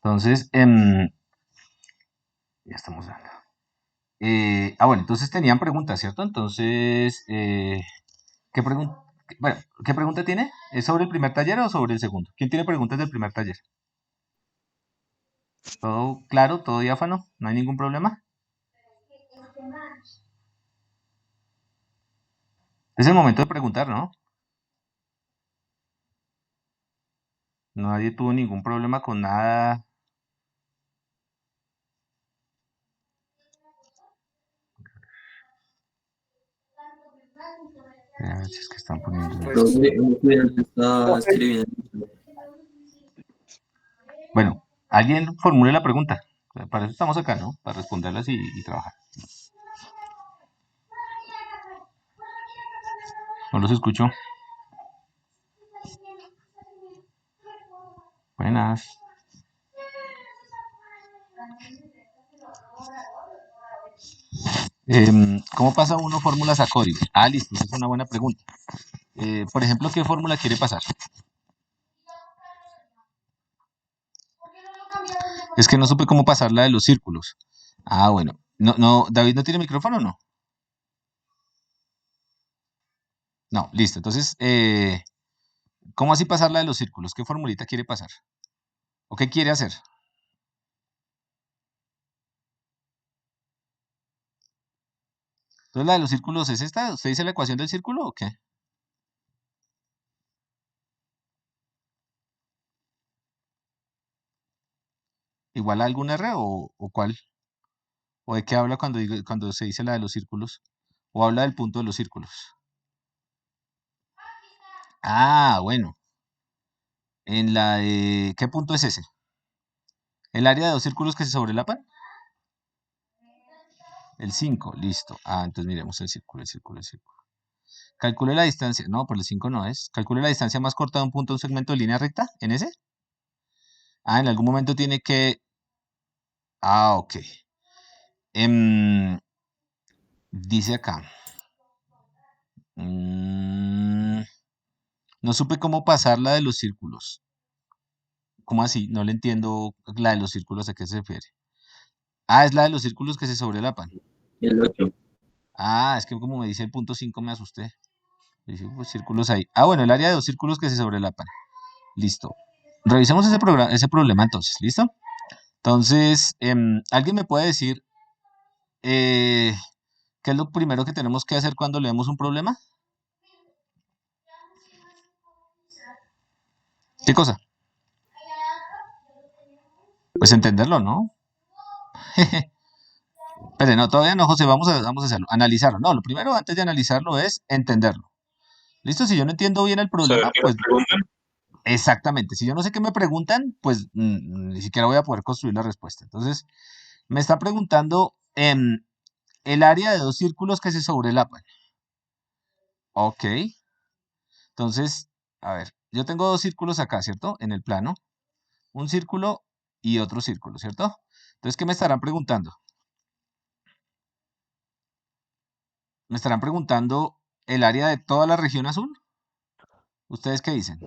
Entonces, ya estamos dando. Bueno, entonces tenían preguntas, ¿cierto? Entonces, ¿qué pregunta? Bueno, ¿qué pregunta tiene? ¿Es sobre el primer taller o sobre el segundo? ¿Quién tiene preguntas del primer taller? ¿Todo claro? ¿Todo diáfano? ¿No hay ningún problema? Es el momento de preguntar, ¿no? Nadie tuvo ningún problema con nada. A ver si es que están poniendo. Profe, un estudiante está escribiendo. Bueno, alguien formule la pregunta. Para eso estamos acá, ¿no? Para responderlas y trabajar. No los escucho. Buenas. ¿Cómo pasa uno fórmulas a código? Ah, listo, esa es una buena pregunta. Por ejemplo, ¿qué fórmula quiere pasar? Es que no supe cómo pasar la de los círculos. Ah, bueno. No, no, David no tiene micrófono o no. No, listo. Entonces, ¿cómo así pasar la de los círculos? ¿Qué formulita quiere pasar? ¿O qué quiere hacer? Entonces, la de los círculos es esta. ¿Usted dice la ecuación del círculo o qué? ¿Igual a algún R o cuál? ¿O de qué habla cuando se dice la de los círculos? ¿O habla del punto de los círculos? Ah, bueno. En la de... ¿Qué punto es ese? ¿El área de dos círculos que se sobrelapan? El 5, listo. Ah, entonces miremos el círculo, el círculo, el círculo. Calcule la distancia. No, por el 5 no es. Calcule la distancia más corta de un punto a un segmento de línea recta. ¿En ese? Ah, en algún momento tiene que... Ah, ok. Dice acá. Mm, no supe cómo pasar la de los círculos. ¿Cómo así? No le entiendo la de los círculos a qué se refiere. Ah, es la de los círculos que se sobrelapan. El 8. Ah, es que como me dice el punto 5 me asusté. Dice, pues, círculos ahí. Ah, bueno, el área de dos círculos que se sobrelapan. Listo. Revisemos ese problema entonces. ¿Listo? Entonces, ¿alguien me puede decir eh, qué es lo primero que tenemos que hacer cuando leemos un problema? ¿Qué cosa? Pues entenderlo, ¿no? Pero no, todavía no, José, vamos a hacerlo. Analizarlo. No, lo primero antes de analizarlo es entenderlo. ¿Listo? Si yo no entiendo bien el Saber problema, qué nos pues preguntan. exactamente. Si yo no sé qué me preguntan, pues ni siquiera voy a poder construir la respuesta. Entonces, me está preguntando el área de dos círculos que se sobrelapan. Ok. Entonces, a ver, yo tengo dos círculos acá, ¿cierto? En el plano. Un círculo y otro círculo, ¿cierto? Entonces, ¿qué me estarán preguntando? ¿Me estarán preguntando el área de toda la región azul? ¿Ustedes qué dicen?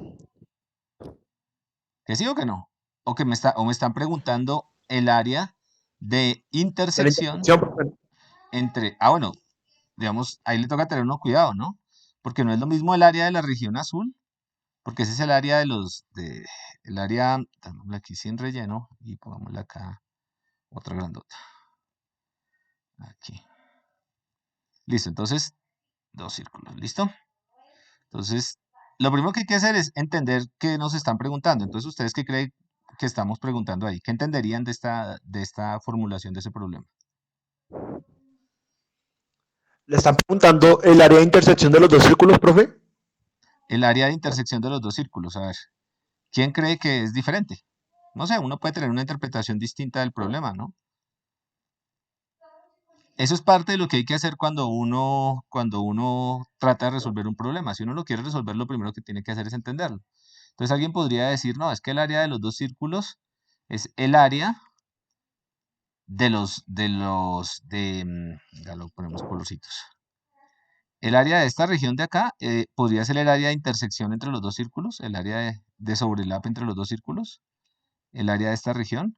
¿Que sí o que no? O me están preguntando el área de De la intersección intersección, profe. entre... Ah, bueno, digamos, ahí le toca tener uno cuidado, ¿no? Porque no es lo mismo el área de la región azul, porque ese es el área el área, pongámosla aquí sin relleno y pongámosla acá otra grandota. Aquí. Listo, entonces, dos círculos, ¿listo? Entonces, lo primero que hay que hacer es entender qué nos están preguntando. Entonces, ¿ustedes qué creen que estamos preguntando ahí? ¿Qué entenderían de esta formulación de ese problema? Le están preguntando el área de intersección de los dos círculos, profe. El área de intersección de los dos círculos, a ver, ¿quién cree que es diferente? No sé, uno puede tener una interpretación distinta del problema, ¿no? Eso es parte de lo que hay que hacer cuando uno trata de resolver un problema. Si uno lo quiere resolver, lo primero que tiene que hacer es entenderlo. Entonces alguien podría decir, no, es que el área de los dos círculos es el área ya lo ponemos colorcitos. El área de esta región de acá podría ser el área de intersección entre los dos círculos, el área de sobrelap entre los dos círculos. el área de esta región,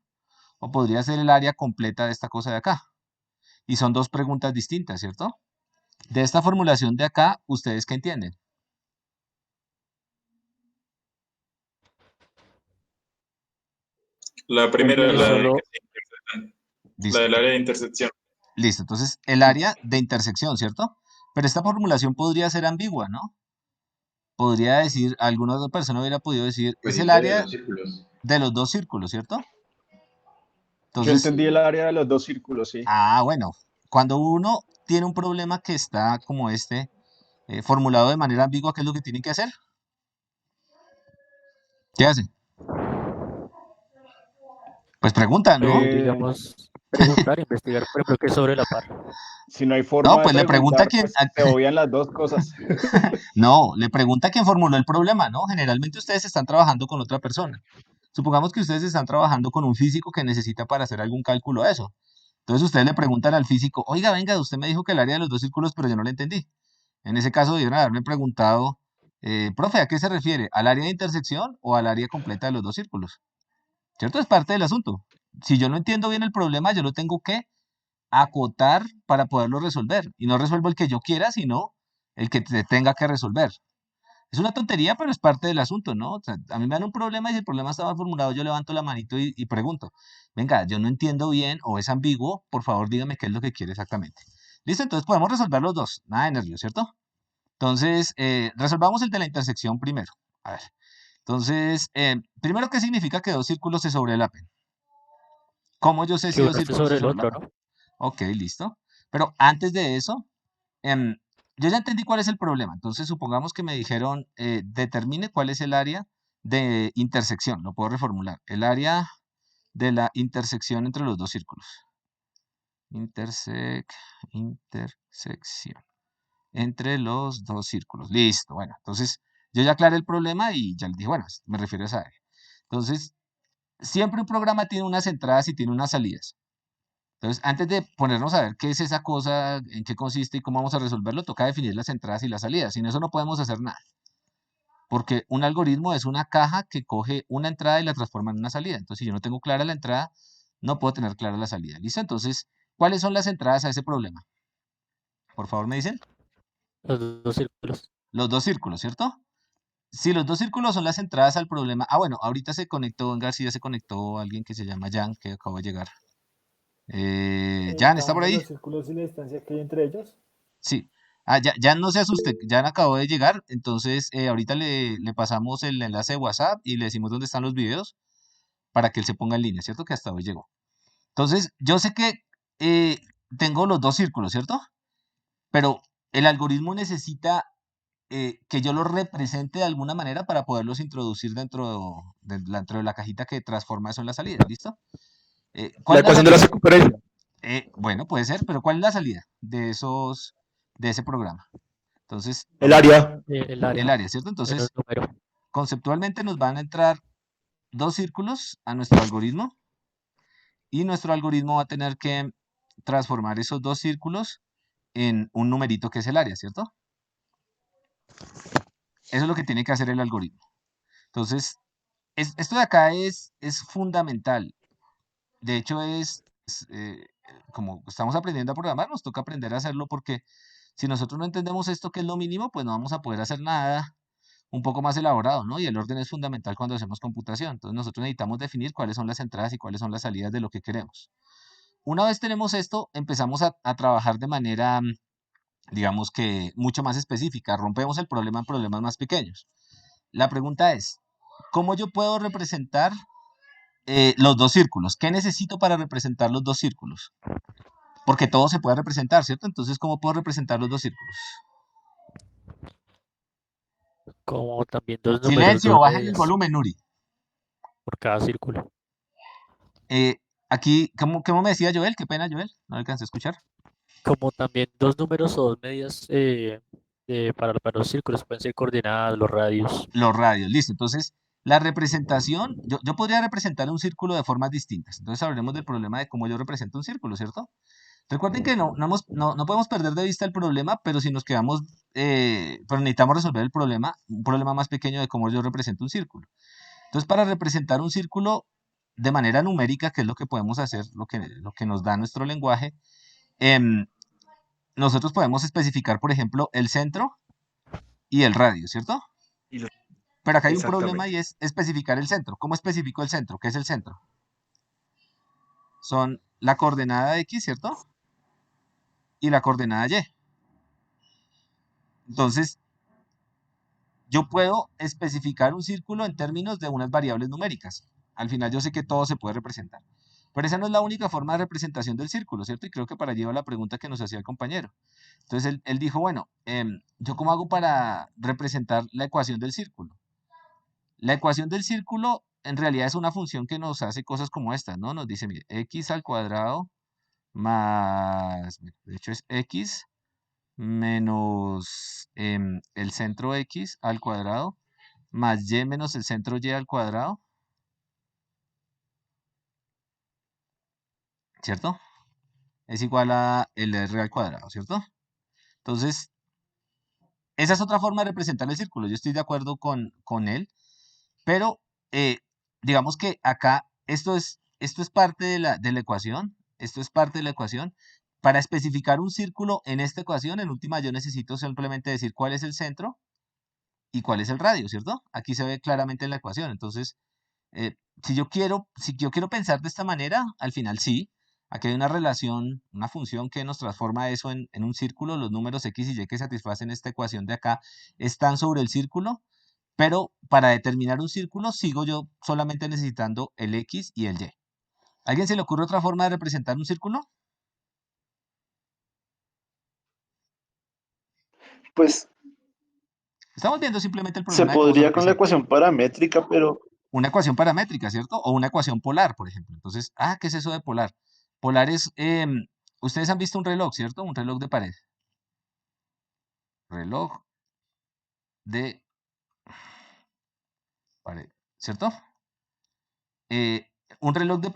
o podría ser el área completa de esta cosa de acá. Y son dos preguntas distintas, ¿cierto? De esta formulación de acá, ¿ustedes qué entienden? La primera, Y la de solo, que se intersectan, la Listo. del área de intersección. Listo, entonces el área de intersección, ¿cierto? Pero esta formulación podría ser ambigua, ¿no? Podría decir, alguna otra persona hubiera podido decir, Pues es el dice de área los círculos. de los dos círculos, ¿cierto? yo Entonces, entendí el área de los dos círculos, sí. bueno, cuando uno tiene un problema que está como este, formulado de manera ambigua, ¿qué es lo que tiene que hacer? ¿Qué hace? Pues pregunta, ¿no? Digamos, preguntar, investigar, por ejemplo, que es sobre la par. Si no hay No, forma de pues le pregunta a preguntar, quien, pues se obvian las dos cosas. no, le pregunta a quien formuló el problema, ¿no? Generalmente ustedes están trabajando con otra persona. Supongamos que ustedes están trabajando con un físico que necesita para hacer algún cálculo eso. Entonces ustedes le preguntan al físico, oiga, venga, usted me dijo que el área de los dos círculos, pero yo no le entendí. En ese caso debieron haberme preguntado, profe, ¿a qué se refiere? ¿Al área de intersección o al área completa de los dos círculos? ¿Cierto? Es parte del asunto. Si yo no entiendo bien el problema, yo lo tengo que acotar para poderlo resolver. Y no resuelvo el que yo quiera, sino el que te tenga que resolver. Es una tontería, pero es parte del asunto, ¿no? O sea, a mí me dan un problema y si el problema está mal formulado, yo levanto la manito y pregunto, venga, yo no entiendo bien o es ambiguo, por favor dígame qué es lo que quiere exactamente. Listo, entonces podemos resolver los dos, nada de nervios, ¿cierto? Entonces, resolvamos el de la intersección primero. A ver, entonces, primero, ¿qué significa que dos círculos se sobrelapen? ¿Cómo yo sé si Que dos uno esté círculos se sobre el otro, sobrelapan? ¿no? Ok, listo. Pero antes de eso, em, yo ya entendí cuál es el problema. Entonces, supongamos que me dijeron, determine cuál es el área de intersección. Lo puedo reformular. El área de la intersección entre los dos círculos. Intersección entre los dos círculos. Listo. Bueno, entonces yo ya aclaré el problema y ya les dije, bueno, me refiero a esa área. Entonces, siempre un programa tiene unas entradas y tiene unas salidas. Entonces, antes de ponernos a ver qué es esa cosa, en qué consiste y cómo vamos a resolverlo, toca definir las entradas y las salidas. Sin eso no podemos hacer nada. Porque un algoritmo es una caja que coge una entrada y la transforma en una salida. Entonces, si yo no tengo clara la entrada, no puedo tener clara la salida. ¿Listo? Entonces, ¿cuáles son las entradas a ese problema? Por favor, me dicen. Los dos círculos. Los dos círculos, ¿cierto? Si los dos círculos son las entradas al problema. Bueno, ahorita se conectó, en García se conectó alguien que se llama Jan, que acaba de llegar. El Jan, ¿está por tamaño de ahí? los círculos y la distancia que hay entre ellos. Sí. Ya no se asuste, ya acabó de llegar, entonces ahorita le pasamos el enlace de WhatsApp y le decimos dónde están los videos para que él se ponga en línea, ¿cierto? Que hasta hoy llegó. Entonces, yo sé que eh, tengo los dos círculos, ¿cierto? Pero el algoritmo necesita que yo los represente de alguna manera para poderlos introducir dentro de la cajita que transforma eso en la salida, ¿listo? ¿Cuál La es la ecuación de la salida? circunferencia. Bueno, puede ser, pero ¿cuál es la salida de ese programa? Entonces, El área. El el área, área, ¿cierto? el Entonces, número. conceptualmente nos van a entrar dos círculos a nuestro algoritmo y nuestro algoritmo va a tener que transformar esos dos círculos en un numerito que es el área, ¿cierto? Eso es lo que tiene que hacer el algoritmo. Entonces, esto de acá es fundamental. De hecho, como estamos aprendiendo a programar, nos toca aprender a hacerlo porque si nosotros no entendemos esto que es lo mínimo, pues no vamos a poder hacer nada un poco más elaborado, ¿no? Y el orden es fundamental cuando hacemos computación. Entonces nosotros necesitamos definir cuáles son las entradas y cuáles son las salidas de lo que queremos. Una vez tenemos esto, empezamos a trabajar de manera, digamos que mucho más específica. Rompemos el problema en problemas más pequeños. La pregunta es, ¿cómo yo puedo representar los dos círculos? ¿Qué necesito para representar los dos círculos? Porque todo se puede representar, ¿cierto? Entonces, ¿cómo puedo representar los dos círculos? Como también dos números, Silencio, dos bajen el medias volumen, Nuri. por cada círculo. Eh, Aquí, ¿cómo me decía Joel? Qué pena, Joel, no alcancé a escuchar. Como también dos números o dos medias para los círculos. Pueden ser coordenadas, los radios. Los radios, listo. Entonces, la representación, yo podría representar un círculo de formas distintas. Entonces, hablaremos del problema de cómo yo represento un círculo, ¿cierto? Recuerden que no podemos perder de vista el problema, pero si nos quedamos, pero necesitamos resolver el problema, un problema más pequeño de cómo yo represento un círculo. Entonces, para representar un círculo, de manera numérica, que es lo que podemos hacer, lo que nos da nuestro lenguaje, em, nosotros podemos especificar, por ejemplo, el centro y el radio, ¿cierto? Y lo- Pero acá hay un problema Exactamente. y es especificar el centro. ¿Cómo especifico el centro? ¿Qué es el centro? Son la coordenada X, ¿cierto? Y la coordenada Y. Entonces, yo puedo especificar un círculo en términos de unas variables numéricas. Al final yo sé que todo se puede representar. Pero esa no es la única forma de representación del círculo, ¿cierto? Y creo que para allí va la pregunta que nos hacía el compañero. Entonces él dijo, bueno, ¿yo cómo hago para representar la ecuación del círculo? La ecuación del círculo en realidad es una función que nos hace cosas como esta, ¿no? Nos dice, mire, x al cuadrado más, de hecho es x menos el centro x al cuadrado más y menos el centro y al cuadrado, ¿cierto? Es igual a el r al cuadrado, ¿cierto? Entonces, esa es otra forma de representar el círculo. Yo estoy de acuerdo con él, pero digamos que acá esto es parte de la ecuación. Esto es parte de la ecuación. Para especificar un círculo en esta ecuación, en última yo necesito simplemente decir cuál es el centro y cuál es el radio, ¿cierto? Aquí se ve claramente en la ecuación. Entonces, si yo quiero pensar de esta manera, al final sí. Aquí hay una relación, una función que nos transforma eso en un círculo. Los números x y y que satisfacen esta ecuación de acá están sobre el círculo, pero para determinar un círculo sigo yo solamente necesitando el x y el y. ¿A alguien se le ocurre otra forma de representar un círculo? Pues Estamos viendo simplemente el se problema de cómo se podría con la representa. ecuación paramétrica, pero Una ecuación paramétrica, ¿cierto? O una ecuación polar, por ejemplo. Entonces, ¿qué es eso de polar? Polar es, ustedes han visto un reloj, ¿cierto? Un reloj de pared. Reloj de pared, ¿cierto? Eh, un reloj de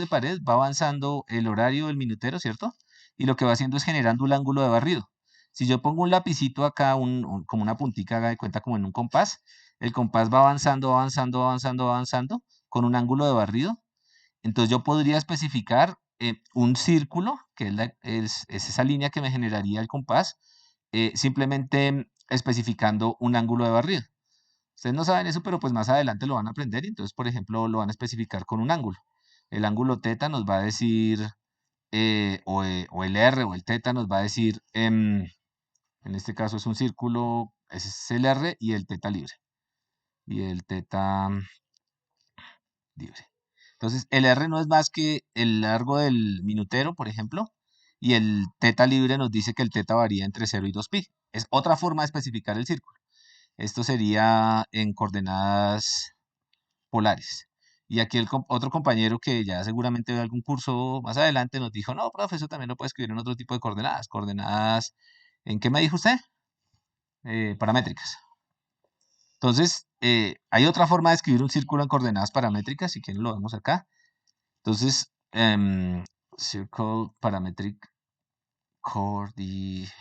pared va avanzando el horario del minutero, ¿cierto? Y lo que va haciendo es generando un ángulo de barrido. Si yo pongo un lapicito acá, como una puntica, haga de cuenta como en un compás, el compás va avanzando, avanzando, avanzando, avanzando con un ángulo de barrido. Entonces yo podría especificar un círculo, que es esa línea que me generaría el compás, simplemente especificando un ángulo de barrido. Ustedes no saben eso, pero pues más adelante lo van a aprender y entonces, por ejemplo, lo van a especificar con un ángulo. El ángulo teta nos va a decir, o el R o el teta nos va a decir, en este caso es un círculo, ese es el R y el teta libre. Y el teta libre. Entonces, el R no es más que el largo del minutero, por ejemplo, y el teta libre nos dice que el teta varía entre 0 y 2pi. Es otra forma de especificar el círculo. Esto sería en coordenadas polares. Y aquí otro compañero que ya seguramente ve algún curso más adelante nos dijo, no, profe, eso también lo puede escribir en otro tipo de coordenadas. Coordenadas, ¿en qué me dijo usted? Paramétricas. Entonces, hay otra forma de escribir un círculo en coordenadas paramétricas, si quieren lo vemos acá. Entonces, circle parametric coordinates.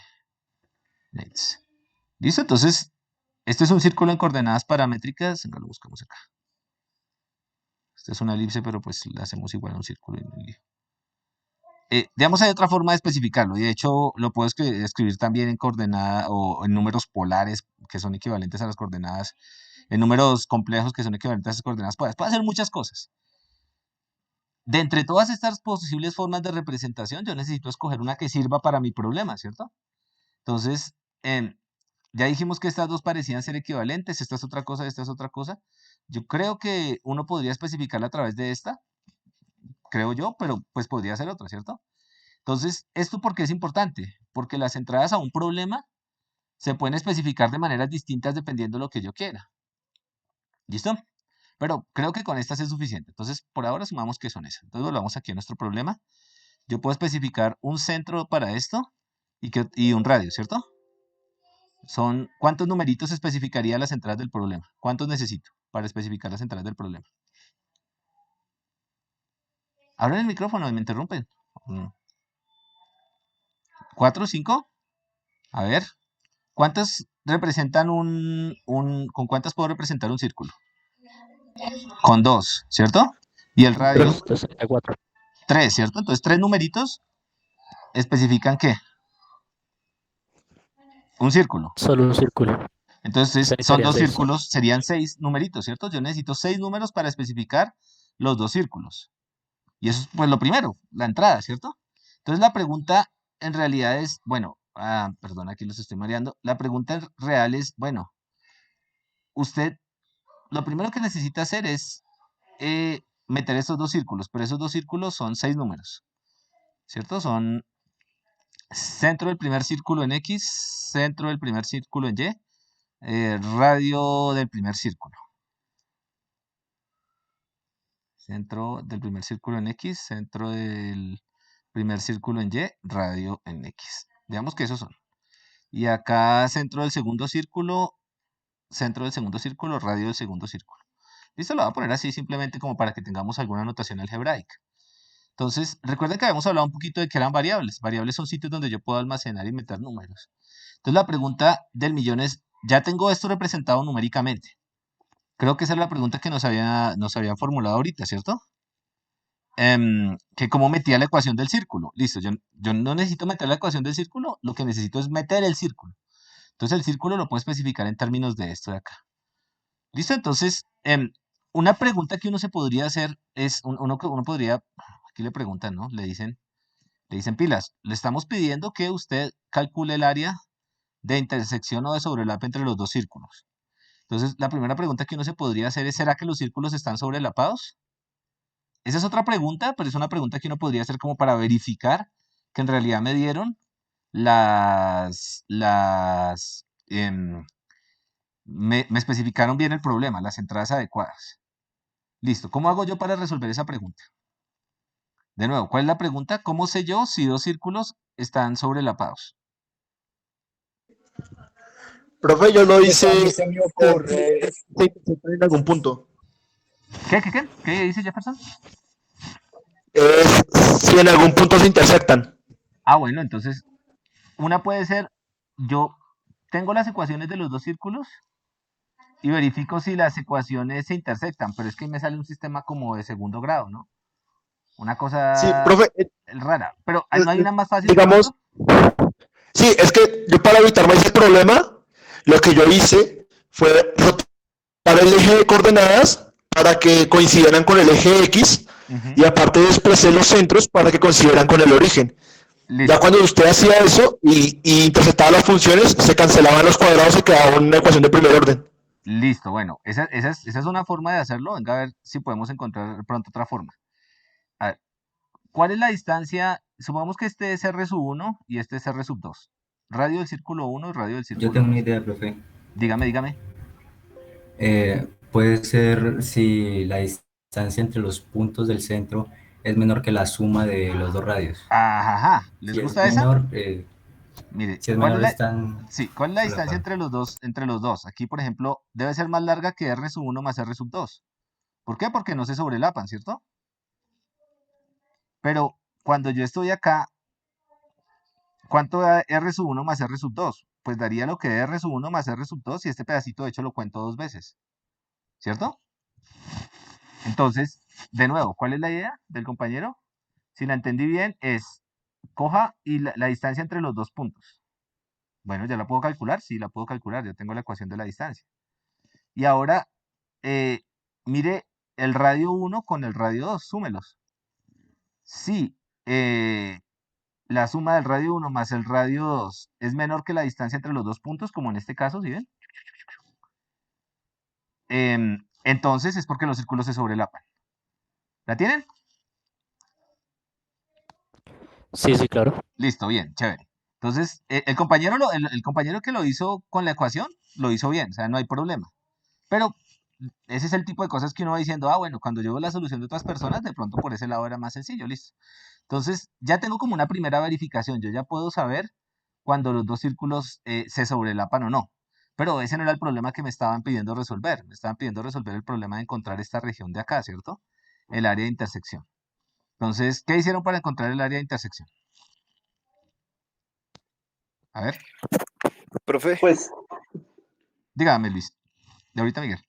¿Listo? Entonces, este es un círculo en coordenadas paramétricas. Venga, lo buscamos acá. Esta es una elipse, pero pues le hacemos igual a un círculo. Digamos, hay otra forma de especificarlo, y de hecho lo puedo escribir también en coordenada o en números polares que son equivalentes a las coordenadas, en números complejos que son equivalentes a esas coordenadas polares. Puede hacer muchas cosas. De entre todas estas posibles formas de representación, yo necesito escoger una que sirva para mi problema, ¿cierto? Entonces, ya dijimos que estas dos parecían ser equivalentes, esta es otra cosa, esta es otra cosa. Yo creo que uno podría especificarla a través de esta, creo yo, pero pues podría ser otra, ¿cierto? Entonces, ¿esto por qué es importante? Porque las entradas a un problema se pueden especificar de maneras distintas dependiendo de lo que yo quiera. ¿Listo? Pero creo que con estas es suficiente. Entonces, por ahora sumamos que son esas. Entonces, volvamos aquí a nuestro problema. Yo puedo especificar un centro para esto y un radio, ¿cierto? ¿Cuántos numeritos especificaría las entradas del problema? ¿Cuántos necesito para especificar las entradas del problema? Abren el micrófono y me interrumpen. ¿4 o 5? A ver. ¿Cuántas representan ¿con cuántas puedo representar un círculo? Con 2, ¿cierto? Y el radio, 364. 3, ¿cierto? Entonces, 3 numeritos especifican ¿qué? Un círculo. Solo un círculo. Entonces, Se son necesitarían 2 6. círculos, serían 6 numeritos, ¿cierto? Yo necesito 6 números para especificar los 2 círculos. Y eso es pues lo primero, la entrada, ¿cierto? Entonces la pregunta en realidad es, bueno, perdón, aquí los estoy mareando. La pregunta real es, bueno, usted lo primero que necesita hacer es meter estos 2 círculos, pero esos 2 círculos son 6 números, ¿cierto? Son centro del primer círculo en X, centro del primer círculo en Y, radio del primer círculo. Centro del primer círculo en X, centro del primer círculo en Y, radio en X. Digamos que esos son. Y acá centro del segundo círculo, radio del segundo círculo. Listo, lo voy a poner así simplemente como para que tengamos alguna notación algebraica. Entonces, recuerden que habíamos hablado un poquito de que eran variables. Variables son sitios donde yo puedo almacenar y meter números. Entonces, la pregunta del millón es, ¿ya tengo esto representado numéricamente? Creo que esa es la pregunta que nos habían formulado ahorita, ¿cierto? Que cómo metía la ecuación del círculo. Listo, yo no necesito meter la ecuación del círculo, lo que necesito es meter el círculo. Entonces el círculo lo puedo especificar en términos de esto de acá. Listo, entonces una pregunta que uno se podría hacer es, uno podría, aquí le preguntan, ¿no? Le dicen pilas, le estamos pidiendo que usted calcule el área de intersección o de sobrelape entre los 2 círculos. Entonces la primera pregunta que uno se podría hacer es, ¿será que los círculos están sobrelapados? Esa es otra pregunta, pero es una pregunta que uno podría hacer como para verificar que en realidad me dieron me especificaron bien el problema, las entradas adecuadas. Listo, ¿cómo hago yo para resolver esa pregunta? De nuevo, ¿cuál es la pregunta? ¿Cómo sé yo si 2 círculos están sobrelapados? Profe, yo lo Pues a mí hice se me ocurre, en algún punto. ¿Qué dice Jefferson? Es si en algún punto se intersectan. Bueno, entonces, una puede ser, yo tengo las ecuaciones de los 2 círculos y verifico si las ecuaciones se intersectan, pero es que me sale un sistema como de segundo grado, ¿no? Una Sí, cosa profe, rara. Pero ¿no hay una más fácil de digamos, pronto? sí, es que yo para evitarme ese problema, lo que yo hice fue rotar el eje de coordenadas para que coincidieran con el eje X y aparte desplacé los centros para que coincidieran con el origen. Ya Listo, cuando usted hacía eso y intersectaba las funciones, se cancelaban los cuadrados y quedaba una ecuación de primer orden. listo. Bueno, esa es una forma de hacerlo. Venga a ver si podemos encontrar pronto otra forma. A ver, ¿cuál es la distancia? Supongamos que este es R sub 1 y este es R sub 2. Radio del círculo 1 y radio del Yo círculo tengo una 2. idea, profe. Dígame. Puede ser si la distancia entre los puntos del centro es menor que la suma de los 2 radios. Ajá. ¿Les Si es gusta esa? menor, Mire, si es ¿cuál es menor la, están sí, ¿cuál es la distancia solapados. entre los dos? Aquí, por ejemplo, debe ser más larga que R sub 1 más R sub 2. ¿Por qué? Porque no se sobrelapan, ¿cierto? Pero cuando yo estoy acá, ¿cuánto da R sub 1 más R sub 2? Pues daría lo que de R sub 1 más R sub 2 y este pedacito de hecho lo cuento 2 veces, ¿cierto? Entonces, de nuevo, ¿cuál es la idea del compañero? Si la entendí bien, es coja y la distancia entre los 2 puntos. Bueno, ¿ya la puedo calcular? Sí, la puedo calcular, ya tengo la ecuación de la distancia. Y ahora, mire el radio 1 con el radio 2, súmelos. Si la suma del radio 1 más el radio 2 es menor que la distancia entre los 2 puntos, como en este caso, ¿sí ven? Entonces es porque los círculos se sobrelapan. ¿La tienen? Sí, claro. Listo, bien, chévere. Entonces, el compañero, el compañero que lo hizo con la ecuación, lo hizo bien, o sea, no hay problema. Pero ese es el tipo de cosas que uno va diciendo, bueno, cuando yo veo la solución de otras personas, de pronto por ese lado era más sencillo, listo. Entonces, ya tengo como una primera verificación, yo ya puedo saber cuando los 2 círculos se sobrelapan o no. Pero ese no era el problema que me estaban pidiendo resolver. Me estaban pidiendo resolver el problema de encontrar esta región de acá, ¿cierto? El área de intersección. Entonces, ¿qué hicieron para encontrar el área de intersección? A ver, Profe. Pues, dígame, Luis. De ahorita, Miguel.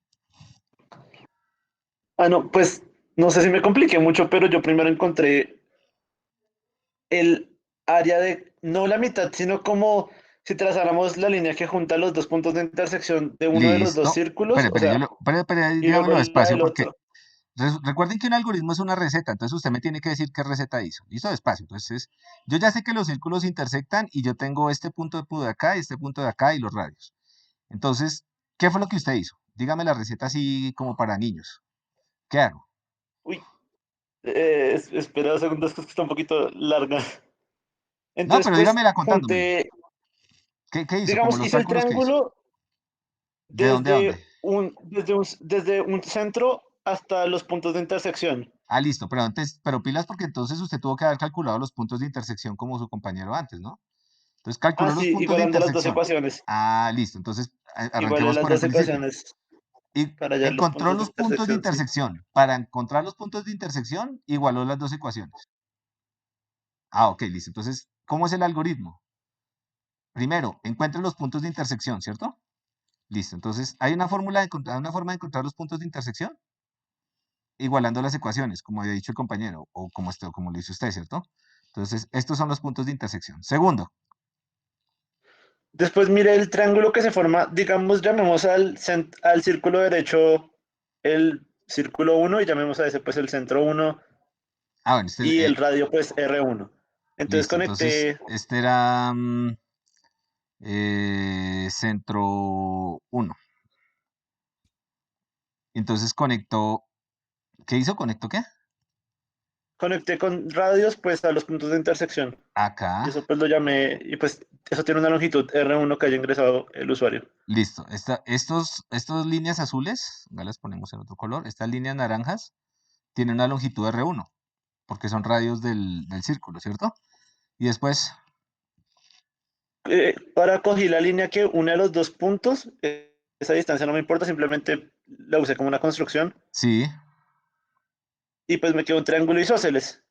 no, pues No sé si me compliqué mucho, pero yo primero encontré el área de, no la mitad, sino como si trazáramos la línea que junta los dos puntos de intersección de uno de los dos Listo. círculos, o sea, Espere, y luego dígamelo la despacio del porque otro. recuerden que un algoritmo es una receta, entonces usted me tiene que decir qué receta hizo. Listo, despacio. Entonces, yo ya sé que los círculos intersectan y yo tengo este punto de acá y este punto de acá y los radios. Entonces, ¿qué fue lo que usted hizo? Dígame la receta así como para niños. ¿Qué hago? Uy, espera 2 segundos, que está un poquito larga. No, Entonces, pero pues dígamela contándomela. junté, ¿Qué hizo? Como digamos, los hice el cálculos que hizo. triángulo ¿De dónde a dónde? desde un centro hasta los puntos de intersección. Ah, listo, pero pilas porque entonces usted tuvo que haber calculado los puntos de intersección como su compañero antes, ¿no? Entonces Ah, calculó los sí, puntos de igualando las dos intersección. ecuaciones. Ah, listo. Entonces Igualé arranquemos las por el dos principio. ecuaciones Y para hallar los encontró puntos de los puntos de intersección, sí. intersección. Para encontrar los puntos de intersección, igualó las dos ecuaciones. Ah, ok, listo. Entonces, ¿cómo es el algoritmo? Primero, encuentre los puntos de intersección, ¿cierto? Listo. Entonces, hay una una forma de encontrar los puntos de intersección, igualando las ecuaciones, como había dicho el compañero, o como lo hizo usted, ¿cierto? Entonces, estos son los puntos de intersección. Segundo, Después mire el triángulo que se forma, digamos, llamemos al círculo derecho el círculo uno y llamemos a ese pues el centro uno bueno, y el radio pues R1. Entonces listo. Entonces, conecté, este era centro uno. Entonces conectó, ¿qué hizo? ¿Conectó qué? conecté con radios pues a los puntos de intersección. Y Acá. eso pues lo llamé, y pues eso tiene una longitud R1 que haya ingresado el usuario. Listo. Estos líneas azules, ya las ponemos en otro color. Estas líneas naranjas tienen una longitud R1, porque son radios del círculo, ¿cierto? Y después, Para cogí la línea que une a los dos puntos, esa distancia no me importa, simplemente la usé como una construcción sí. y pues me quedó un triángulo isósceles.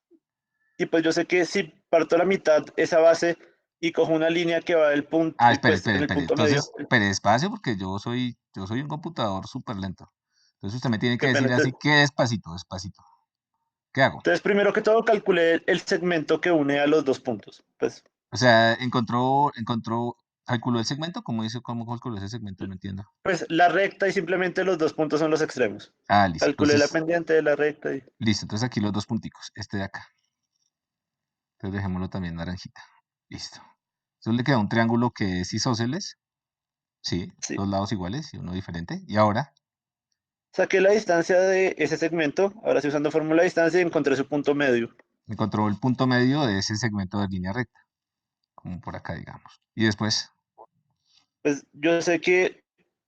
Y pues yo sé que si parto la mitad esa base y cojo una línea que va del punto, Ah, y pues en el espere. punto medio, Entonces, espere despacio porque yo soy un computador súper lento. Entonces usted me tiene que qué pena. decir así que despacito. ¿Qué hago? Entonces, primero que todo calculé el segmento que une a los dos puntos. Pues O sea, calculó el segmento, ¿cómo calculó ese segmento? No entiendo. pues la recta y simplemente los dos puntos son los extremos. Ah, listo. Calculé la pendiente de la recta y Listo. Entonces aquí los dos punticos, este de acá. Entonces dejémoslo también naranjita. Listo. Entonces le queda un triángulo que es isósceles. Sí, sí. dos lados iguales y uno diferente. Y ahora Saqué la distancia de ese segmento, ahora sí usando fórmula de distancia y encontré su punto medio. encontró el punto medio de ese segmento de línea recta, como por acá, digamos. Y después, Pues yo sé que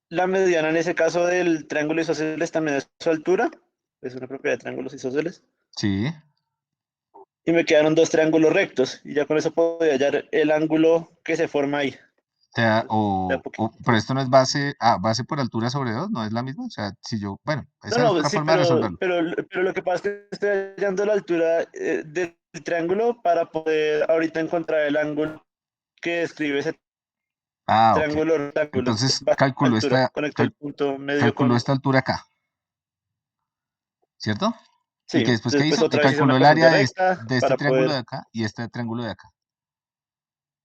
la mediana en ese caso del triángulo isósceles también es su altura, es una propiedad de triángulos isósceles. sí, Y me quedaron dos triángulos rectos y ya con eso puedo hallar el ángulo que se forma ahí. De a poquito. pero esto no es base por altura sobre 2, ¿no es la misma? O sea, si yo, bueno, No, esa es no, otra sí, forma de resolverlo. pero lo que pasa es que estoy hallando la altura del triángulo para poder ahorita encontrar el ángulo que describe ese Ah, ok. triángulo rectángulo. Entonces Baja altura. Conecto el punto medio calculó con... esta altura acá, ¿cierto? ¿Y Sí, que después qué después hizo? otra vez hice una Calculó el ecuación área de de recta este para triángulo de poder... acá y este triángulo de acá.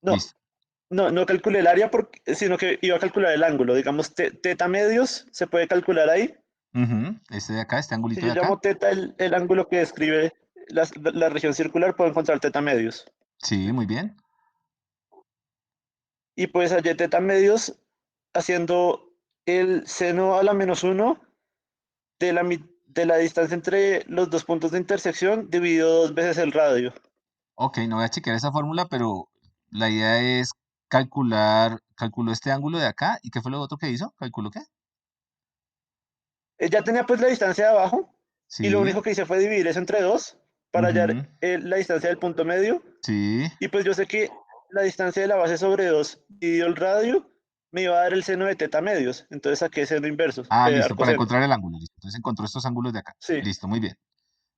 No, Listo. no calculé el área sino que iba a calcular el ángulo. Digamos, teta medios se puede calcular ahí. Este de acá, este Si angulito yo de acá. llamo teta el ángulo que describe la región circular, puedo encontrar teta medios. Sí, muy bien. Y pues hallé teta medios haciendo el seno a la -1 de la distancia entre los dos puntos de intersección dividido 2 veces el radio. Ok, no voy a chequear esa fórmula, pero la idea es calculó este ángulo de acá. ¿Y qué fue lo otro que hizo? ¿Calculó qué? Ya tenía pues la distancia de abajo y lo Sí, único que hice fue dividir eso entre 2 para hallar ujú, la distancia del punto medio. sí. Y pues yo sé que la distancia de la base sobre 2 dividido el radio me iba a dar el seno de teta medios. Entonces saqué seno inverso, Ah, listo, para arcoseno. encontrar el ángulo. Listo. Entonces encontró estos ángulos de acá. Sí, Listo, muy bien.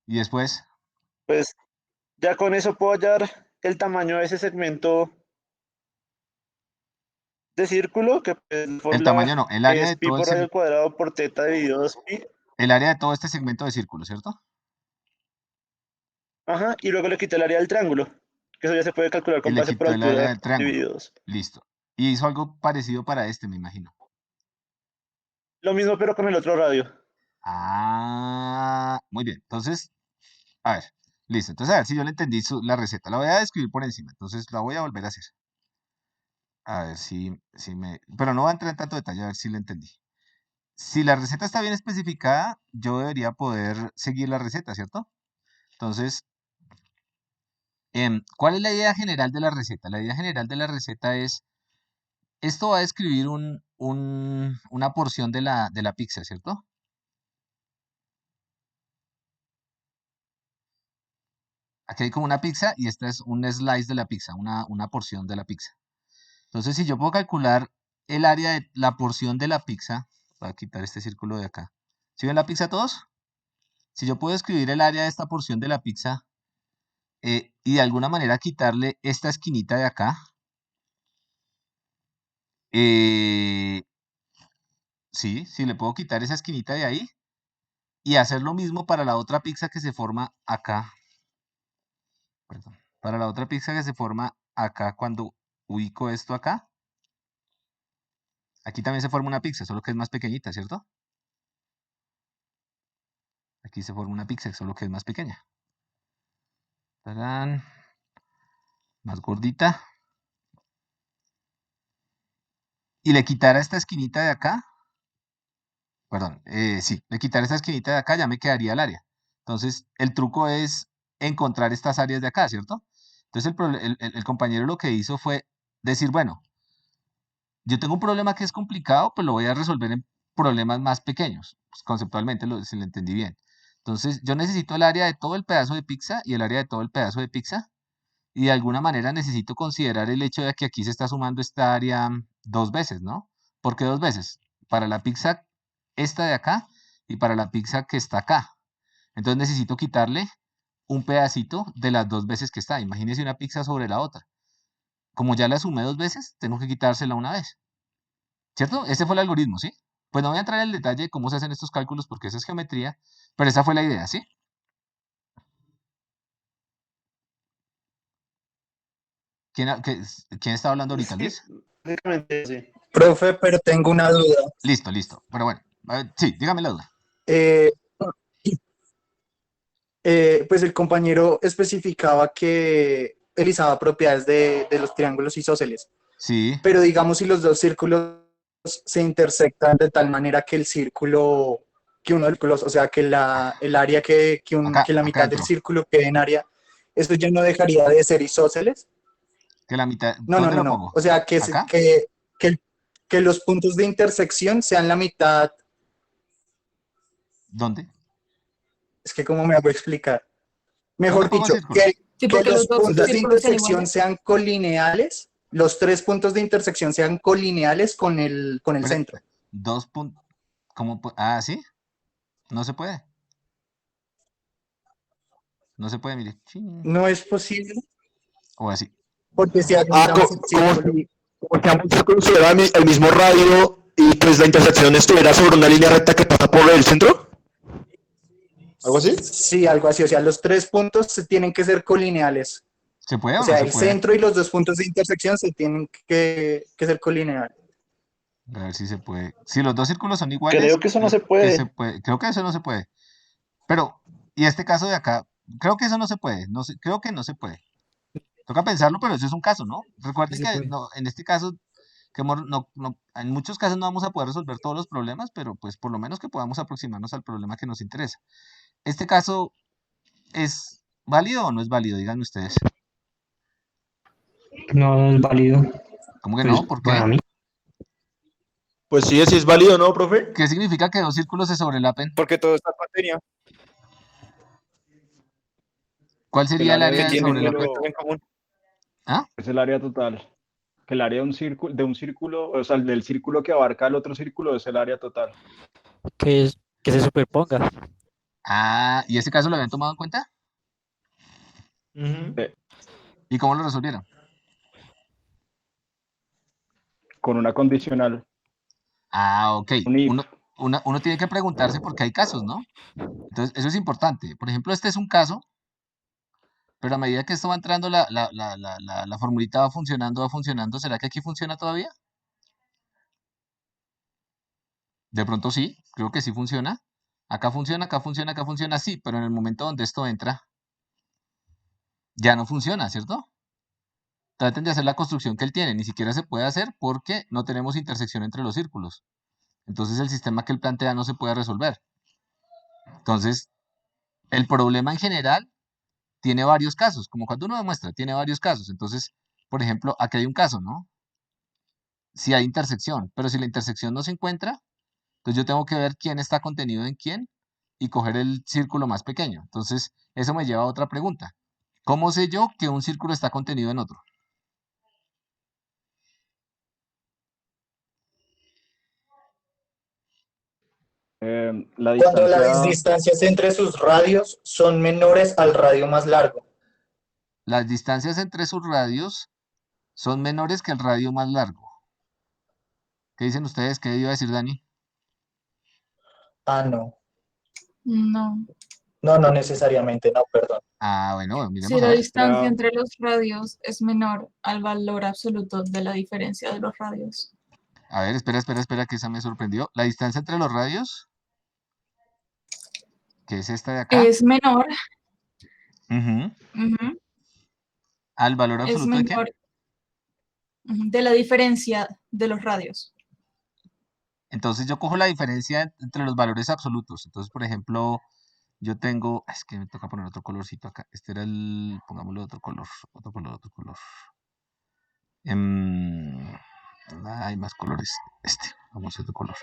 Y después, pues ya con eso puedo hallar el tamaño de ese segmento de círculo, que pues, la el tamaño fórmula no, es pi por radio al cuadrado por teta dividido 2pi. el área de todo este segmento de círculo, ¿cierto? Ajá, y luego le quité el área del triángulo, que eso ya se puede calcular Y con le base por quitó el área altura del triángulo. dividido 2. Listo. Y hizo algo parecido para este, me imagino. Lo mismo, pero con el otro radio. Ah, muy bien. Entonces, a ver, listo. Entonces, a ver si yo le entendí la receta. La voy a describir por encima. Entonces, la voy a volver a hacer. A ver si me... Pero no voy a entrar en tanto detalle, a ver si la entendí. Si la receta está bien especificada, yo debería poder seguir la receta, ¿cierto? Entonces, ¿cuál es la idea general de la receta? La idea general de la receta es, esto va a describir una porción de la pizza, ¿cierto? Aquí hay como una pizza y esta es un slice de la pizza, una porción de la pizza. Entonces, si yo puedo calcular el área de la porción de la pizza, voy a quitar este círculo de acá. ¿Sí ven la pizza todos? Si yo puedo escribir el área de esta porción de la pizza y de alguna manera quitarle esta esquinita de acá, sí, le puedo quitar esa esquinita de ahí y hacer lo mismo para la otra pizza que se forma acá. Perdón. Para la otra pizza que se forma acá cuando ubico esto acá. Aquí también se forma una pizza, solo que es más pequeñita, ¿cierto? Aquí se forma una pizza, solo que es más pequeña. ¡Tarán! Más gordita. Y le quitara esta esquinita de acá. Perdón, sí, le quitar esta esquinita de acá ya me quedaría el área. Entonces, el truco es encontrar estas áreas de acá, ¿cierto? Entonces, el compañero lo que hizo fue decir, bueno, yo tengo un problema que es complicado, pues lo voy a resolver en problemas más pequeños, pues, conceptualmente, si lo entendí bien. Entonces, yo necesito el área de todo el pedazo de pizza y el área de todo el pedazo de pizza, y de alguna manera necesito considerar el hecho de que aquí se está sumando esta área dos veces, ¿no? ¿Por qué dos veces? Para la pizza esta de acá y para la pizza que está acá. Entonces necesito quitarle un pedacito de las dos veces que está. Imagínese una pizza sobre la otra. Como ya la sumé dos veces, tengo que quitársela una vez. ¿Cierto? Ese fue el algoritmo, ¿sí? Pues no voy a entrar en el detalle de cómo se hacen estos cálculos porque esa es geometría, pero esa fue la idea, ¿sí? ¿Quién está hablando ahorita, Sí, Luis? básicamente sí. Profe, pero tengo una duda. Listo. Pero bueno, sí, dígame la duda. Eh, pues el compañero especificaba que utilizaba propiedades de los triángulos isósceles, Sí, pero digamos si los dos círculos se intersectan de tal manera que el círculo, que uno de los círculos, o sea, que el área que la acá mitad del entró. círculo quede en área, ¿eso ya no dejaría de ser isósceles? Que la mitad, No, no, ¿dónde no, lo no. pongo? O sea, ¿Acá? que los puntos de intersección sean la mitad. ¿Dónde? Es que, ¿cómo me hago explicar? ¿Dónde Mejor pongo el dicho, círculo? Sí, que porque los los dos puntos de círculos sean intersección iguales. sean colineales, los tres puntos de intersección sean colineales con el centro. Dos puntos. ¿Sí? No se puede. No se puede, mire. Chin. No es posible, O así. porque si Ah, agrandamos el como círculo, si ambos círculos tuvieran el mismo radio y pues la intersección estuviera sobre una línea recta que pasa por el centro. ¿Algo así? sí, algo así. O sea, los tres puntos se tienen que ser colineales. ¿Se puede O o no sea, se el puede? centro y los dos puntos de intersección se tienen que ser colineales. A ver si se puede. Si los dos círculos son iguales, Creo que eso no se puede. Creo que eso no se puede. Pero, y este caso de acá, creo que eso no se puede. No sé, creo que no se puede. Toca pensarlo, pero eso es un caso, ¿no? Recuerden se que puede. no, en este caso, en muchos casos no vamos a poder resolver todos los problemas, pero pues por lo menos que podamos aproximarnos al problema que nos interesa. ¿Este caso es válido o no es válido? Díganme ustedes. No es válido. ¿Cómo que Pues no? ¿Por qué? para mí. Pues sí, es válido, ¿no, profe? ¿Qué significa que dos círculos se sobrelapen? Porque todo está en materia. ¿Cuál Que el sería el área área que del tienen sobrelape? elementos en común. ¿Ah? Es el área total. Que el área de un círculo, o sea, del círculo que abarca el otro círculo es el área total. Que se superponga. Ah, ¿y ese caso lo habían tomado en cuenta? ¿Y cómo lo resolvieron? Con una condicional. Ah, ok. Un if. Uno tiene que preguntarse por qué hay casos, ¿no? Entonces, eso es importante. Por ejemplo, este es un caso Pero a medida que esto va entrando, la formulita va funcionando. ¿Será que aquí funciona todavía? De pronto sí, creo que sí funciona. Acá funciona, acá funciona, acá funciona, sí, pero en el momento donde esto entra, ya no funciona, ¿cierto? Traten de hacer la construcción que él tiene, ni siquiera se puede hacer porque no tenemos intersección entre los círculos. Entonces el sistema que él plantea no se puede resolver. Entonces, el problema en general tiene varios casos, como cuando uno demuestra, tiene varios casos. Entonces, por ejemplo, aquí hay un caso, ¿no? Si hay intersección, pero si la intersección no se encuentra, entonces yo tengo que ver quién está contenido en quién y coger el círculo más pequeño. Entonces, eso me lleva a otra pregunta. ¿Cómo sé yo que un círculo está contenido en otro? La Cuando las distancia, distancias entre sus radios son menores al radio más largo. Las distancias entre sus radios son menores que el radio más largo. ¿Qué dicen ustedes? ¿Qué iba a decir Dani? Ah, no. No. No, no necesariamente, no, perdón. Ah, bueno, Si miremos a la ver. distancia entre los radios es menor al valor absoluto de la diferencia de los radios. A ver, espera, que esa me sorprendió. La distancia entre los radios, que es esta de acá, Es menor, ujú, ujú, al valor es absoluto de qué? menor de la diferencia de los radios. Entonces yo cojo la diferencia entre los valores absolutos. Entonces, por ejemplo, yo tengo, es que me toca poner otro colorcito acá. Este era pongámosle otro color, otro color, otro color. Em, hay más colores. Vamos a otro color.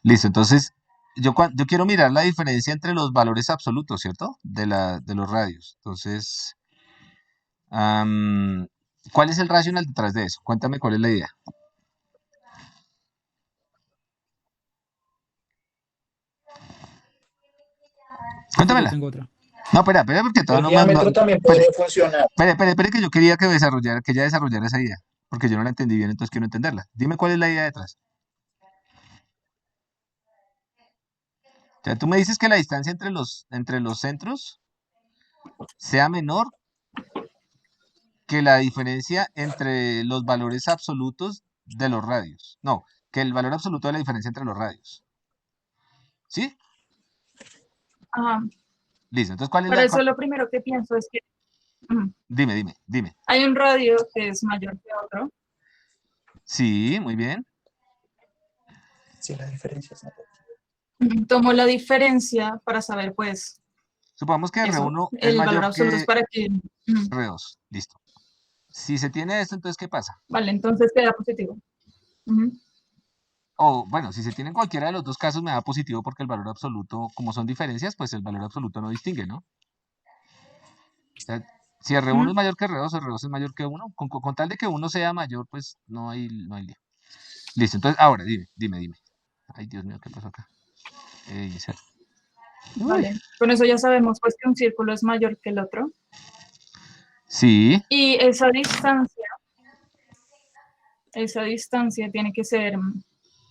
Listo, entonces yo quiero mirar la diferencia entre los valores absolutos, ¿cierto? De los radios. Entonces, am, ¿cuál es el racional detrás de eso? Cuéntame cuál es la idea. Yo Cuéntamela. tengo otra. No, espera, porque El todavía diámetro también podría funcionar. espere, que yo quería que ella desarrollara esa idea, porque yo no la entendí bien, entonces quiero entenderla. Dime cuál es la idea detrás. O sea, tú me dices que la distancia entre los centros sea menor que la diferencia entre los valores absolutos de los radios. No, que el valor absoluto de la diferencia entre los radios. ¿Sí? Ajá. Listo. Entonces, ¿cuál es Para la...? eso lo primero que pienso es que Dime. hay un radio que es mayor que otro. Sí, muy bien. Sí, la diferencia es mayor. Tomo la diferencia para saber, pues, Supongamos que eso, R1 es el valor mayor absoluto es que para que... R2. Listo. Si se tiene esto, entonces, ¿qué pasa? Vale, entonces queda positivo. O, bueno, si se tiene en cualquiera de los dos casos, me da positivo porque el valor absoluto, como son diferencias, pues el valor absoluto no distingue, ¿no? O sea, si R1 es mayor que R2, R2 es mayor que 1, con tal de que uno sea mayor, pues no hay lío. Listo, entonces, ahora, dime. Ay, Dios mío, ¿qué pasó acá? Iniciar. Vale, con eso ya sabemos, pues, que un círculo es mayor que el otro. Sí, Y esa distancia tiene que ser,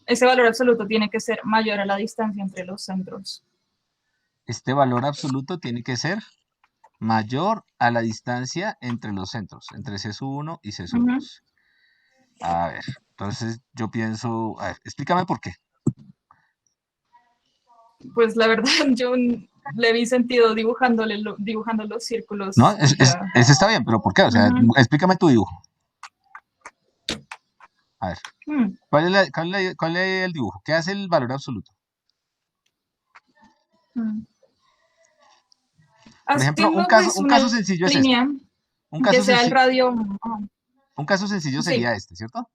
ese valor absoluto tiene que ser mayor a la distancia entre los centros. este valor absoluto tiene que ser mayor a la distancia entre los centros, entre C 1 y C 2. A ver, entonces yo pienso, a ver, explícame por qué. Pues la verdad, yo le vi sentido dibujando los círculos. No, Y ya. ese está bien, pero ¿por qué? O sea, explícame tu dibujo. A ver, ¿cuál es el dibujo? ¿Qué hace el valor absoluto? Por ejemplo, Haciendo, un pues, una caso sencillo es este. línea que sea el radio. Un caso sencillo Sí. sería este, ¿cierto?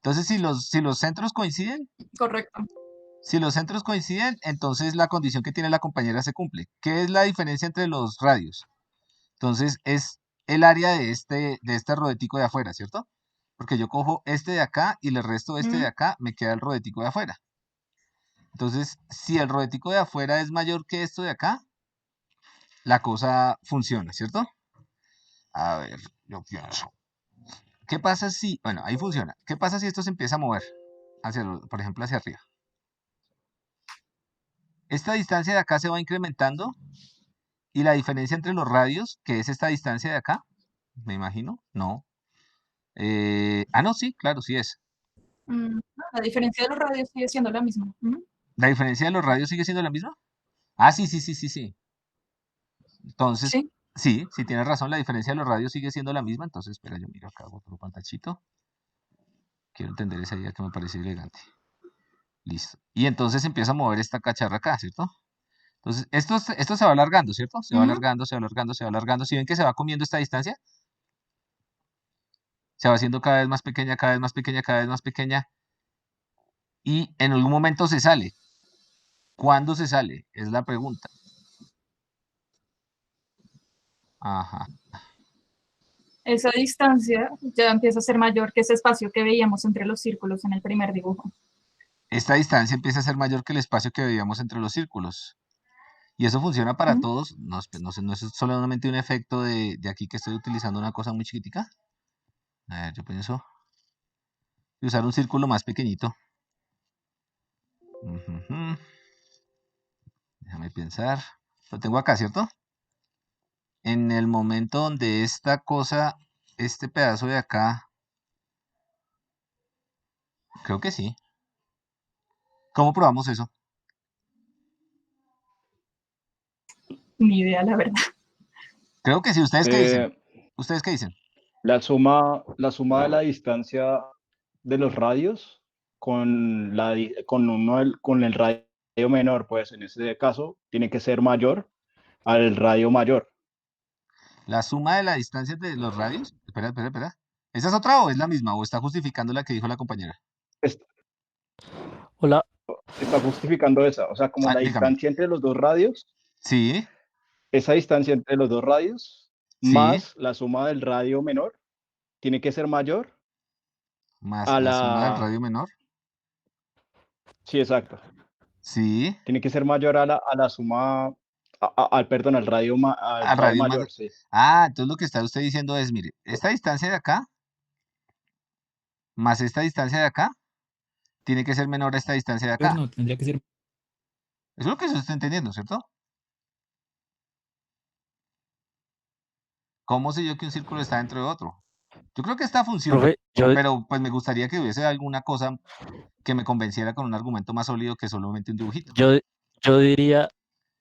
Entonces, si los centros coinciden, Correcto. si los centros coinciden, entonces la condición que tiene la compañera se cumple. ¿Qué es la diferencia entre los radios? Entonces, es el área de este rodetico de afuera, ¿cierto? Porque yo cojo este de acá y le resto este de acá, me queda el rodetico de afuera. Entonces, si el rodetico de afuera es mayor que esto de acá, la cosa funciona, ¿cierto? A ver, yo pienso. ¿Qué pasa si, bueno, ahí funciona. ¿Qué pasa si esto se empieza a mover? Por ejemplo, hacia arriba. Esta distancia de acá se va incrementando ¿Y la diferencia entre los radios, que es esta distancia de acá? Me imagino. No. No, sí, claro, sí es. No, la diferencia de los radios sigue siendo la misma. Ujú. ¿La diferencia de los radios sigue siendo la misma? Ah, sí, sí, sí, sí, sí. Entonces, Sí. sí, tienes razón, la diferencia de los radios sigue siendo la misma. Entonces, espera, yo miro acá otro pantachito. Quiero entender esa idea que me parece elegante. Listo. Y entonces empieza a mover esta cacharra acá, ¿cierto? Entonces, esto se va alargando, ¿cierto? Se va Ujú. alargando, se va alargando, se va alargando. ¿Sí ven que se va comiendo esta distancia? Se va haciendo cada vez más pequeña, cada vez más pequeña, cada vez más pequeña. Y en algún momento se sale. ¿Cuándo se sale? Es la pregunta. Ajá. Esa distancia ya empieza a ser mayor que ese espacio que veíamos entre los círculos en el primer dibujo. Esta distancia empieza a ser mayor que el espacio que veíamos entre los círculos. Y eso funciona para Ujú. todos. No, no, no es solamente un efecto de aquí que estoy utilizando una cosa muy chiquitica. A ver, yo pienso de usar un círculo más pequeñito. Ujujú. Déjame pensar. Lo tengo acá, ¿cierto? En el momento donde esta cosa, este pedazo de acá, creo que sí. ¿Cómo probamos eso? Ni idea, la verdad. Creo que sí. ¿Ustedes qué dicen? Eh, ¿Ustedes qué dicen? la suma de la distancia de los radios con el radio menor, pues en ese caso tiene que ser mayor al radio mayor. La suma de la distancia de los radios. Espera, espera, espera. ¿Esa es otra o es la misma? ¿O está justificando la que dijo la compañera? Es- Hola, Está justificando esa, o sea, como Ah, la dígame. distancia entre los dos radios, Sí, esa distancia entre los dos radios sí. más la suma del radio menor tiene que ser mayor Más a la suma del la... radio menor. Sí, exacto. Sí. Tiene que ser mayor a la suma, perdón, al Al radio radio más. mayor, sí. Entonces lo que está usted diciendo es, mire, esta distancia de acá más esta distancia de acá tiene que ser menor a esta distancia de acá. No, tendría que ser. Eso es lo que se está entendiendo, ¿cierto? ¿Cómo sé yo que un círculo está dentro de otro? Yo creo que esta funciona, profe, yo, pero pues me gustaría que hubiese alguna cosa que me convenciera con un argumento más sólido que solamente un dibujito. yo, yo diría,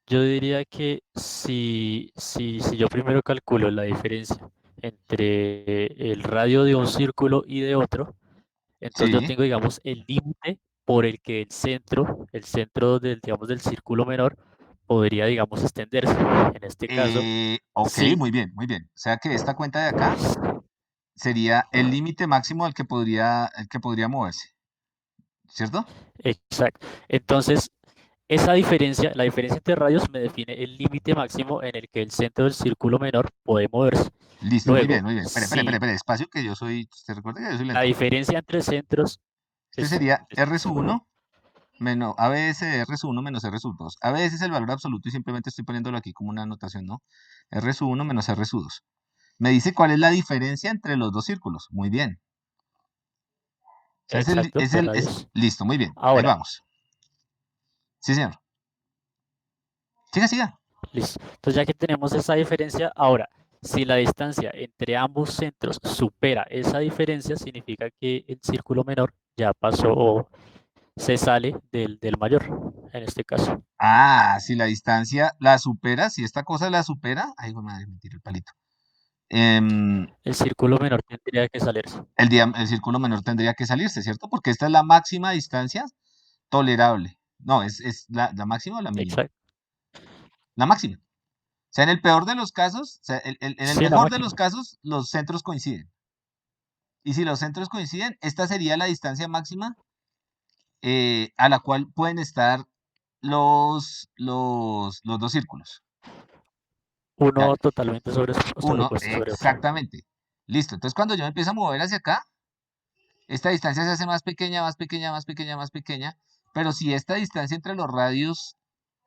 yo diría que si yo primero calculo la diferencia entre el radio de un círculo y de otro, entonces yo Sí. tengo, digamos, el límite por el que el centro del, digamos, del círculo menor podría, digamos, extenderse. En este caso, Ok, sí, muy bien, muy bien. O sea que esta cuenta de acá sería el límite máximo al que podría moverse, ¿cierto? exacto. Entonces, esa diferencia, la diferencia entre radios me define el límite máximo en el que el centro del círculo menor puede moverse. Listo, muy bien, Luego, muy bien. Espere, espere, espere, si espere, despacio que yo soy, usted recuerda que yo soy la lento. diferencia entre centros Este es, sería es- R sub 1 menos ABS de R sub 1 menos R sub 2. ABS es el valor absoluto y simplemente estoy poniéndolo aquí como una anotación, ¿no? R sub 1 menos R sub 2. Me dice cuál es la diferencia entre los dos círculos. Muy bien. O sea, exacto, de radios. listo, muy bien. Ahí Ahora, vamos. Sí, señor. Siga, siga. listo. Entonces, ya que tenemos esa diferencia, ahora, si la distancia entre ambos centros supera esa diferencia, significa que el círculo menor ya pasó o se sale del mayor, en este caso. Si la distancia la supera, si esta cosa la supera. Ay, güey, madre, me tiré el palito. em, El círculo menor tendría que salirse. el círculo menor tendría que salirse, ¿cierto? Porque esta es la máxima distancia tolerable. No, es la máxima o la mínima. Exacto. La máxima. O sea, en el peor de los casos, o sea, en el Sí, la mejor de máxima. los casos, los centros coinciden. Y si los centros coinciden, esta sería la distancia máxima a la cual pueden estar los dos círculos. Ya, Uno totalmente uno, sobrepuesto sobre otro. exactamente. Listo. Entonces, cuando yo me empiezo a mover hacia acá, esta distancia se hace más pequeña, más pequeña, más pequeña, más pequeña. Pero si esta distancia entre los radios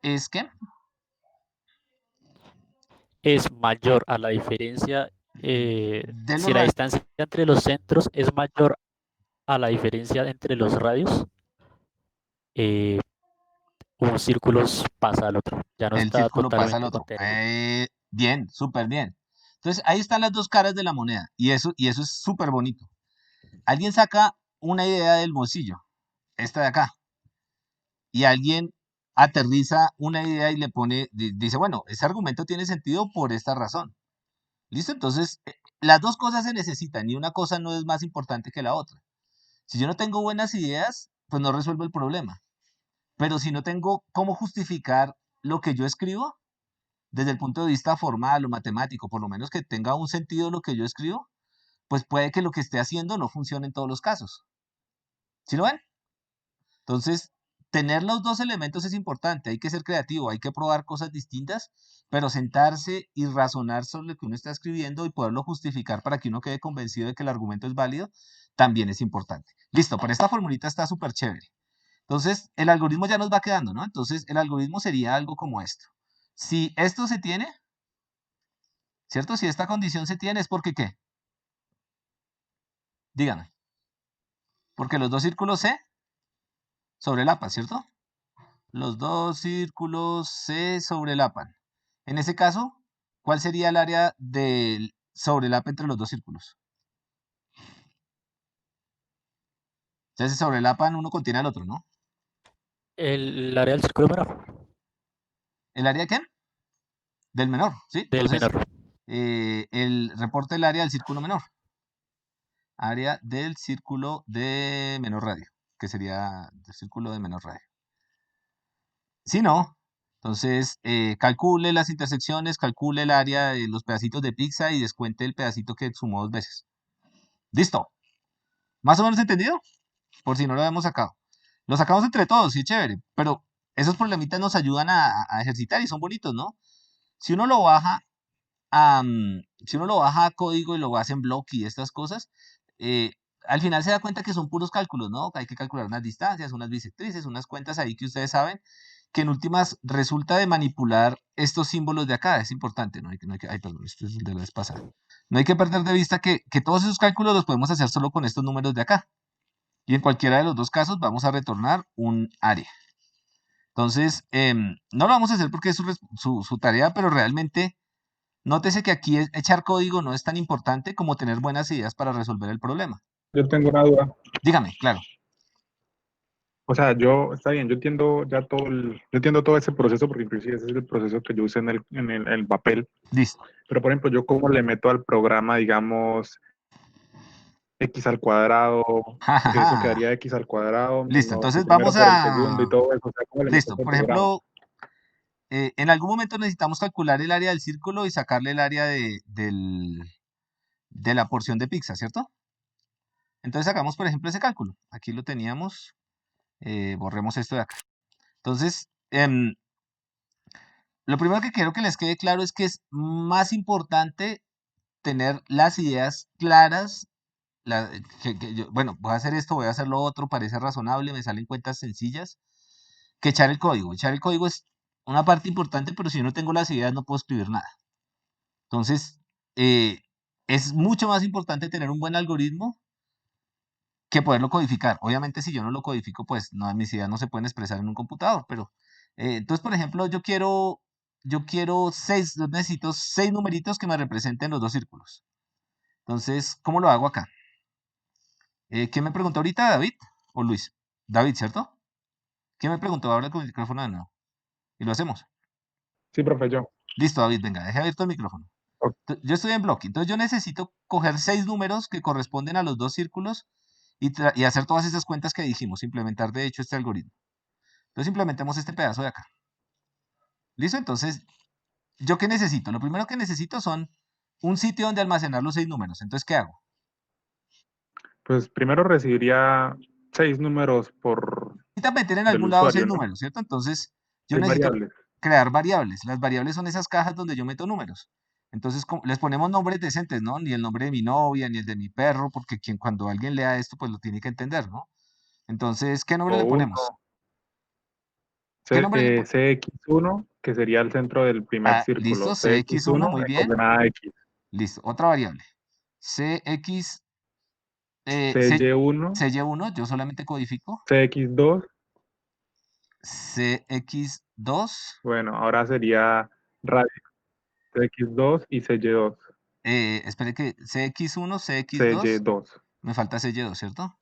es ¿qué? Es mayor a la diferencia, De los si la radios. distancia entre los centros es mayor a la diferencia entre los radios, eh, un círculo pasa al otro. Ya no El está círculo pasa al totalmente otro. contenido. Bien, súper bien. Entonces, ahí están las dos caras de la moneda. Y eso es súper bonito. Alguien saca una idea del bolsillo, esta de acá, y alguien aterriza una idea y le pone, dice, bueno, ese argumento tiene sentido por esta razón. ¿Listo? Entonces, las dos cosas se necesitan y una cosa no es más importante que la otra. Si yo no tengo buenas ideas, pues no resuelvo el problema. Pero si no tengo cómo justificar lo que yo escribo, desde el punto de vista formal o matemático, por lo menos que tenga un sentido lo que yo escribo, pues puede que lo que esté haciendo no funcione en todos los casos. ¿Sí lo ven? Entonces, tener los dos elementos es importante, hay que ser creativo, hay que probar cosas distintas, pero sentarse y razonar sobre lo que uno está escribiendo y poderlo justificar para que uno quede convencido de que el argumento es válido, también es importante. Listo, pero esta formulita está súper chévere. Entonces, el algoritmo ya nos va quedando, ¿no? Entonces, el algoritmo sería algo como esto. Si esto se tiene, ¿cierto? Si esta condición se tiene, ¿es porque qué? Dígame. Porque los dos círculos se sobrelapan, ¿cierto? Los dos círculos se sobrelapan. En ese caso, ¿cuál sería el área del sobrelap entre los dos círculos? Ya se sobrelapan, uno contiene al otro, ¿no? El área del círculo menor. ¿El área qué? Del menor, ¿sí? Del Entonces, menor. el reporte del área del círculo menor. Área del círculo de menor radio, que sería el círculo de menor radio. Si no, entonces calcule las intersecciones, calcule el área de los pedacitos de pizza y descuente el pedacito que sumó 2 veces. ¿Listo? ¿Más o menos entendido? Por si no lo habíamos sacado. Lo sacamos entre todos, sí, chévere, pero esos problemitas nos ayudan a ejercitar y son bonitos, ¿no? Si uno lo baja si uno lo baja a código y lo hace en bloque y estas cosas, al final se da cuenta que son puros cálculos, ¿no? Que hay que calcular unas distancias, unas bisectrices, unas cuentas ahí que ustedes saben, que en últimas resulta de manipular estos símbolos de acá. Es importante, ¿no? Ay, perdón, esto es de la vez pasada. No hay que perder de vista que todos esos cálculos los podemos hacer solo con estos números de acá. Y en cualquiera de los dos casos vamos a retornar un área. Entonces, no lo vamos a hacer porque es su tarea, pero realmente nótese que aquí echar código no es tan importante como tener buenas ideas para resolver el problema. Yo tengo una duda. Dígame, claro. O sea, está bien, yo entiendo ya yo entiendo todo ese proceso, porque inclusive ese es el proceso que yo usé en el papel. Listo. Pero, por ejemplo, yo cómo le meto al programa, digamos, x al cuadrado, porque eso quedaría x al cuadrado, Listo, no, entonces primero vamos por el segundo y todo eso. O sea, ¿cómo le meto Listo, al por programa? ejemplo, en algún momento necesitamos calcular el área del círculo y sacarle el área de la porción de pizza, ¿cierto? Entonces sacamos, por ejemplo, ese cálculo. Aquí lo teníamos. Borremos esto de acá. Entonces, lo primero que quiero que les quede claro es que es más importante tener las ideas claras. Bueno, voy a hacer esto, voy a hacer lo otro, parece razonable, me salen cuentas sencillas, que echar el código. Echar el código es una parte importante, pero si yo no tengo las ideas no puedo escribir nada. Entonces, es mucho más importante tener un buen algoritmo que poderlo codificar. Obviamente, si yo no lo codifico, pues no, mis ideas no se pueden expresar en un computador, pero entonces, por ejemplo, necesito 6 numeritos que me representen los dos círculos. Entonces, ¿cómo lo hago acá? ¿Quién me preguntó ahorita, David o Luis? David, ¿cierto? ¿Quién me preguntó ahora con el micrófono de nuevo? Y lo hacemos. Sí, profe, yo. Listo, David, venga, deje abierto el micrófono. Yo estoy en bloque, entonces yo necesito coger 6 números que corresponden a los dos círculos y hacer todas esas cuentas que dijimos, implementar de hecho este algoritmo. Entonces implementemos este pedazo de acá. ¿Listo? Entonces, ¿yo qué necesito? Lo primero que necesito son un sitio donde almacenar los 6 números. Entonces, ¿qué hago? Pues primero recibiría 6 números por Necesito meter en del algún lado 6 usuario, ¿no? números, ¿cierto? Entonces, yo 6 necesito variables. crear variables. Las variables son esas cajas donde yo meto números. Entonces, les ponemos nombres decentes, ¿no? Ni el nombre de mi novia, ni el de mi perro, porque cuando alguien lea esto, pues lo tiene que entender, ¿no? Entonces, ¿qué nombre le ponemos? ¿Qué nombre le ponemos? CX1, que sería el centro del primer Listo, círculo. CX1, muy CX1 en bien. coordenada X. Listo, otra variable. CX, CY1, CY1, yo solamente codifico. CX2, CX2. Bueno, ahora sería radio CX2 y CY2. Espere que CX1, CX2. CY2. Me falta CY2, ¿cierto?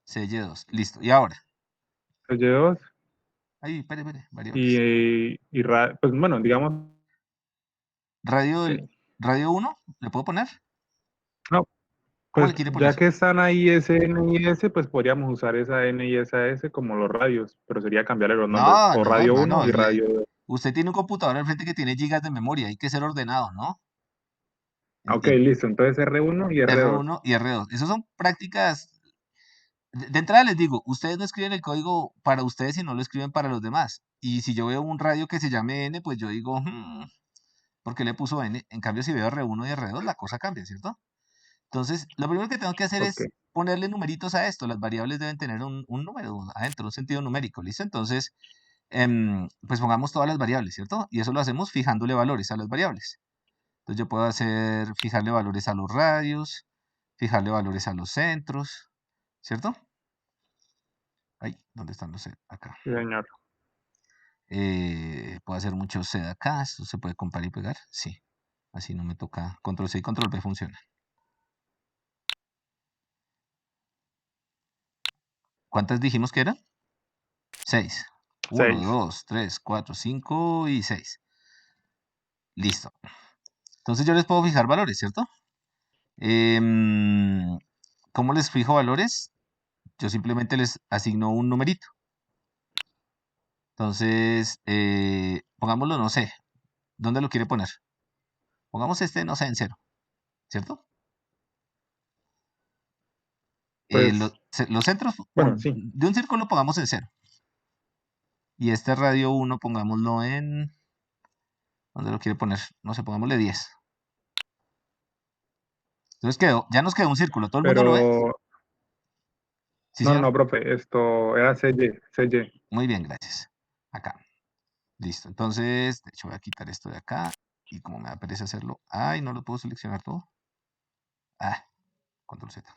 CY2. Listo. Y ahora. CY2 Ahí, espere, variables. pues bueno, digamos. Radio, Ok. radio 1, ¿le puedo poner? No, ¿Cómo pues le quiere poner? ya que están ahí ese N y S, pues podríamos usar esa N y esa S como los radios, pero sería cambiarle los nombres. No, O no, radio hermano. 1 y radio 2. Usted tiene un computador al frente que tiene gigas de memoria. Hay que ser ordenado, ¿no? Ok, listo. Entonces R1 y R2. R1 y R2. Esas son prácticas. De entrada les digo, ustedes no escriben el código para ustedes y no lo escriben para los demás. Y si yo veo un radio que se llame N, pues yo digo, ¿por qué le puso N? En cambio, si veo R1 y R2, la cosa cambia, ¿cierto? Entonces, lo primero que tengo que hacer es Ok. ponerle numeritos a esto. Las variables deben tener un número adentro, un sentido numérico, ¿listo? Entonces, pues pongamos todas las variables, ¿cierto? Y eso lo hacemos fijándole valores a las variables. Entonces yo puedo fijarle valores a los radios, fijarle valores a los centros, ¿cierto? Ay, ¿dónde están los centros? Acá. Sí, señor. Puedo hacer mucho C de acá, esto se puede comprar y pegar, sí. Así no me toca, control C y control V funciona. ¿Cuántas dijimos que eran? 6. 1, 6. 2, 3, 4, 5 y 6. Listo. Entonces yo les puedo fijar valores, ¿cierto? ¿Cómo les fijo valores? Yo simplemente les asigno un numerito. Entonces, pongámoslo, no sé. ¿Dónde lo quiere poner? Pongamos este, no sé, en 0. ¿Cierto? Pues, Los centros bueno, sí. de un círculo pongamos en 0. Y este radio 1 pongámoslo en... ¿Dónde lo quiere poner? No sé, pongámosle 10. Entonces ya nos quedó un círculo. ¿Todo el mundo lo ve? Pero, ¿Sí, no, señor? no, profe, esto era CY. Muy bien, gracias. Acá. Listo. Entonces, de hecho voy a quitar esto de acá. Y como me da pereza hacerlo... Ay, no lo puedo seleccionar todo. Control Z.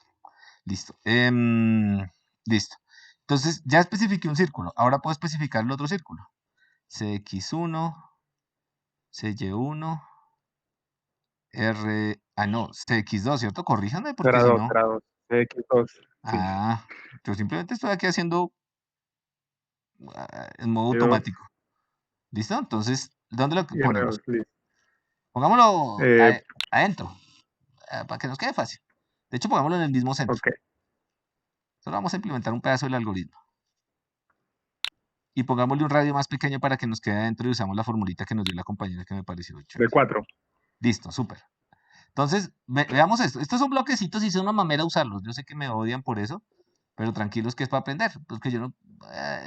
Listo. Listo. Entonces, ya especifiqué un círculo. Ahora puedo especificar el otro círculo. CX1, CY1, no, CX2, ¿cierto? Corríjanme porque Era si 2, no... era 2. CX2, sí. Yo simplemente estoy aquí haciendo en modo Y 2 automático. ¿Listo? Entonces, ¿dónde lo y ponemos? R2, listo. Pongámoslo adentro, para que nos quede fácil. De hecho, pongámoslo en el mismo centro. Ok. Solo vamos a implementar un pedazo del algoritmo. Y pongámosle un radio más pequeño para que nos quede adentro y usamos la formulita que nos dio la compañera que me pareció chévere. De 4. Listo, súper. Entonces, veamos esto. Estos son bloquecitos y son una mamera usarlos. Yo sé que me odian por eso, pero tranquilos que es para aprender. Porque yo no...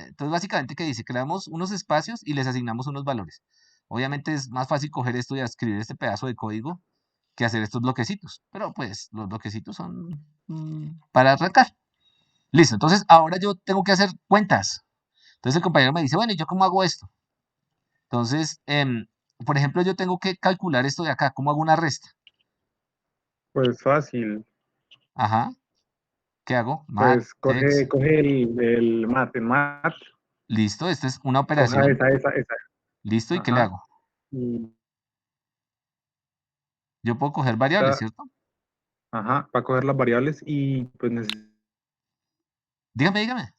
entonces, básicamente, ¿qué dice? Creamos unos espacios y les asignamos unos valores. Obviamente es más fácil coger esto y escribir este pedazo de código que hacer estos bloquecitos. Pero pues los bloquecitos son para arrancar. Listo, entonces ahora yo tengo que hacer cuentas. Entonces el compañero me dice, bueno, ¿y yo cómo hago esto? Entonces, por ejemplo, yo tengo que calcular esto de acá. ¿Cómo hago una resta? Pues fácil. Ajá. ¿Qué hago? Pues X. coge el mat. Listo, esta es una Coja operación. esa. Listo, ¿y qué le Ajá. hago? Y Yo puedo coger variables, ¿cierto? Ajá, va a coger las variables y pues Dígame.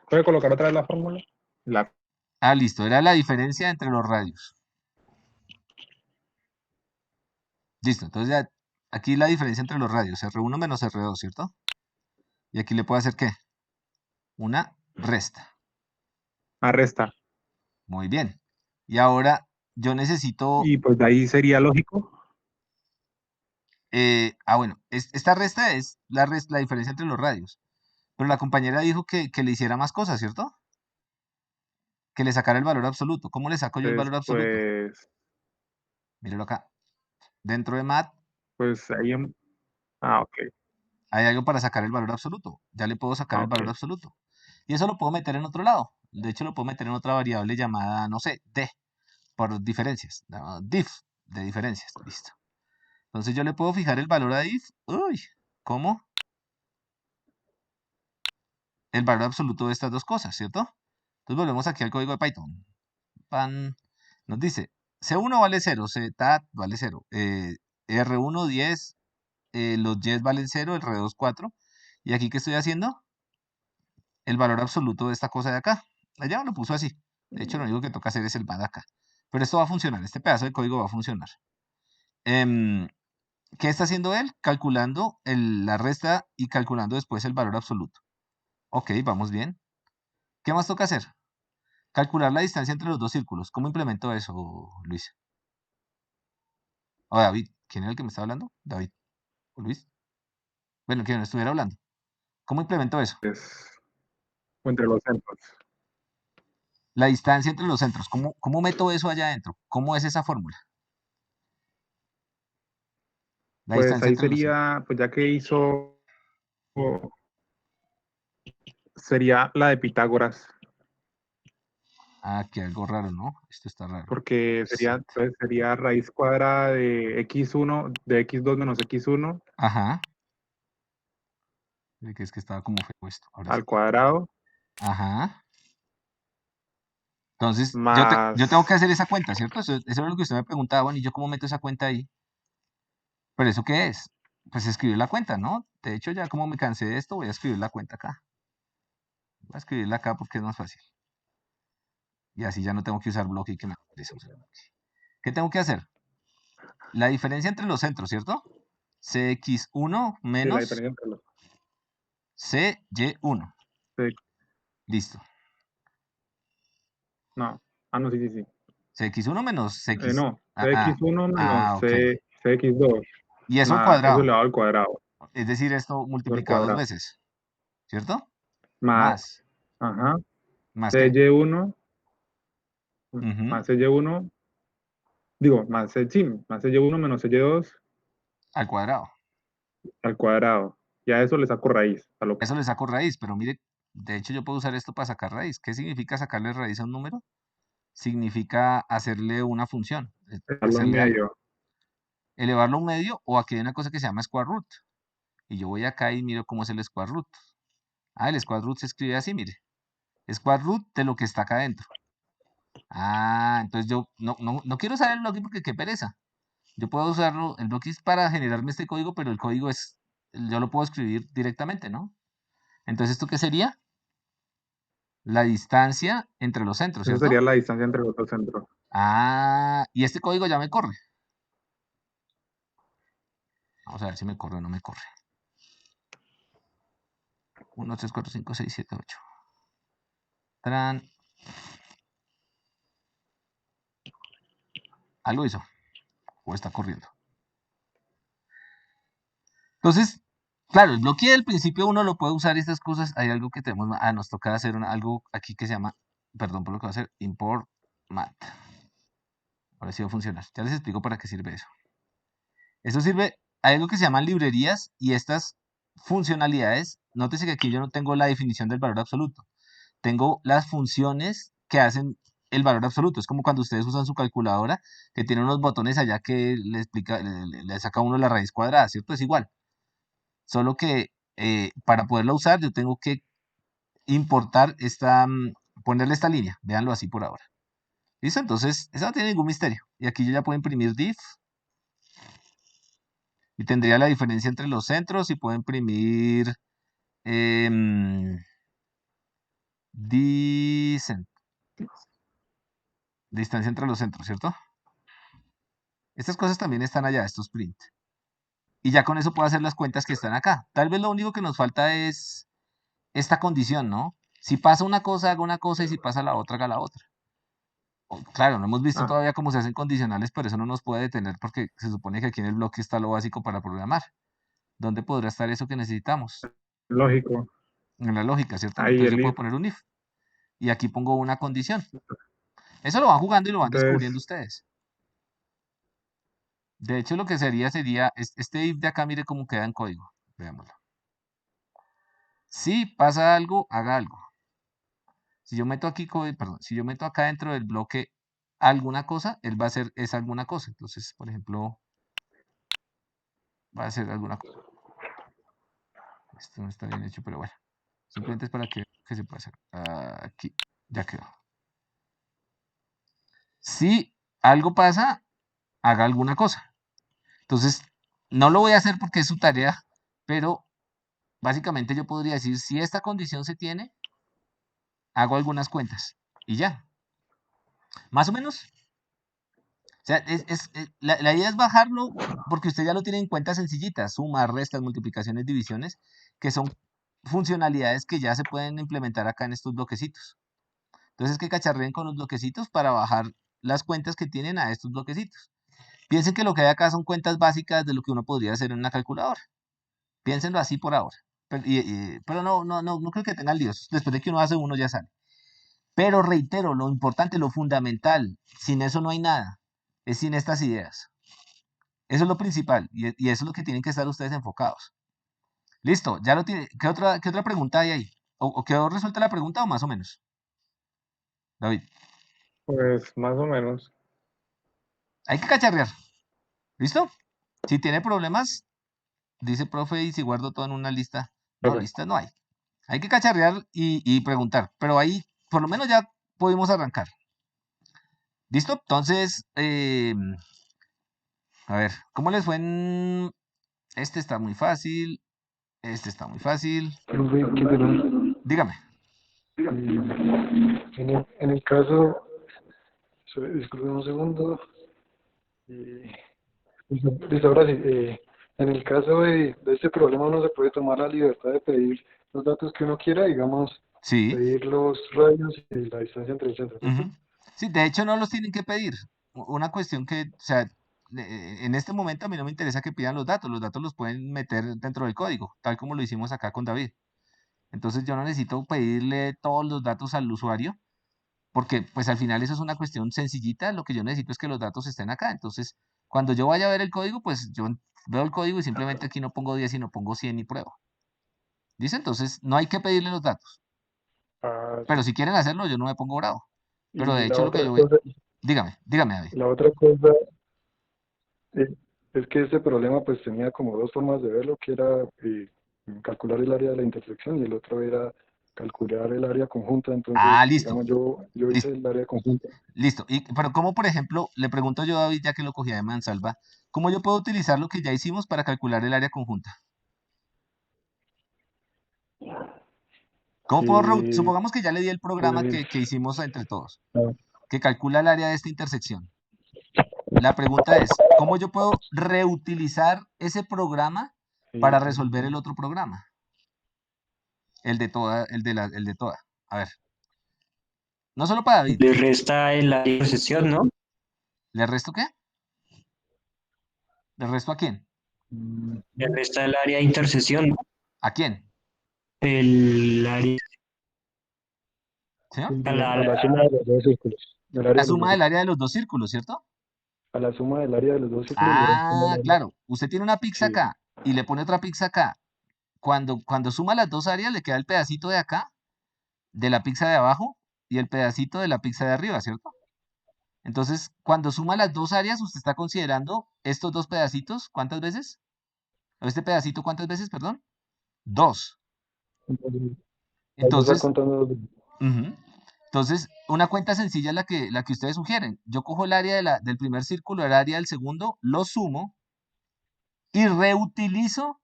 ¿Puede colocar otra vez la fórmula? Listo, era la diferencia entre los radios. Listo, entonces ya aquí la diferencia entre los radios, R1 menos R2, ¿cierto? Y aquí le puedo hacer ¿qué? Una resta. Resta. Muy bien. Y ahora yo necesito... Y pues de ahí sería lógico. Bueno, esta resta es la diferencia entre los radios. Pero la compañera dijo que le hiciera más cosas, ¿cierto? Que le sacara el valor absoluto. ¿Cómo le saco yo el valor absoluto? Pues... Míralo acá. Dentro de mat. Pues ahí... ok. Hay algo para sacar el valor absoluto. Ya le puedo sacar el valor absoluto. Y eso lo puedo meter en otro lado. De hecho, lo puedo meter en otra variable llamada, no sé, D, por diferencias. Diff, de diferencias. Listo. Entonces yo le puedo fijar el valor a diff. Uy, ¿cómo? El valor absoluto de estas dos cosas, ¿cierto? Entonces volvemos aquí al código de Python. Nos dice, C1 vale 0, Ztat vale 0, R1 10, los Yes valen 0, el R2 4. ¿Y aquí qué estoy haciendo? El valor absoluto de esta cosa de acá. Allá me lo puso así. De hecho, lo único que toca hacer es el MAD acá. Pero esto va a funcionar, este pedazo de código va a funcionar. ¿Qué está haciendo él? Calculando la resta y calculando después el valor absoluto. Ok, vamos bien. ¿Qué más toca hacer? Calcular la distancia entre los dos círculos. ¿Cómo implemento eso, Luis? O David. ¿Quién era el que me estaba hablando? David. ¿O Luis? Bueno, quien estuviera hablando. ¿Cómo implemento eso? O entre los centros. La distancia entre los centros. ¿Cómo meto eso allá adentro? ¿Cómo es esa fórmula? La Pues distancia ahí entre los centros. sería, pues ya que hizo, sería la de Pitágoras, Ah, que algo raro, ¿no? Esto está raro. porque sería, Set. entonces sería raíz cuadrada de x1, de x2 menos x1 Ajá. Que es que estaba como feo esto. Ahora sí. al cuadrado, Ajá. Entonces, yo tengo más, que hacer esa cuenta, ¿cierto? Eso es lo que usted me preguntaba, bueno, ¿y yo cómo meto esa cuenta ahí? ¿Pero eso qué es? Pues escribir la cuenta, ¿no? De hecho, ya como me cansé de esto, voy a escribir la cuenta acá. Voy a escribirla acá porque es más fácil. Y así ya no tengo que usar bloque y que me aparezca usar bloque. ¿Qué tengo que hacer? La diferencia entre los centros, ¿cierto? CX1 sí, la menos diferencia entre los, CY1. sí, Listo. no, no, sí, sí, sí, CX1 menos CX. no, cx1 menos Ok. cx2 Y eso al más eso cuadrado. elevado al cuadrado, Es decir, esto eso al multiplicado dos cuadrado, veces. ¿Cierto? más, Más. ajá, ¿Más qué? cy1, Ujú. más cy1, digo, más, sí, más cy1 menos cy2 Al cuadrado. al cuadrado. Ya eso le saco raíz a lo que Eso le saco raíz, pero mire, de hecho yo puedo usar esto para sacar raíz. ¿Qué significa sacarle raíz a un número? Significa hacerle una función. darlo en medio. Elevarlo a un medio, o aquí hay una cosa que se llama square root. Y yo voy acá y miro cómo es el square root. Ah, el square root se escribe así, mire. Square root de lo que está acá adentro. Ah, entonces yo no quiero usar el bloque porque qué pereza. Yo puedo usarlo, el bloque es para generarme este código, pero el código yo lo puedo escribir directamente, ¿no? Entonces, ¿esto qué sería? La distancia entre los centros, Esa ¿cierto? sería la distancia entre los dos centros. Ah, y este código ya me corre. Vamos a ver si me corre o no me corre. 1, 3, 4, 5, 6, 7, 8. Tran. Algo hizo. O está corriendo. Entonces, claro, el bloque del principio uno lo puede usar y estas cosas. Hay algo que tenemos. Ah, nos toca hacer algo aquí que se llama. Perdón por lo que va a hacer. Import mat. Ahora sí va a funcionar. Ya les explico para qué sirve eso. Eso sirve. Hay algo que se llaman librerías y estas funcionalidades. Nótese que aquí yo no tengo la definición del valor absoluto. Tengo las funciones que hacen el valor absoluto. Es como cuando ustedes usan su calculadora, que tiene unos botones allá que le explica, le saca uno la raíz cuadrada, ¿cierto? Es igual. Solo que para poderla usar, yo tengo que importar ponerle esta línea. Véanlo así por ahora. ¿Listo? Entonces, eso no tiene ningún misterio. Y aquí yo ya puedo imprimir diff. Y tendría la diferencia entre los centros y puedo imprimir distancia entre los centros, ¿cierto? Estas cosas también están allá, estos print. Y ya con eso puedo hacer las cuentas que están acá. Tal vez lo único que nos falta es esta condición, ¿no? Si pasa una cosa, haga una cosa, y si pasa la otra, haga la otra. Claro, no hemos visto todavía cómo se hacen condicionales, pero eso no nos puede detener porque se supone que aquí en el bloque está lo básico para programar. ¿Dónde podrá estar eso que necesitamos? Lógico. En la lógica, ¿cierto? Ahí Entonces el yo puedo if. poner un if. Y aquí pongo una condición. Eso lo van jugando y lo van descubriendo Entonces, ustedes. De hecho, lo que sería este if de acá, mire cómo queda en código. Veámoslo. Si pasa algo, haga algo. Si yo meto aquí, perdón, si yo meto acá dentro del bloque alguna cosa, él va a hacer esa alguna cosa. Entonces, por ejemplo, va a hacer alguna cosa. Esto no está bien hecho, pero bueno. Simplemente es para que se pueda hacer. Aquí. Ya quedó. Si algo pasa, haga alguna cosa. Entonces, no lo voy a hacer porque es su tarea, pero básicamente yo podría decir, si esta condición se tiene, hago algunas cuentas y ya. Más o menos. O sea, la idea es bajarlo porque usted ya lo tiene en cuentas sencillitas, sumas, restas, multiplicaciones, divisiones, que son funcionalidades que ya se pueden implementar acá en estos bloquecitos. Entonces, que cacharreen con los bloquecitos para bajar las cuentas que tienen a estos bloquecitos. Piensen que lo que hay acá son cuentas básicas de lo que uno podría hacer en una calculadora. Piénsenlo así por ahora. Pero no creo que tengan líos. Después de que uno hace uno ya sale. Pero reitero, lo importante, lo fundamental, sin eso no hay nada. Es sin estas ideas. Eso es lo principal y eso es lo que tienen que estar ustedes enfocados. Listo, ya lo tiene. ¿Qué otra pregunta hay ahí? ¿O quedó resuelta la pregunta o más o menos? David. Pues más o menos. Hay que cacharrear. ¿Listo? Si tiene problemas, dice profe, y si guardo todo en una lista. No, listas no hay. Hay que cacharrear y preguntar. Pero ahí, por lo menos ya pudimos arrancar. ¿Listo? Entonces, a ver, ¿cómo les fue en... Este está muy fácil. Este está muy fácil. Dígame. En el caso, disculpe un segundo. Listo, ahora sí. En el caso de este problema uno se puede tomar la libertad de pedir los datos que uno quiera, digamos, Sí. pedir los radios y la distancia entre el centro. Ujú. Sí, de hecho no los tienen que pedir. Una cuestión que, o sea, en este momento a mí no me interesa que pidan los datos los pueden meter dentro del código, tal como lo hicimos acá con David. Entonces yo no necesito pedirle todos los datos al usuario, porque pues al final eso es una cuestión sencillita, lo que yo necesito es que los datos estén acá. Entonces, cuando yo vaya a ver el código, pues yo veo el código y simplemente aquí no pongo 10 y no pongo 100 y pruebo. ¿Dice? Entonces no hay que pedirle los datos. Pero si quieren hacerlo, yo no me pongo bravo. Pero de Y la hecho lo que otra yo voy... cosa, Dígame, David. la otra cosa es que este problema pues tenía como dos formas de verlo, que era calcular el área de la intersección y el otro era calcular el área conjunta. Entonces, Listo. digamos, yo hice el área conjunta. Listo. Pero ¿cómo, por ejemplo, le pregunto yo a David, ya que lo cogía de mansalva, cómo yo puedo utilizar lo que ya hicimos para calcular el área conjunta? ¿Cómo puedo supongamos que ya le di el programa Pues, que hicimos entre todos, que calcula el área de esta intersección. La pregunta es, ¿cómo yo puedo reutilizar ese programa para resolver el otro programa? El de toda. A ver. No solo para David. Le resta el área de intersección, ¿no? ¿Le resto qué? ¿Le resto a quién? Le resta el área de intersección, ¿no? ¿A quién? El área. ¿Señor? A la suma de los dos círculos. La suma del área de los dos círculos, ¿cierto? A la suma del área de los dos círculos. Claro. Usted tiene una pizza acá y le pone otra pizza acá. Cuando suma las dos áreas, le queda el pedacito de acá, de la pizza de abajo, y el pedacito de la pizza de arriba, ¿cierto? Entonces, cuando suma las dos áreas, usted está considerando estos dos pedacitos, ¿cuántas veces? ¿O este pedacito cuántas veces, perdón? 2. Entonces, entonces, una cuenta sencilla es la que ustedes sugieren. Yo cojo el área del primer círculo, el área del segundo, lo sumo y reutilizo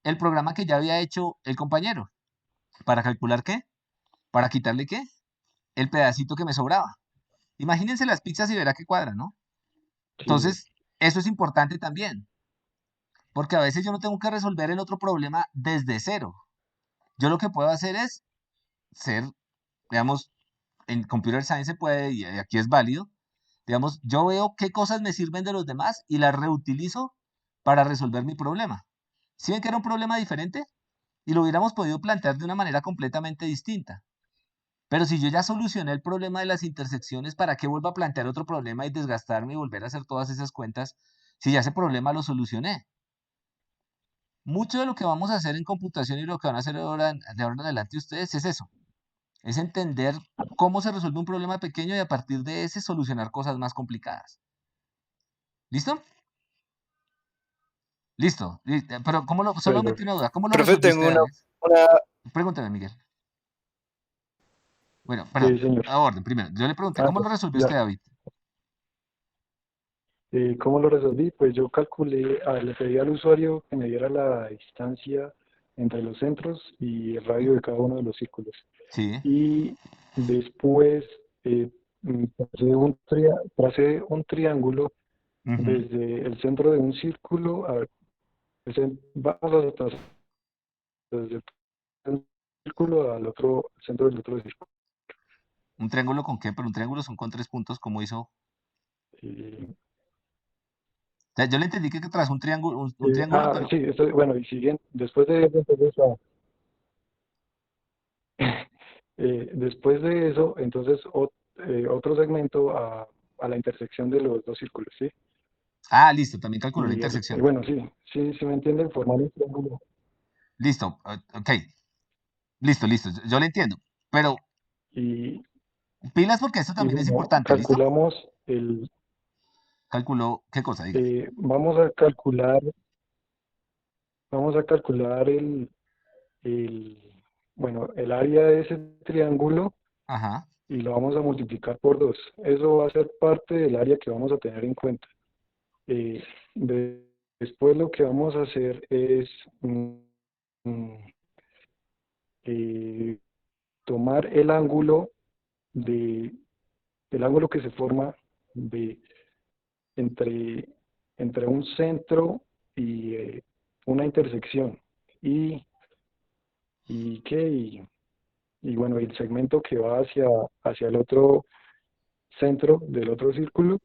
el programa que ya había hecho el compañero. ¿Para calcular qué? ¿Para quitarle qué? El pedacito que me sobraba. Imagínense las pizzas y verá que cuadran, ¿no? Entonces, eso es importante también. Porque a veces yo no tengo que resolver el otro problema desde cero. Yo lo que puedo hacer es ser, digamos, en Computer Science se puede, y aquí es válido, digamos, yo veo qué cosas me sirven de los demás y las reutilizo para resolver mi problema. ¿Sí ven que era un problema diferente? Y lo hubiéramos podido plantear de una manera completamente distinta. Pero si yo ya solucioné el problema de las intersecciones, ¿para qué vuelvo a plantear otro problema y desgastarme y volver a hacer todas esas cuentas si ya ese problema lo solucioné? Mucho de lo que vamos a hacer en computación y lo que van a hacer de ahora en adelante ustedes es eso. Es entender cómo se resuelve un problema pequeño y a partir de ese solucionar cosas más complicadas. ¿Listo? Listo. Pero solamente una duda. ¿Cómo lo Profe, resolvió tengo usted, una... Alex? Pregúntame, Miguel. Bueno, perdón, señor. a orden, primero. Yo le pregunté, ¿cómo lo resolvió Ya. usted, David? ¿Cómo lo resolví? Pues yo calculé, le pedí al usuario que me diera la distancia entre los centros y el radio de cada uno de los círculos. Sí. Y después tracé un triángulo desde el centro de un círculo vamos a trazar desde el círculo al otro centro del otro círculo. ¿Un triángulo con qué? Pero un triángulo son con 3 puntos, como hizo. O sea, yo le entendí que tras un triángulo, un triángulo, pero. Sí, bueno, y siguiente, después de eso, después de eso, entonces otro segmento a la intersección de los dos círculos, ¿sí? Ah, listo, también calculó la Y intersección. bueno, sí me entienden, formar un triángulo. Listo, ok. Listo, yo le entiendo. Pero Y pilas porque esto también es bueno, importante, ¿listo? calculamos Calculó, ¿qué cosa? Diga. vamos a calcular bueno, el área de ese triángulo Ajá. y lo vamos a multiplicar por 2. Eso va a ser parte del área que vamos a tener en cuenta. Después lo que vamos a hacer es tomar el ángulo que se forma entre un centro y una intersección y bueno, el segmento que va hacia el otro centro del otro círculo.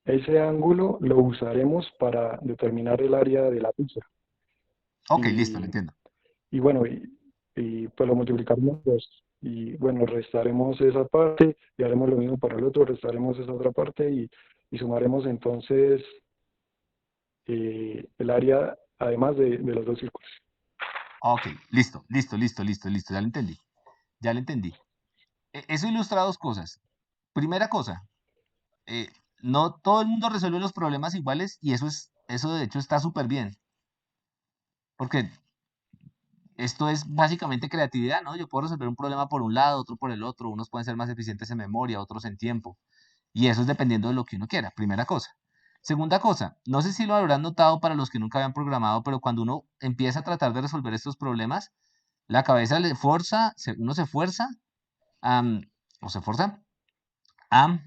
Ese ángulo lo usaremos para determinar el área de la pizza. Ok, listo, lo entiendo. Y bueno, pues lo multiplicaremos y bueno, restaremos esa parte y haremos lo mismo para el otro, restaremos esa otra parte y sumaremos entonces el área además de los dos círculos. Ok, listo, ya lo entendí. Eso ilustra 2 cosas. Primera cosa, no todo el mundo resuelve los problemas iguales y eso de hecho está súper bien. Porque esto es básicamente creatividad, ¿no? Yo puedo resolver un problema por un lado, otro por el otro, unos pueden ser más eficientes en memoria, otros en tiempo. Y eso es dependiendo de lo que uno quiera, primera cosa. Segunda cosa, no sé si lo habrán notado para los que nunca habían programado, pero cuando uno empieza a tratar de resolver estos problemas, la cabeza uno se fuerza o se fuerza a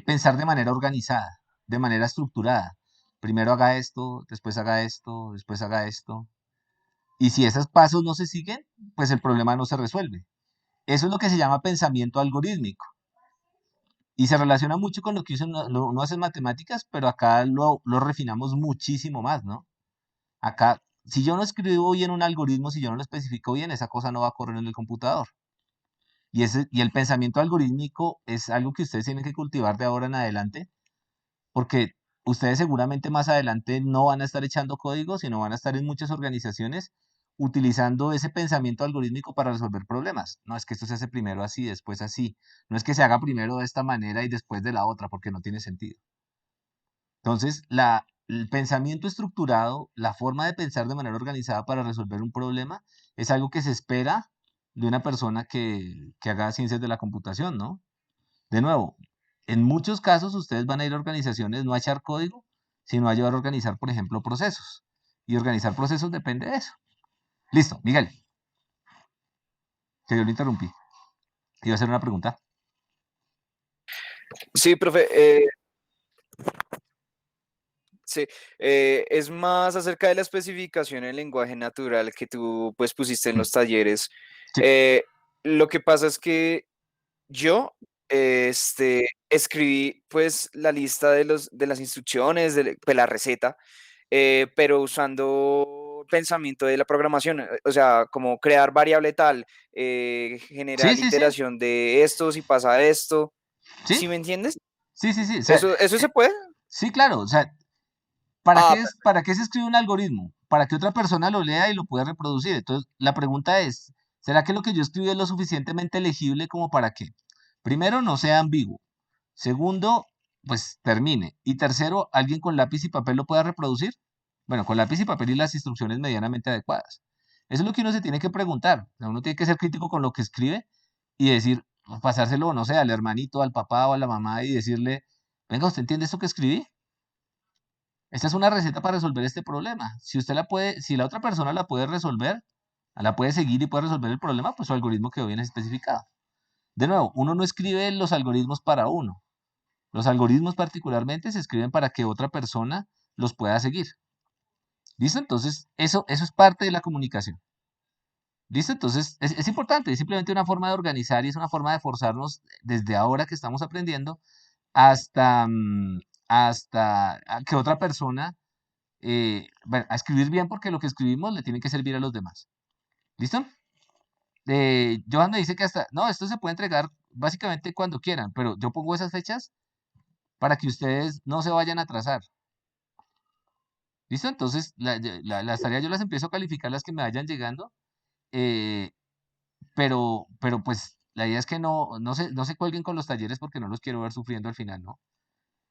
pensar de manera organizada, de manera estructurada. Primero haga esto, después haga esto, después haga esto. Y si esos pasos no se siguen, pues el problema no se resuelve. Eso es lo que se llama pensamiento algorítmico. Y se relaciona mucho con lo que uno hace en matemáticas, pero acá lo refinamos muchísimo más, ¿no? Acá, si yo no escribo bien un algoritmo, si yo no lo especifico bien, esa cosa no va a correr en el computador. Y el pensamiento algorítmico es algo que ustedes tienen que cultivar de ahora en adelante, porque ustedes seguramente más adelante no van a estar echando código, sino van a estar en muchas organizaciones utilizando ese pensamiento algorítmico para resolver problemas. No es que esto se hace primero así, después así. No es que se haga primero de esta manera y después de la otra, porque no tiene sentido. Entonces, el pensamiento estructurado, la forma de pensar de manera organizada para resolver un problema, es algo que se espera de una persona que haga ciencias de la computación, ¿no? De nuevo, en muchos casos ustedes van a ir a organizaciones no a echar código, sino a ayudar a organizar, por ejemplo, procesos. Y organizar procesos depende de eso. Listo, Miguel. Que yo lo interrumpí. Iba a hacer una pregunta. Sí, profe. Sí, es más acerca de la especificación en lenguaje natural que tú pues pusiste en los talleres. Lo que pasa es que yo escribí pues la lista de las instrucciones, de la receta, pero usando pensamiento de la programación, o sea, como crear variable tal, generar Sí. iteración de esto, si pasa esto. ¿Sí? ¿Sí me entiendes? Sí. O sea, ¿Eso se puede? Sí, claro. O sea, ¿para qué se escribe un algoritmo? Para que otra persona lo lea y lo pueda reproducir. Entonces, la pregunta es, ¿será que lo que yo escribí es lo suficientemente legible como para que, primero, no sea ambiguo? Segundo, pues termine. Y tercero, ¿alguien con lápiz y papel lo pueda reproducir? Bueno, con lápiz y papel y las instrucciones medianamente adecuadas. Eso es lo que uno se tiene que preguntar. O sea, uno tiene que ser crítico con lo que escribe y decir, pasárselo, no sé, al hermanito, al papá o a la mamá y decirle, venga, ¿usted entiende esto que escribí? Esta es una receta para resolver este problema. Si usted la puede, si la otra persona la puede resolver, la puede seguir y puede resolver el problema, pues su algoritmo quedó bien especificado. De nuevo, uno no escribe los algoritmos para uno. Los algoritmos particularmente se escriben para que otra persona los pueda seguir. ¿Listo? Entonces, eso es parte de la comunicación. ¿Listo? Entonces, es importante, es simplemente una forma de organizar y es una forma de forzarnos desde ahora que estamos aprendiendo hasta, hasta que otra persona, bueno, a escribir bien porque lo que escribimos le tiene que servir a los demás. ¿Listo? Johan me dice que hasta, no, esto se puede entregar básicamente cuando quieran, pero yo pongo esas fechas para que ustedes no se vayan a atrasar. ¿Listo? Entonces, las tareas yo las empiezo a calificar las que me vayan llegando, eh, pero pues la idea es que no se cuelguen con los talleres porque no los quiero ver sufriendo al final, ¿no?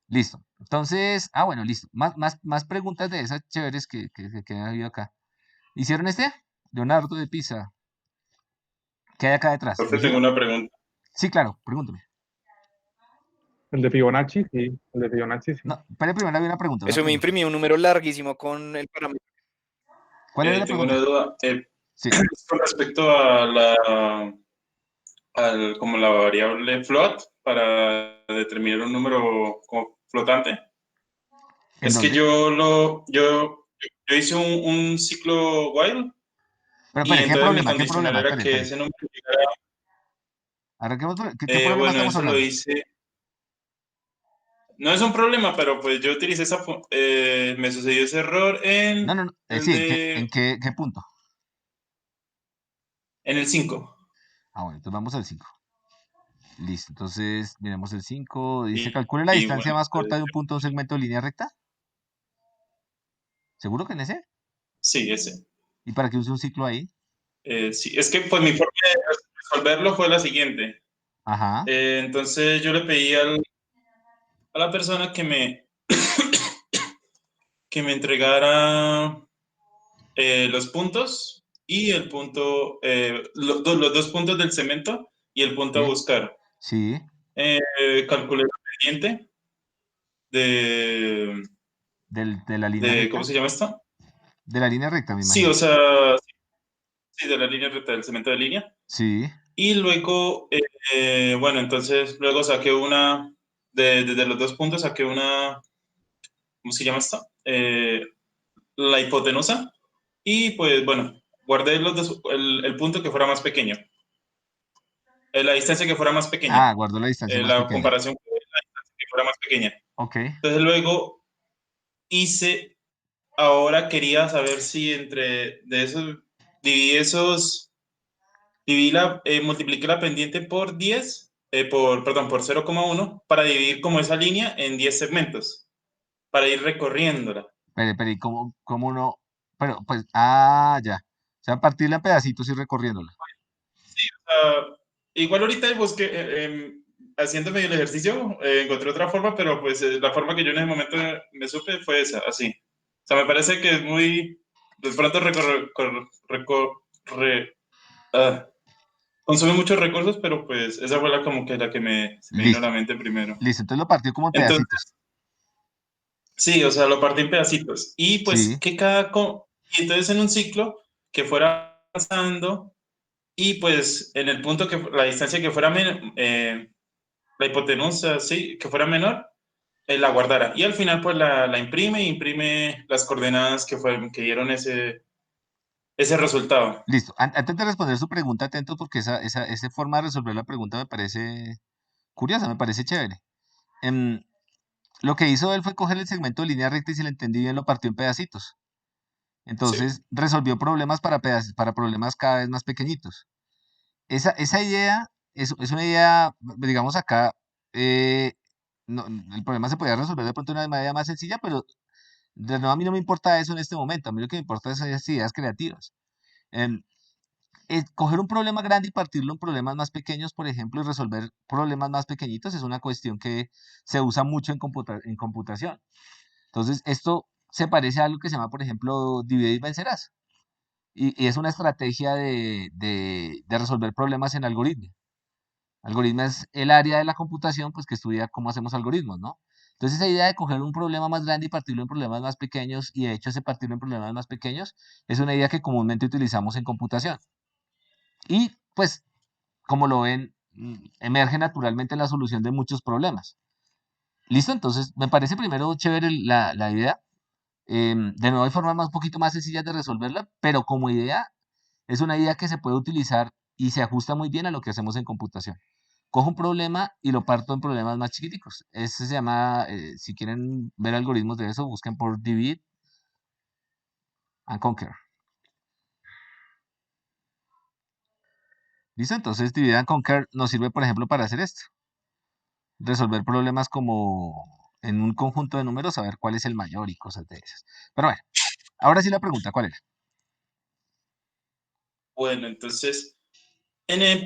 Listo. Entonces, bueno, listo. Más preguntas de esas chéveres que han habido acá. ¿Hicieron este? Leonardo de Pisa. ¿Qué hay acá detrás? ¿Lo Profe, tengo hicieron? una pregunta. Sí, claro, pregúntame. El de Fibonacci, sí. El de Fibonacci, sí. No, pero primero había una pregunta. Eso me imprimí un número larguísimo con el parámetro. ¿Cuál era la Tengo pregunta? una duda. Sí. Con respecto a como la variable float para determinar un número como flotante. ¿En Es que dónde? yo hice un ciclo while Pero, y espere, ¿qué entonces mi problema? ¿Qué condicional problema? era Espere, que espere. ese número llegara. ¿Qué problema Bueno, estamos eso lo hablando? hice. No es un problema, pero pues yo utilicé me sucedió ese error en No, el sí, de ¿en qué punto? en el 5. Bueno, entonces vamos al 5. Listo, entonces miremos el 5. Dice, Y, calcule la y distancia bueno, más corta entonces, de un punto a un segmento de línea recta. ¿Seguro que en ese? sí, ese. ¿Y para qué use un ciclo ahí? Sí, es que pues mi forma de resolverlo fue la siguiente. Ajá. Entonces yo le pedí a la persona que me entregara los puntos y el punto, los dos puntos del cemento y el punto a Sí. buscar. Sí. Calculé la pendiente de la línea recta. ¿cómo se llama esto? De la línea recta, me Sí, imagino. o sea, sí, de la línea recta del cemento de línea. Sí. Y luego, bueno, entonces luego saqué desde los dos puntos saqué una, ¿cómo se llama esto? La hipotenusa. Y pues bueno, guardé el punto que fuera más pequeño. La distancia que fuera más pequeña. Guardó la distancia más La pequeña. comparación con la distancia que fuera más pequeña. Ok. Entonces luego ahora quería saber si de esos, multipliqué la pendiente por 10, por 0,1 para dividir como esa línea en 10 segmentos, para ir recorriéndola. Pero, ¿y cómo no? Pero, pues, ya. O sea, partirla en pedacitos y recorriéndola. Sí, o sea, igual ahorita busqué, haciendo medio el ejercicio, encontré otra forma, pero pues la forma que yo en ese momento me supe fue esa, así. O sea, me parece que es muy, de pronto consume muchos recursos, pero pues esa fue como que la que se me vino a Listo. la mente primero. Listo, entonces lo partió como en Entonces, pedacitos. sí, o sea, lo partí en pedacitos. Y pues Sí. y entonces en un ciclo que fuera pasando y pues en el punto la distancia que fuera la hipotenusa, sí, que fuera menor, la guardara. Y al final pues la imprime las coordenadas que dieron ese resultado. Listo. Antes de responder su pregunta, atento porque esa forma de resolver la pregunta me parece curiosa, me parece chévere. Lo que hizo él fue coger el segmento de línea recta y si le entendí bien lo partió en pedacitos. Entonces resolvió problemas para problemas cada vez más pequeñitos. Esa idea es una idea, digamos acá, el problema se podría resolver de pronto de una manera más sencilla, pero de nuevo a mí no me importa eso en este momento, a mí lo que me importa es esas ideas creativas. Em, Coger un problema grande y partirlo en problemas más pequeños, por ejemplo, y resolver problemas más pequeñitos es una cuestión que se usa mucho en computación. Entonces, esto se parece a algo que se llama, por ejemplo, divide y vencerás. Y es una estrategia de resolver problemas en algoritmos. Algoritmo es el área de la computación, pues que estudia cómo hacemos algoritmos, ¿no? Entonces esa idea de coger un problema más grande y partirlo en problemas más pequeños, y de hecho ese partirlo en problemas más pequeños, es una idea que comúnmente utilizamos en computación. Y pues, como lo ven, emerge naturalmente en la solución de muchos problemas. ¿Listo? Entonces, me parece primero chévere la idea. De nuevo, hay formas un poquito más sencillas de resolverla, pero como idea, es una idea que se puede utilizar y se ajusta muy bien a lo que hacemos en computación. Cojo un problema y lo parto en problemas más chiquiticos. Ese se llama, si quieren ver algoritmos de eso, busquen por Divide and Conquer. ¿Listo? Entonces, Divide and Conquer nos sirve, por ejemplo, para hacer esto. Resolver problemas como en un conjunto de números, saber cuál es el mayor y cosas de esas. Pero bueno, ahora sí la pregunta, ¿cuál era? Bueno, entonces,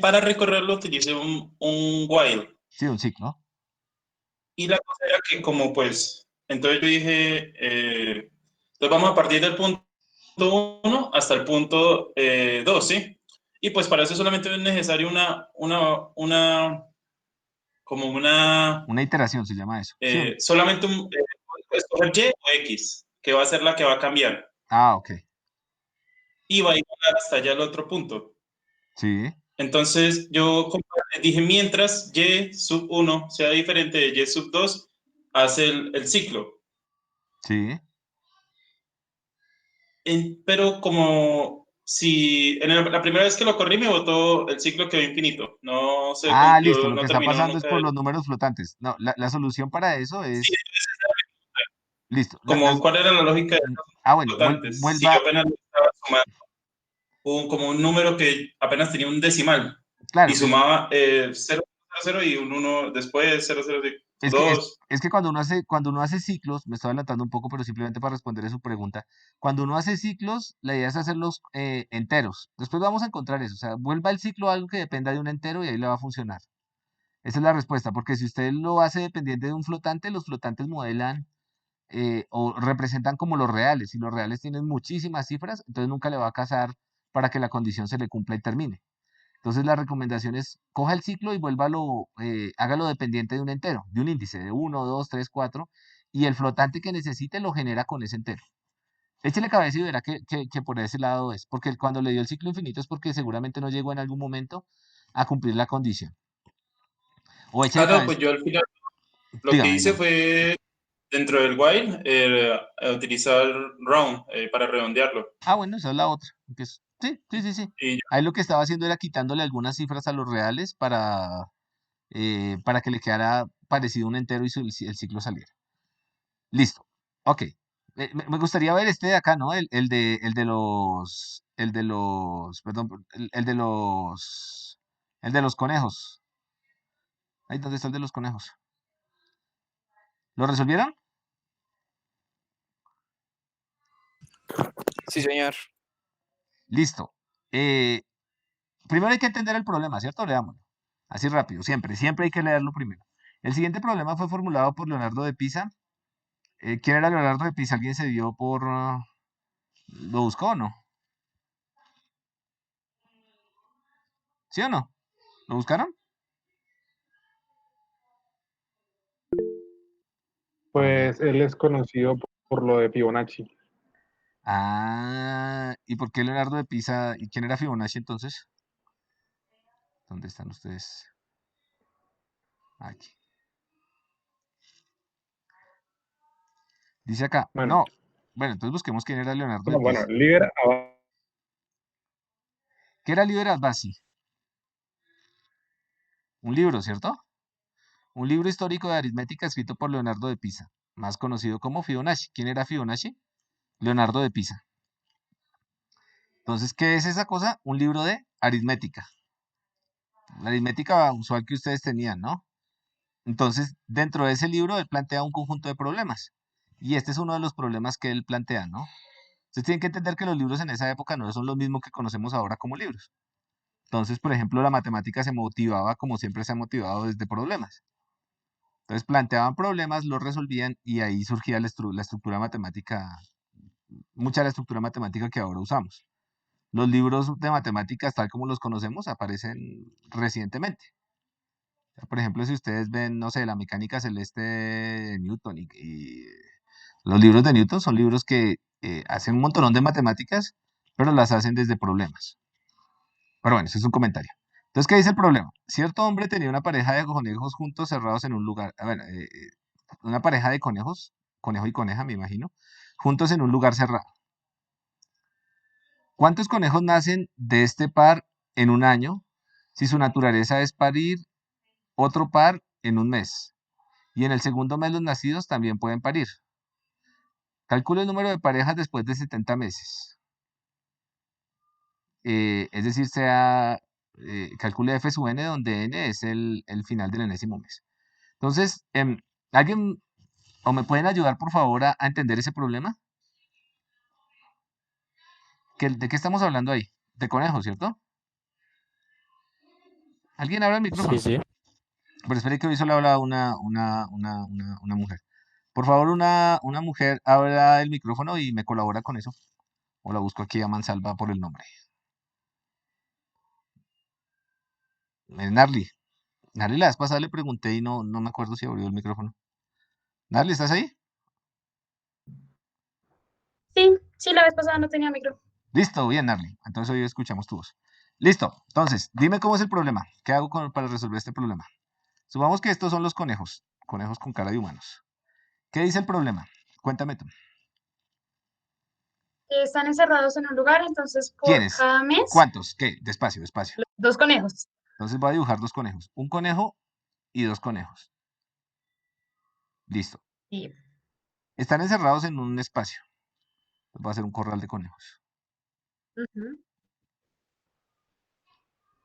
para recorrerlo utilicé un while. Sí, un ciclo. Y la cosa era que como pues, entonces yo dije, entonces vamos a partir del punto 1 hasta el punto 2, ¿sí? Y pues para eso solamente es necesario Una iteración se llama eso. Sí. Solamente escoger Y o X, que va a ser la que va a cambiar. Ah, ok. Y va a ir hasta allá al otro punto. Sí. Entonces yo dije, mientras Y sub 1 sea diferente de Y sub 2, hace el ciclo. Sí. Pero como si la primera vez que lo corrí me botó el ciclo quedó infinito. No se Ah, listo. concluyó, Lo no que está terminó pasando es nunca. por los números flotantes. No, la solución para eso Sí, es... Listo. como cuál era la lógica de los Bueno, flotantes. Si vuelva... yo apenas estaba sumando como un número que apenas tenía un decimal Claro, y sumaba 0, 0 y un 1 después, 0, 0, es que, 2. es que cuando uno hace ciclos, me estoy adelantando un poco, pero simplemente para responder a su pregunta, cuando uno hace ciclos, la idea es hacerlos enteros. Después vamos a encontrar eso, o sea, vuelva el ciclo a algo que dependa de un entero y ahí le va a funcionar. Esa es la respuesta, porque si usted lo hace dependiente de un flotante, los flotantes modelan o representan como los reales, y los reales tienen muchísimas cifras, entonces nunca le va a casar para que la condición se le cumpla y termine. Entonces la recomendación es, coja el ciclo y vuélvalo, hágalo dependiente de un entero, de un índice de 1, 2, 3, 4, y el flotante que necesite lo genera con ese entero. Échele cabeza y verá que por ese lado es, porque cuando le dio el ciclo infinito es porque seguramente no llegó en algún momento a cumplir la condición. O échele No, cabeza. pues yo al final lo que Dígame, hice dígame. fue, dentro del while, utilizar round para redondearlo. Bueno, esa es la otra. Sí. Y Ahí lo que estaba haciendo era quitándole algunas cifras a los reales para que le quedara parecido un entero y el ciclo saliera. Listo. Ok. Me gustaría ver este de acá, ¿no? El de los, perdón, el de los conejos. Ahí, ¿dónde está el de los conejos? ¿Lo resolvieron? Sí, señor. Listo. Primero hay que entender el problema, ¿cierto? Leámoslo. Así rápido, siempre hay que leerlo primero. El siguiente problema fue formulado por Leonardo de Pisa. ¿Quién era Leonardo de Pisa? ¿Alguien se dio por... ¿Lo buscó o no? ¿Sí o no? ¿Lo buscaron? Pues él es conocido por lo de Fibonacci. ¿Y por qué Leonardo de Pisa? ¿Y quién era Fibonacci entonces? ¿Dónde están ustedes? Aquí. Dice acá. Bueno. No. Bueno, entonces busquemos quién era Leonardo de Bueno, Pisa. Liber ¿Qué era Liber Abbasi? Un libro, ¿cierto? Un libro histórico de aritmética escrito por Leonardo de Pisa, más conocido como Fibonacci. ¿Quién era Fibonacci? Leonardo de Pisa. Entonces, ¿qué es esa cosa? Un libro de aritmética. La aritmética usual que ustedes tenían, ¿no? Entonces, dentro de ese libro, él plantea un conjunto de problemas. Y este es uno de los problemas que él plantea, ¿no? Ustedes tienen que entender que los libros en esa época no son los mismos que conocemos ahora como libros. Entonces, por ejemplo, la matemática se motivaba como siempre se ha motivado desde problemas. Entonces, planteaban problemas, los resolvían y ahí surgía la estructura matemática, mucha de la estructura matemática que ahora usamos. Los libros de matemáticas, tal como los conocemos, aparecen recientemente. Por ejemplo, si ustedes ven, no sé, la mecánica celeste de Newton y los libros de Newton son libros que hacen un montón de matemáticas, pero las hacen desde problemas. Pero bueno, eso es un comentario. Entonces, ¿qué dice el problema? Cierto hombre tenía una pareja de conejos juntos cerrados en un lugar, una pareja de conejos, conejo y coneja, me imagino, juntos en un lugar cerrado. ¿Cuántos conejos nacen de este par en un año si su naturaleza es parir otro par en un mes? Y en el segundo mes los nacidos también pueden parir. Calcule el número de parejas después de 70 meses. Es decir, calcule f sub n, donde n es el final del enésimo mes. Entonces, ¿alguien o me pueden ayudar, por favor, a entender ese problema? ¿De qué estamos hablando ahí? De conejos, ¿cierto? ¿Alguien habla el Sí, micrófono? sí. Pero espere que hoy solo habla una mujer. Por favor, una mujer habla el micrófono y me colabora con eso. O la busco aquí a mansalva por el nombre. Narly. Narly, la vez pasada le pregunté y no me acuerdo si abrió el micrófono. Narly, ¿estás ahí? Sí, la vez pasada no tenía micro. Listo, bien, Narly. Entonces hoy escuchamos tu voz. Listo. Entonces, dime cómo es el problema. ¿Qué hago para resolver este problema? Supongamos que estos son los conejos. Conejos con cara de humanos. ¿Qué dice el problema? Cuéntame tú. Están encerrados en un lugar, entonces por ¿Quiénes? cada mes, ¿Cuántos? ¿Qué? Despacio, despacio. 2 conejos. Entonces voy a dibujar 2 conejos. Un conejo y 2 conejos. Listo. Sí. Están encerrados en un espacio. Va a ser un corral de conejos. Ujú.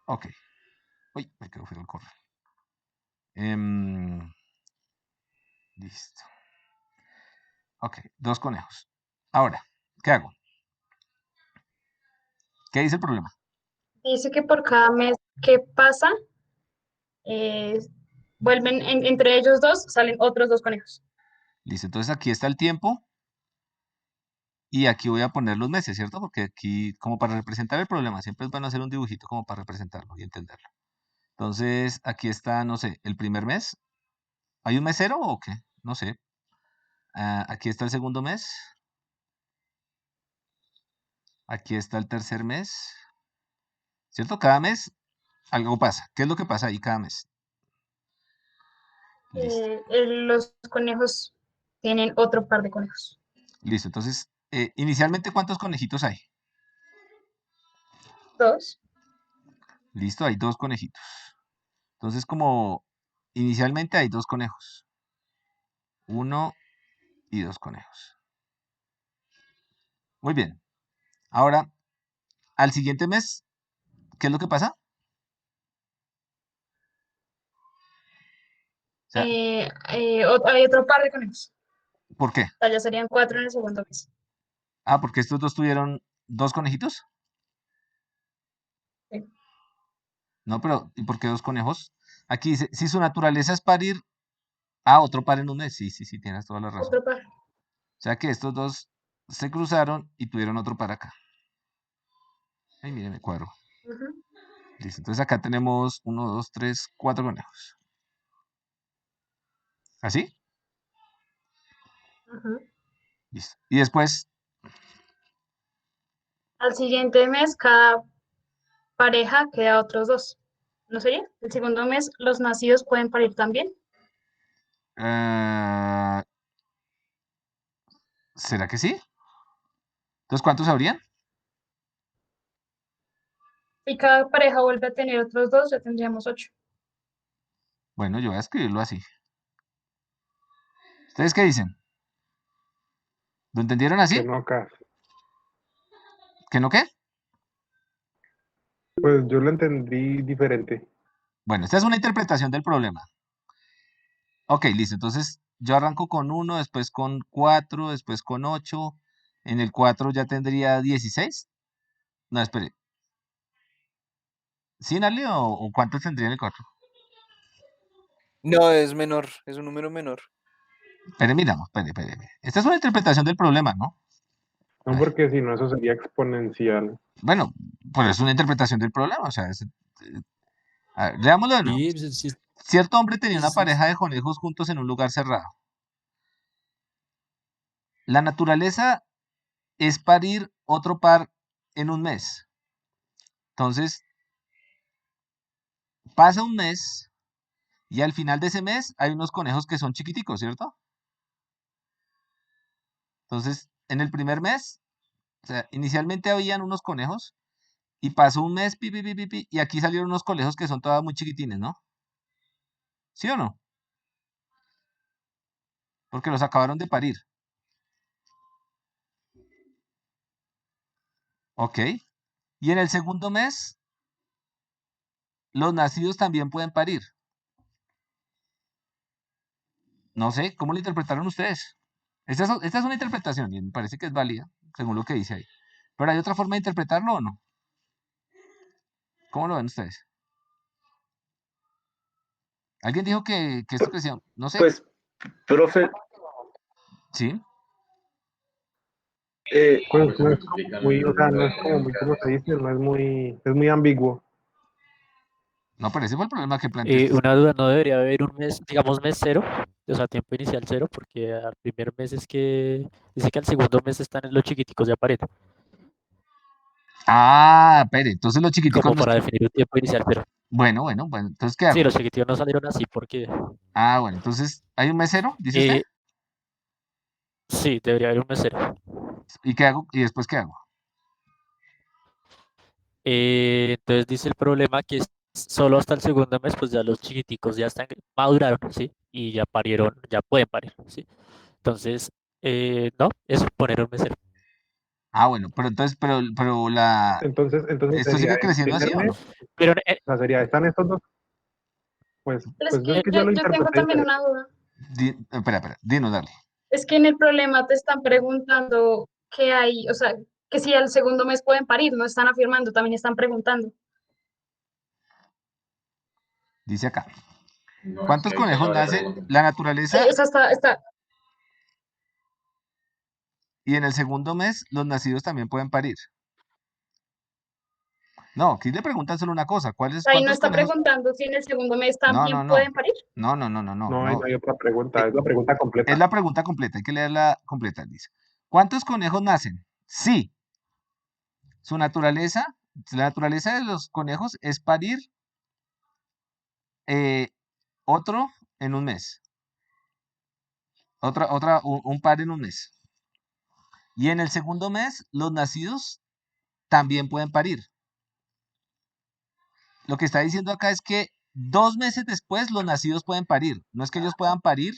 Ok. Uy, me quedo fuera el corral. Listo. Ok, 2 conejos. Ahora, ¿qué hago? ¿Qué dice el problema? Dice que por cada mes que pasa, vuelven, entre ellos dos, salen otros 2 conejos. Listo, entonces aquí está el tiempo y aquí voy a poner los meses, ¿cierto? Porque aquí, como para representar el problema, siempre es bueno hacer un dibujito como para representarlo y entenderlo. Entonces, aquí está, no sé, el primer mes. ¿Hay un mes cero o qué? No sé. Aquí está el segundo mes. Aquí está el tercer mes. ¿Cierto? Cada mes algo pasa. ¿Qué es lo que pasa ahí cada mes? Listo. Los conejos tienen otro par de conejos. Listo. Entonces, inicialmente, ¿cuántos conejitos hay? 2. Listo, hay 2 conejitos. Entonces, como inicialmente hay 2 conejos. 1 y 2 conejos. Muy bien. Ahora, al siguiente mes, ¿qué es lo que pasa? O sea, Hay otro par de conejos. ¿por qué? O sea, ya serían 4 en el segundo mes. Ah, porque estos dos tuvieron 2 conejitos. Sí. No, pero ¿y por qué 2 conejos? Aquí dice, si su naturaleza es parir, otro par en un mes. Sí, tienes toda la razón. Otro par. O sea que estos dos se cruzaron y tuvieron otro par acá. Ay, mire, me cuadro. Ujú. Listo, entonces acá tenemos 1, 2, 3, 4 conejos. ¿Así? Ujú. Listo. Y después, Al siguiente mes, cada pareja queda otros 2. ¿No sería? El segundo mes, los nacidos pueden parir también. ¿será que sí? Entonces, ¿cuántos habrían? Si cada pareja vuelve a tener otros 2, ya tendríamos 8. Bueno, yo voy a escribirlo así. ¿Ustedes qué dicen? ¿Lo entendieron así? Que no acá. ¿Que no qué? Pues yo lo entendí diferente. Bueno, esta es una interpretación del problema. Ok, listo. Entonces, yo arranco con 1, después con 4, después con 8. En el 4 ya tendría 16. No, espere. ¿Sí, Nali, o cuántos tendría en el 4? No, es menor, es un número menor. Espere, miramos, espere. Esta es una interpretación del problema, ¿no? No, porque si no, eso sería exponencial. Bueno, pues es una interpretación del problema, o sea, a ver, leámoslo de nuevo. Sí, Cierto hombre tenía una Listo. pareja de conejos juntos en un lugar cerrado. La naturaleza es parir otro par en un mes. Entonces, pasa un mes y al final de ese mes hay unos conejos que son chiquiticos, ¿cierto? Entonces, en el primer mes, o sea, inicialmente habían unos conejos y pasó un mes, pi, pi, pi, pi, pi, y aquí salieron unos conejos que son todas muy chiquitines, ¿no? ¿Sí o no? Porque los acabaron de parir. Ok. Y en el segundo mes, los nacidos también pueden parir. No sé, ¿cómo lo interpretaron ustedes? Esta es una interpretación y me parece que es válida, según lo que dice ahí. Pero ¿hay otra forma de interpretarlo o no? ¿Cómo lo ven ustedes? Alguien dijo que esto crecía, no sé. Pues, profe, Sí. Pues no es como muy, o sea, no es como muy, como se dice, no es muy ambiguo. No, pero ese fue el problema que planteaste. Una duda, no debería haber un mes, digamos mes cero, o sea, tiempo inicial cero, porque al primer mes es que, dice que al segundo mes están en los chiquiticos de Pareto, Ah, espere, entonces los chiquiticos como no para definir un tiempo inicial cero. Bueno, entonces ¿qué Sí, hago? los chiquiticos no salieron así porque, Ah, bueno, entonces ¿hay un mesero, dice usted? eh, sí, debería haber un mes cero. ¿Y qué hago? ¿Y después qué hago? Entonces dice el problema que es solo hasta el segundo mes, pues ya los chiquiticos ya están, maduraron, ¿sí? Y ya parieron, ya pueden parir, ¿sí? Entonces, no, eso, poner un mesero. Ah, bueno, pero entonces, Entonces ¿esto sería sigue el creciendo así primer o mes, no? Pero o sea, sería, están estos dos, Pero es pues yo es que que yo lo yo tengo interpreté también diferente. una duda. Espera, dinos, dale. Es que en el problema te están preguntando qué hay, o sea, que si al segundo mes pueden parir, no están afirmando, también están preguntando. Dice acá. ¿Cuántos conejos nace la naturaleza? O sea, Y en el segundo mes, los nacidos también pueden parir. No, aquí le preguntan solo una cosa. ahí no ¿Cuántos está conejos? preguntando si en el segundo mes No, también no, no. pueden parir. No, ahí No. no hay otra pregunta, es la pregunta Es completa. la pregunta completa, hay que leerla completa, dice. ¿Cuántos conejos nacen? Sí. Su naturaleza, la naturaleza de los conejos es parir eh, otro en un mes. Un par en un mes. Y en el segundo mes, los nacidos también pueden parir. Lo que está diciendo acá es que 2 meses después los nacidos pueden parir. No es que ellos puedan parir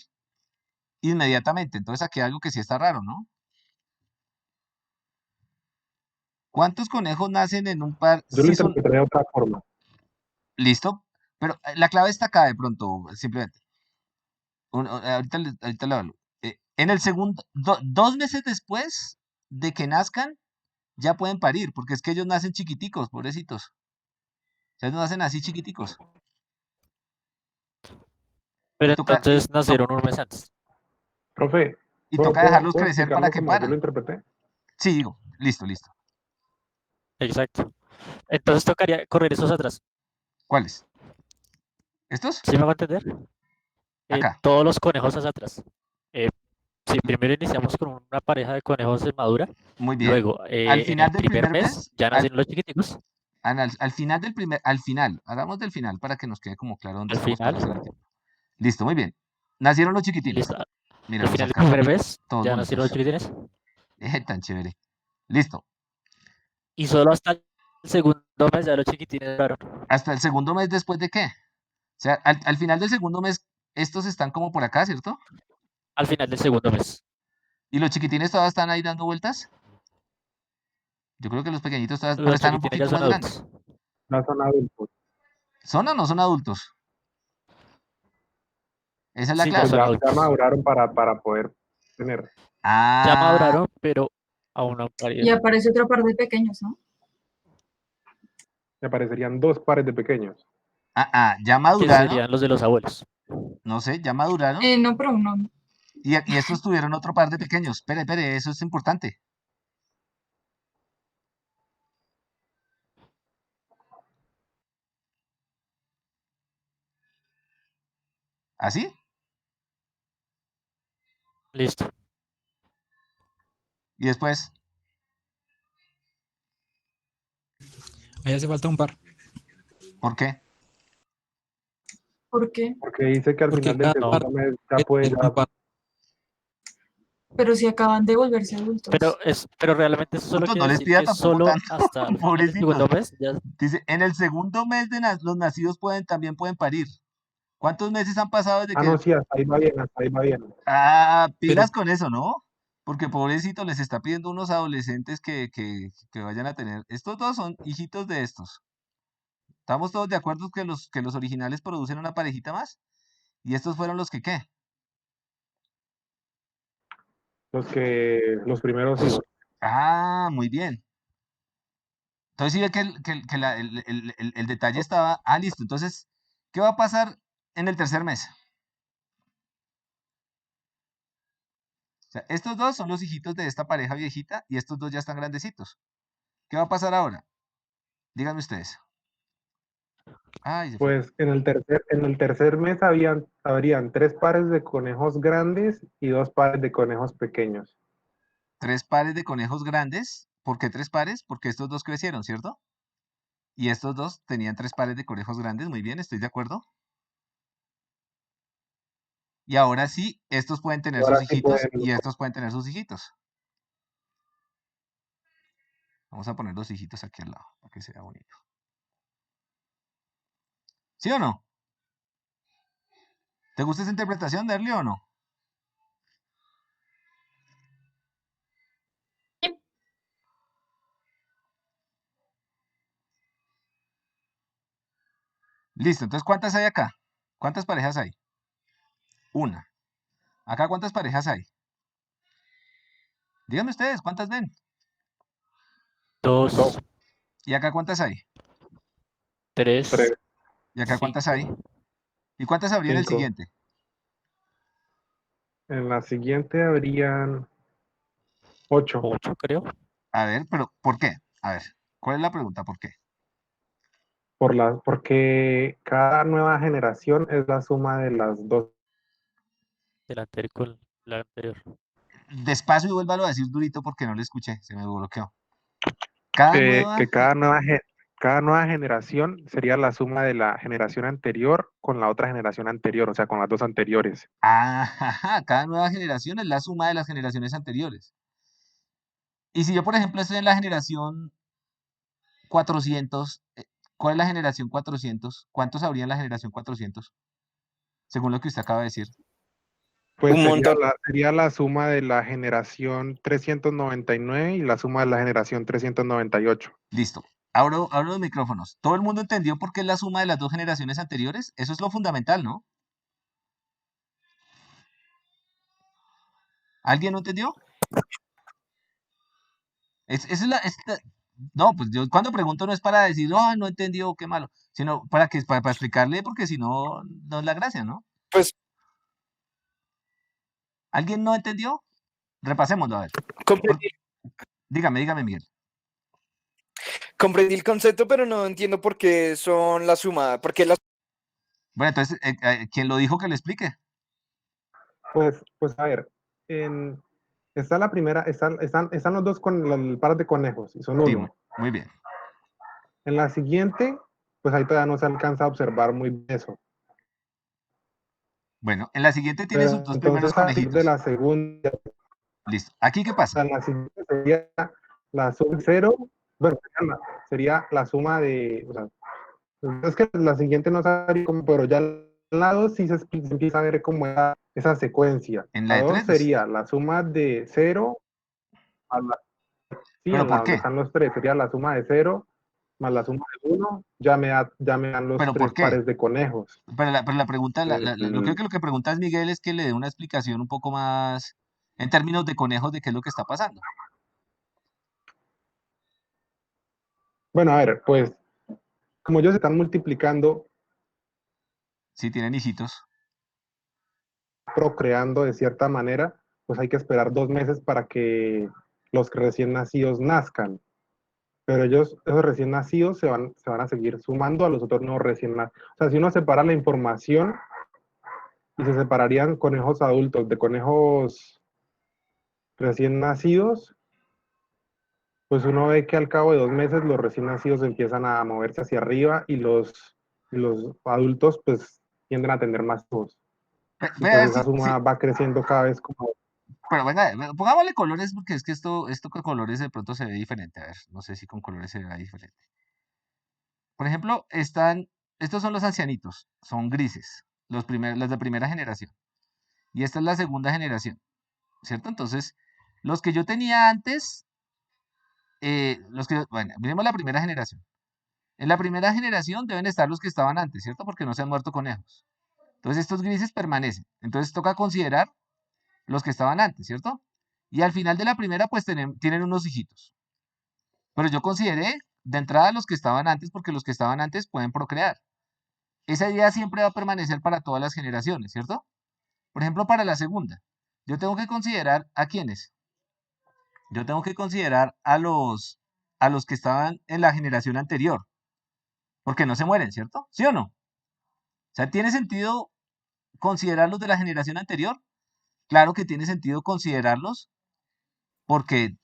inmediatamente. Entonces aquí hay algo que sí está raro, ¿no? ¿Cuántos conejos nacen en un par? Yo lo Sí son, interpreté de otra forma. listo. Pero la clave está acá de pronto, simplemente. Ahorita le hablo. En el segundo, 2 meses después de que nazcan, ya pueden parir, porque es que ellos nacen chiquiticos, pobrecitos. O sea, ellos nacen así chiquiticos. Pero Y toca, entonces nacieron un mes antes. Profe, y ¿puedo, toca puedo, dejarlos puedo crecer para explicarlo que como yo lo paran. interpreté? Sí, digo, listo. Exacto. Entonces tocaría correr esos atrás. ¿Cuáles? ¿Estos? ¿Sí me va a entender? Acá. Todos los conejos hacia atrás. Eh, sí, primero iniciamos con una pareja de conejos en madura. Muy bien. Luego, Al en final el del primer primer mes mes, ya nacieron los chiquiticos. al final del al final, hagamos del final para que nos quede como claro dónde Al estamos final, parados en el tiempo. Listo, muy bien. Nacieron los chiquitines. listo. Al Míralos final del acá, primer mes todos ya nacieron los bonitos. chiquitines. Tan chévere. Listo. Y solo hasta el segundo mes ya los chiquitines duraron. ¿Hasta el segundo mes después de qué? O sea, al final del segundo mes, estos están como por acá, ¿cierto? Al final del segundo mes. ¿Y los chiquitines todavía están ahí dando vueltas? Yo creo que los pequeñitos todavía, pero Los están un chiquitines ya poquito son más grandes. adultos. No son adultos. ¿Son o no son adultos? Esa es la Sí, ya Pues clave. son ya adultos. maduraron para poder tener. Ya Ah, maduraron, pero aún no han Y parido. aparece otro par de pequeños, ¿no? Me aparecerían dos pares de pequeños. ya Que maduraron. serían los de los abuelos. No sé, ya maduraron. No, pero uno. Y estos tuvieron otro par de pequeños. Espere, eso es importante. ¿Así? Listo. Y después, Ahí hace falta un par. ¿por qué? ¿Por qué? Porque dice que al Porque final del cada par segundo mes ya es puede un par. Pero si acaban de volverse adultos. Pero realmente eso solo Punto, no quiere les decir pida que tampoco solo tanto, hasta el final del pobrecitos. segundo mes ya. Dice, en el segundo mes los nacidos también pueden parir. ¿Cuántos meses han pasado desde Ah, que... no, sí, hasta ahí va bien, hasta ahí va bien. Ah, Pero pilas con eso, ¿no? Porque pobrecito les está pidiendo unos adolescentes que vayan a tener... Estos dos son hijitos de estos. ¿Estamos todos de acuerdo que los originales producen una parejita más? ¿Y estos fueron los que qué? Los primeros hijos. Ah, muy bien. Entonces sí ve el detalle estaba... Ah, listo. Entonces, ¿qué va a pasar en el tercer mes? O sea, estos dos son los hijitos de esta pareja viejita y estos dos ya están grandecitos. ¿Qué va a pasar ahora? Díganme ustedes. Ay, se fue. Pues en el tercer mes habrían 3 pares de conejos grandes y 2 pares de conejos pequeños. 3 pares de conejos grandes. ¿Por qué 3 pares? Porque estos dos crecieron, ¿cierto? Y estos dos tenían 3 pares de conejos grandes. Muy bien, estoy de acuerdo. Y ahora sí, estos pueden tener sus Ahora sí hijitos pueden. y estos pueden tener sus hijitos. Vamos a poner los hijitos aquí al lado, para que sea bonito. ¿Sí o no? ¿Te gusta esa interpretación, Nerly, o no? Listo, entonces, ¿cuántas hay acá? ¿Cuántas parejas hay? Una. ¿Acá cuántas parejas hay? Díganme ustedes, ¿cuántas ven? 2, ¿Y acá cuántas hay? 3, ¿Y acá cuántas 5, hay? ¿Y cuántas habría en el 5. siguiente? En la siguiente habrían 8. 8 creo. A ver, pero ¿por qué? A ver, ¿cuál es la pregunta? ¿Por qué? Porque cada nueva generación es la suma de las dos. El anterior con la anterior. Despacio y vuélvalo a decir durito porque no le escuché, se me bloqueó. Cada nueva... Que cada nueva generación sería la suma de la generación anterior con la otra generación anterior, o sea, con las dos anteriores. Ah, cada nueva generación es la suma de las generaciones anteriores. Y si yo, por ejemplo, estoy en la generación 400, ¿cuál es la generación 400? ¿Cuántos habría en la generación 400? Según lo que usted acaba de decir. Pues Un montón. sería la suma de la generación 399 y la suma de la generación 398. Listo. Abro los micrófonos. ¿Todo el mundo entendió por qué es la suma de las dos generaciones anteriores? Eso es lo fundamental, ¿no? ¿Alguien no entendió? No, pues yo cuando pregunto no es para decir, oh, no entendió, qué malo, sino para explicarle, porque si no, no es la gracia, ¿no? Pues ¿Alguien no entendió? Repasémoslo, a ver. Dígame, Miguel. comprendí el concepto, pero no entiendo por qué son la suma. Bueno, entonces, ¿quién lo dijo que le explique? Pues a ver, está la primera, están los dos con el par de conejos, y son Sí, uno. muy bien. En la siguiente, pues ahí todavía no se alcanza a observar muy bien eso. Bueno, en la siguiente tiene sus dos primeros Entonces, a partir conejitos. de la segunda, Listo. ¿Aquí qué pasa? en la siguiente sería la suma de 0, bueno, sería la suma de, o sea, es que la siguiente no sabría cómo, pero ya al lado sí se empieza a ver como esa secuencia. En la La de 2 3. sería la suma de 0 a la... Sí, ¿Pero en la por donde qué? están los 3, sería la suma de 0 más la suma de 1, ya me dan los ¿Pero 3 por qué? pares de conejos. Pero la pregunta, yo creo El- que lo que pregunta es Miguel es que le dé una explicación un poco más en términos de conejos de qué es lo que está pasando. Bueno, a ver, pues como ellos se están multiplicando, Sí, tienen hijitos. procreando de cierta manera, pues hay que esperar 2 meses para que los recién nacidos nazcan. Pero esos recién nacidos se van a seguir sumando a los otros no recién nacidos. O sea, si uno separa la información, y se separarían conejos adultos de conejos recién nacidos, pues uno ve que al cabo de 2 meses los recién nacidos empiezan a moverse hacia arriba y los adultos pues tienden a tener más hijos. Y Ve a pues ver esa suma va creciendo cada vez como... pero venga, pongámosle colores porque es que esto con colores de pronto se ve diferente. A ver, no sé si con colores se ve diferente. Por ejemplo, estos son los ancianitos, son grises, los de primera generación. Y esta es la segunda generación, ¿cierto? Entonces, los que yo tenía antes, bueno, miremos la primera generación. En la primera generación deben estar los que estaban antes, ¿cierto? Porque no se han muerto conejos. Entonces, estos grises permanecen. Entonces, toca considerar los que estaban antes, ¿cierto? Y al final de la primera, pues tienen unos hijitos. Pero yo consideré de entrada los que estaban antes, porque los que estaban antes pueden procrear. Esa idea siempre va a permanecer para todas las generaciones, ¿cierto? Por ejemplo, para la segunda, yo tengo que considerar a quiénes. Yo tengo que considerar a los que estaban en la generación anterior, porque no se mueren, ¿cierto? ¿Sí o no? O sea, ¿tiene sentido considerarlos de la generación anterior? Claro que tiene sentido considerarlos porque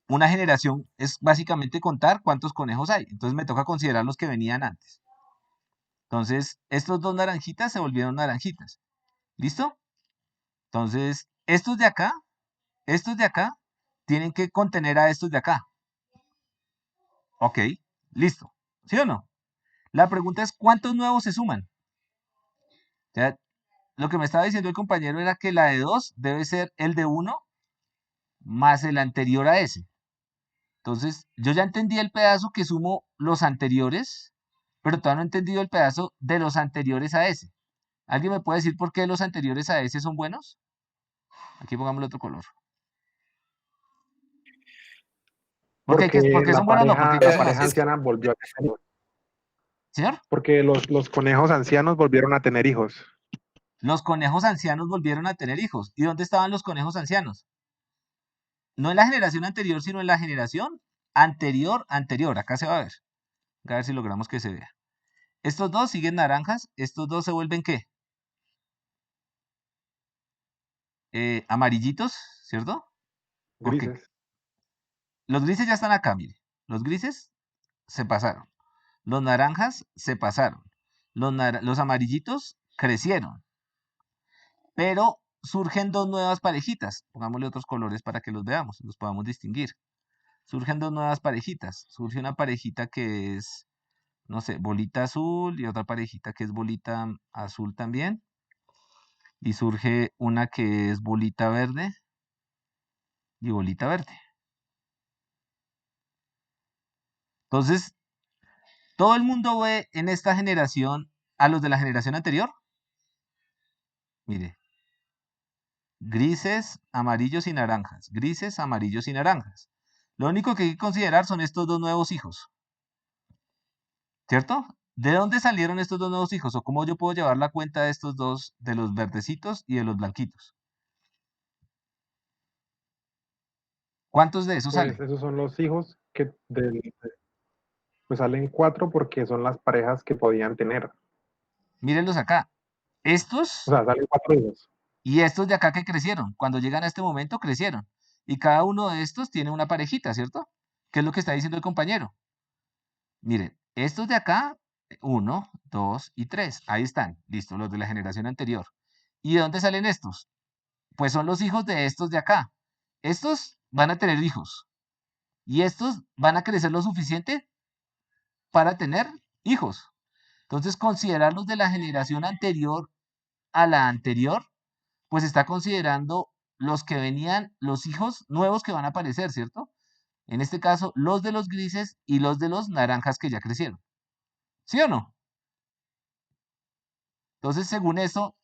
una generación es básicamente contar cuántos conejos hay. Entonces me toca considerar los que venían antes. Entonces, estos dos naranjitas se volvieron naranjitas. ¿Listo? Entonces, estos de acá tienen que contener a estos de acá. Ok, listo. ¿Sí o no? La pregunta es, ¿cuántos nuevos se suman? O sea, lo que me estaba diciendo el compañero era que la de 2 debe ser el de 1 más el anterior a ese. Entonces, yo ya entendí el pedazo que sumo los anteriores, pero todavía no he entendido el pedazo de los anteriores a ese. ¿Alguien me puede decir por qué los anteriores a ese son buenos? Aquí pongamos otro color. Porque ¿Por qué la son buenos? No, porque hay que pareja sumarlos. anciana volvió a tener hijos. ¿Señor? Porque los conejos ancianos volvieron a tener hijos. Los conejos ancianos volvieron a tener hijos. ¿Y dónde estaban los conejos ancianos? No en la generación anterior, sino en la generación anterior. Acá se va a ver. A ver si logramos que se vea. Estos dos siguen naranjas. Estos dos se vuelven ¿qué? Amarillitos, ¿cierto? Porque Grises. los grises ya están acá, mire. Los grises se pasaron. Los naranjas se pasaron. Los amarillitos crecieron. Pero surgen dos nuevas parejitas. Pongámosle otros colores para que los veamos, los podamos distinguir. Surgen dos nuevas parejitas. Surge una parejita que es, no sé, bolita azul y otra parejita que es bolita azul también. Y surge una que es bolita verde y bolita verde. Entonces, todo el mundo ve en esta generación a los de la generación anterior. Mire, grises, amarillos y naranjas. Grises, amarillos y naranjas. Lo único que hay que considerar son estos dos nuevos hijos. ¿Cierto? ¿De dónde salieron estos dos nuevos hijos? ¿O cómo yo puedo llevar la cuenta de estos dos, de los verdecitos y de los blanquitos? ¿Cuántos de esos salen? Pues esos son los hijos que pues salen 4 porque son las parejas que podían tener. Mírenlos acá. Estos O sea, salen 4 hijos. y estos de acá que crecieron. Cuando llegan a este momento, crecieron. Y cada uno de estos tiene una parejita, ¿cierto? ¿Qué es lo que está diciendo el compañero? Miren, estos de acá, 1, 2 y 3. Ahí están, listo, los de la generación anterior. ¿Y de dónde salen estos? Pues son los hijos de estos de acá. Estos van a tener hijos. Y estos van a crecer lo suficiente para tener hijos. Entonces, considerarlos de la generación anterior a la anterior, pues está considerando los que venían, los hijos nuevos que van a aparecer, ¿cierto? En este caso, los de los grises y los de los naranjas que ya crecieron. ¿Sí o no? Entonces, según eso,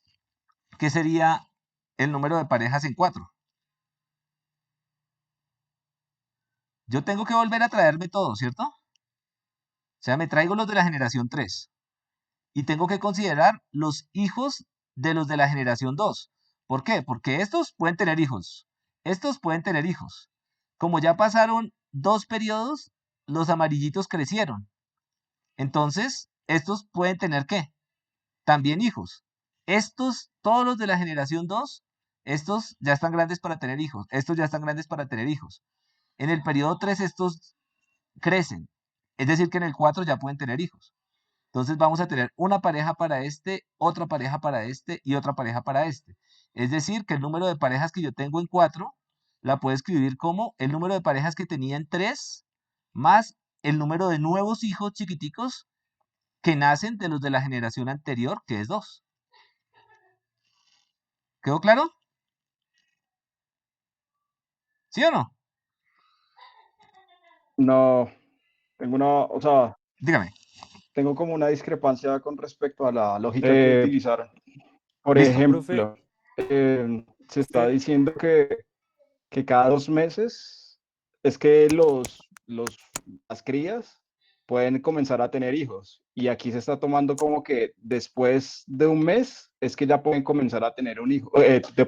¿qué sería el número de parejas en 4? Yo tengo que volver a traerme todo, ¿cierto? O sea, me traigo los de la generación 3. Y tengo que considerar los hijos de los de la generación 2. ¿Por qué? Porque estos pueden tener hijos. Estos pueden tener hijos. Como ya pasaron 2 periodos, los amarillitos crecieron. Entonces, estos pueden tener ¿qué? También hijos. Estos, todos los de la generación 2, estos ya están grandes para tener hijos. Estos ya están grandes para tener hijos. En el periodo 3 estos crecen. Es decir, que en el 4 ya pueden tener hijos. Entonces vamos a tener una pareja para este, otra pareja para este y otra pareja para este. Es decir, que el número de parejas que yo tengo en 4 la puedo escribir como el número de parejas que tenía en 3 más el número de nuevos hijos chiquiticos que nacen de los de la generación anterior, que es 2. ¿Quedó claro? ¿Sí o no? No, tengo o sea, Dígame. tengo como una discrepancia con respecto a la lógica que utilizaron. Por Listo. ejemplo, se está diciendo que cada 2 meses es que las crías pueden comenzar a tener hijos. Y aquí se está tomando como que después de un mes es que ya pueden comenzar a tener un hijo,